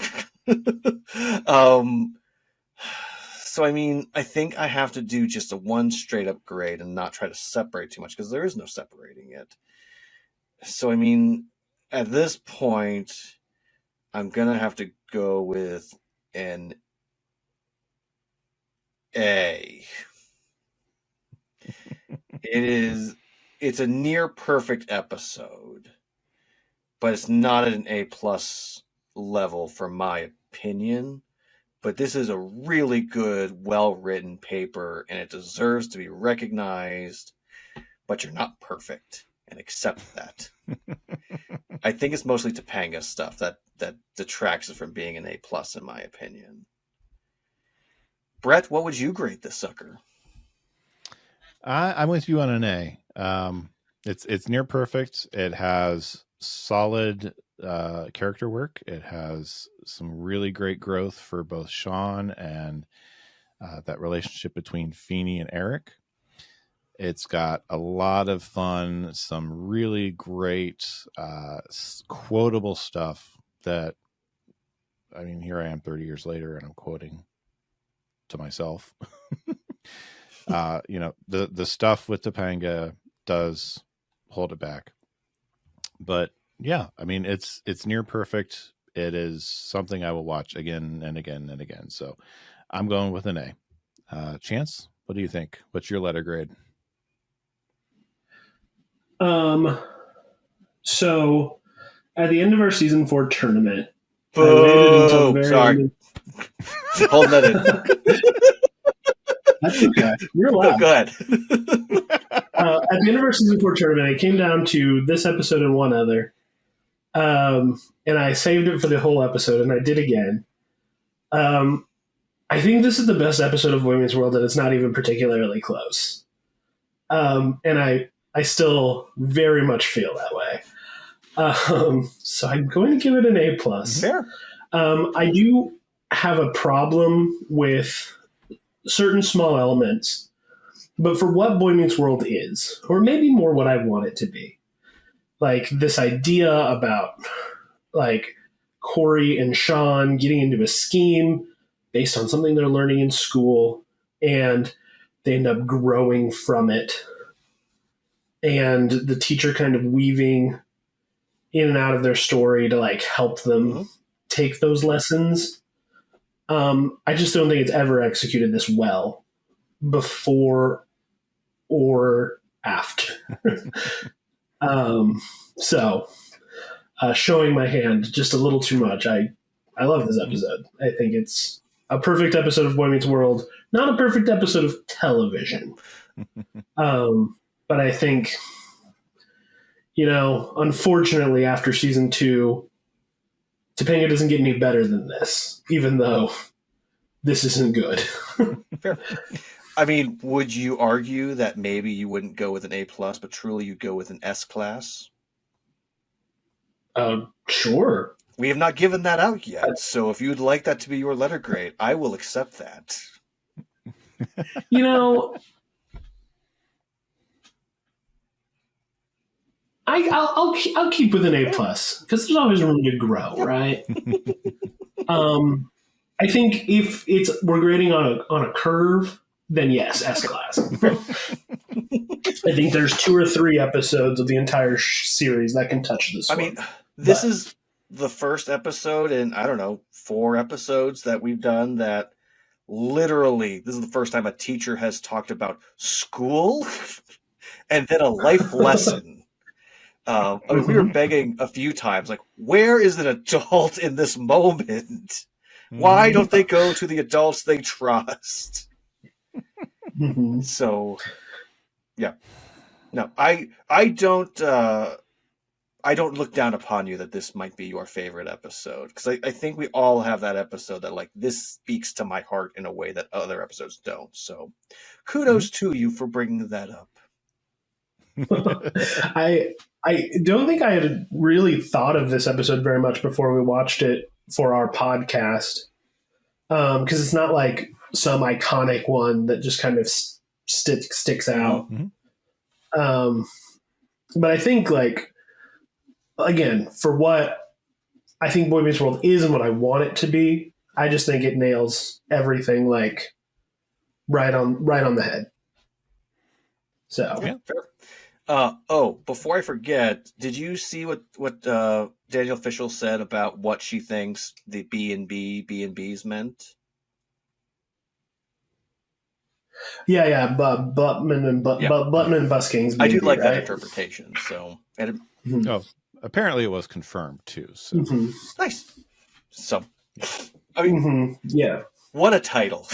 A: So, I mean, I think I have to do just a one straight up grade and not try to separate too much, because there is no separating it. So, I mean, at this point, I'm going to have to go with an A. It's a near perfect episode, but it's not at an A+ level for my opinion. But this is a really good, well-written paper, and it deserves to be recognized, but you're not perfect, and accept that. I think it's mostly Topanga stuff that detracts it from being an A+ in my opinion. Brett, what would you grade this sucker?
B: I'm with you on an A. It's near perfect. It has solid character work. It has some really great growth for both Shawn and that relationship between Feeny and Eric. It's got a lot of fun, some really great quotable stuff that, I mean, here I am 30 years later and I'm quoting to myself. The stuff with Topanga does hold it back. But yeah, I mean, it's near perfect. it is something I will watch again and again and again. So I'm going with an A. Chance, what do you think? What's your letter grade?
D: So at the end of our season 4 tournament, I waited until the very end.
A: Hold that in.
D: That's okay. You're
A: No,
D: allowed.
A: go ahead.
D: At the end of our season 4 tournament, it came down to this episode and one other. And I saved it for the whole episode, and I did again. I think this is the best episode of Boy Meets World, and it's not even particularly close. And I still very much feel that way. So I'm going to give it an A+.
A: Fair.
D: I do have a problem with certain small elements, but for what Boy Meets World is, or maybe more what I want it to be, like this idea about like Cory and Shawn getting into a scheme based on something they're learning in school, and they end up growing from it, and the teacher kind of weaving in and out of their story to like help them take those lessons. I just don't think it's ever executed this well before or after. So showing my hand just a little too much. I love this episode. I think it's a perfect episode of Boy Meets World, not a perfect episode of television. But I think, unfortunately, after season 2, Topanga doesn't get any better than this, even though this isn't good.
A: Fair. I mean, would you argue that maybe you wouldn't go with an A+, but truly you'd go with an S class?
D: Sure.
A: We have not given that out yet, so if you'd like that to be your letter grade, I will accept that.
D: I'll keep with an A+, because there's always room to grow, right? I think if we're grading on a curve, then yes, S class. I think there's 2 or 3 episodes of the entire series that can touch this.
A: I mean, this is the first episode in, I don't know, 4 episodes that we've done that literally, this is the first time a teacher has talked about school and then a life lesson. I mean, we were begging a few times, like, where is an adult in this moment? Why don't they go to the adults they trust? So, yeah. No, I don't look down upon you that this might be your favorite episode, because I think we all have that episode that, like, this speaks to my heart in a way that other episodes don't. So kudos to you for bringing that up.
D: I don't think I had really thought of this episode very much before we watched it for our podcast, because it's not like some iconic one that just kind of sticks out. But I think, like, again, for what I think Boy Meets World is and what I want it to be, I just think it nails everything, like, right on the head. So
A: yeah, fair. Before I forget, did you see what Danielle Fishel said about what she thinks the B&Bs meant?
D: Yeah, Butman and Buskings.
A: I do like
D: right?
A: that interpretation. So,
B: apparently it was confirmed too. So
A: nice. So, I mean,
D: yeah,
A: what a title!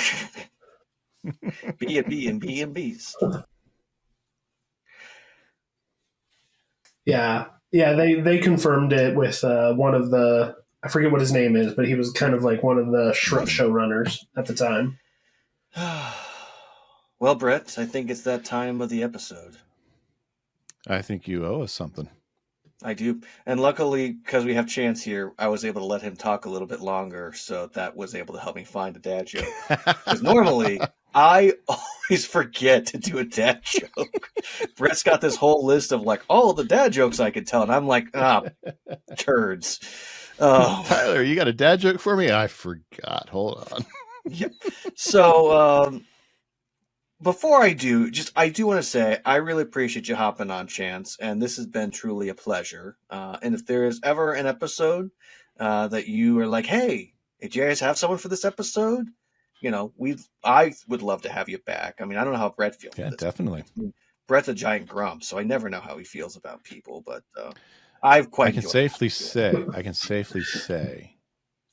A: B&B and B&Bs.
D: Yeah, they confirmed it with one of the, I forget what his name is, but he was kind of like one of the showrunners at the time.
A: Well, Brett, I think it's that time of the episode.
B: I think you owe us something.
A: I do. And luckily, because we have Chance here, I was able to let him talk a little bit longer, so that was able to help me find a dad joke. Because normally, I always forget to do a dad joke. Brett's got this whole list of, like, all the dad jokes I could tell, and I'm like, turds.
B: Tyler, you got a dad joke for me? I forgot. Hold on.
A: Yeah. So, before I do want to say I really appreciate you hopping on, Chance, and this has been truly a pleasure. And if there is ever an episode that you are like, hey, did you guys have someone for this episode? You know, I would love to have you back. I mean, I don't know how Brett feels.
B: Yeah, definitely.
A: I mean, Brett's a giant grump, so I never know how he feels about people. But I've quite.
B: I can safely say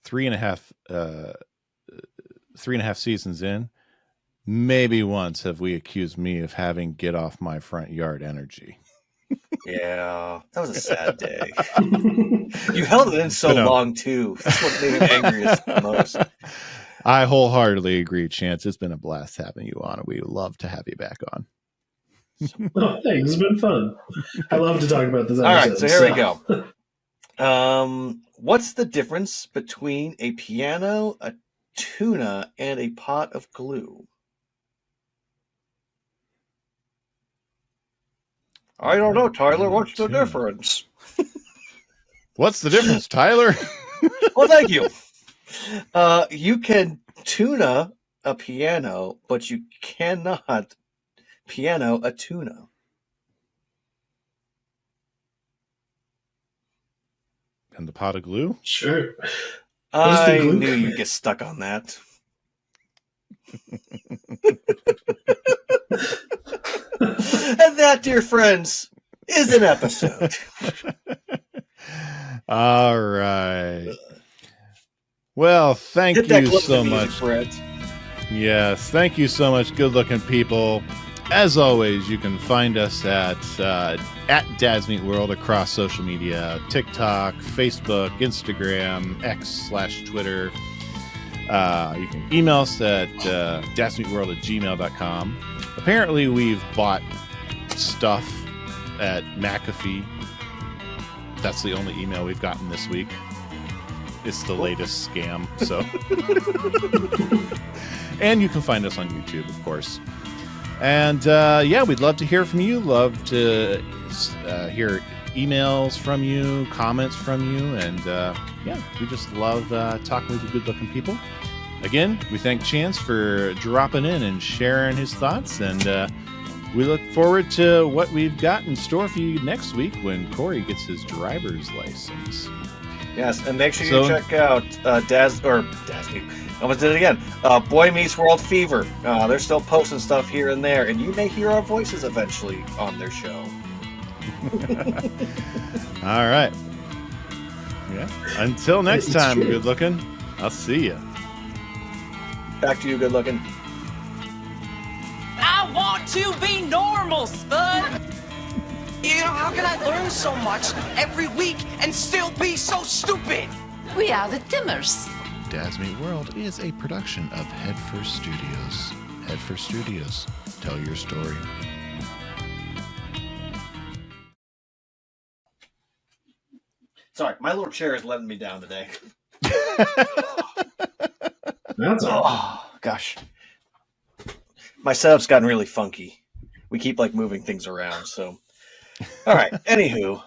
B: 3.5 seasons in, maybe once have we accused me of having get off my front yard energy.
A: Yeah, that was a sad day. You held it in so long too. That's what made me angriest the most.
B: I wholeheartedly agree, Chance. It's been a blast having you on, and we would love to have you back on.
D: Oh, thanks. It's been fun. I love to talk about this episode.
A: All right, so here we go. What's the difference between a piano, a tuna, and a pot of glue? I don't know, Tyler. What's the difference?
B: What's the difference, Tyler?
A: Well, thank you. You can tuna a piano, but you cannot piano a tuna.
B: And the pot of glue?
D: Sure.
A: I knew you'd get stuck on that. And that, dear friends, is an episode.
B: All right. Well, thank you so much.
A: Brett.
B: Yes, thank you so much, good-looking people. As always, you can find us at Dads Meet World across social media, TikTok, Facebook, Instagram, X/Twitter. You can email us at dadsmeetworld@gmail.com. Apparently, we've bought stuff at McAfee. That's the only email we've gotten this week. It's the latest scam. So, and you can find us on YouTube, of course. And yeah, we'd love to hear from you. Love to hear emails from you, comments from you, and yeah, we just love talking with you good-looking people. Again, we thank Chance for dropping in and sharing his thoughts, and we look forward to what we've got in store for you next week when Cory gets his driver's license.
A: Yes, and make sure you check out Daz. I almost did it again. Boy Meets World Fever. They're still posting stuff here and there, and you may hear our voices eventually on their show.
B: All right. Yeah. Until next time, good looking. I'll see you.
A: Back to you, good looking.
G: I want to be normal, spud. You know, how can I learn so much every week and still be so stupid?
J: We are the Timmers.
B: Dads Meet World is a production of Headfirst Studios. Headfirst Studios. Tell your story.
A: Sorry, my little chair is letting me down today.
D: That's all.
A: Oh, gosh. My setup's gotten really funky. We keep moving things around, so. All right. Anywho,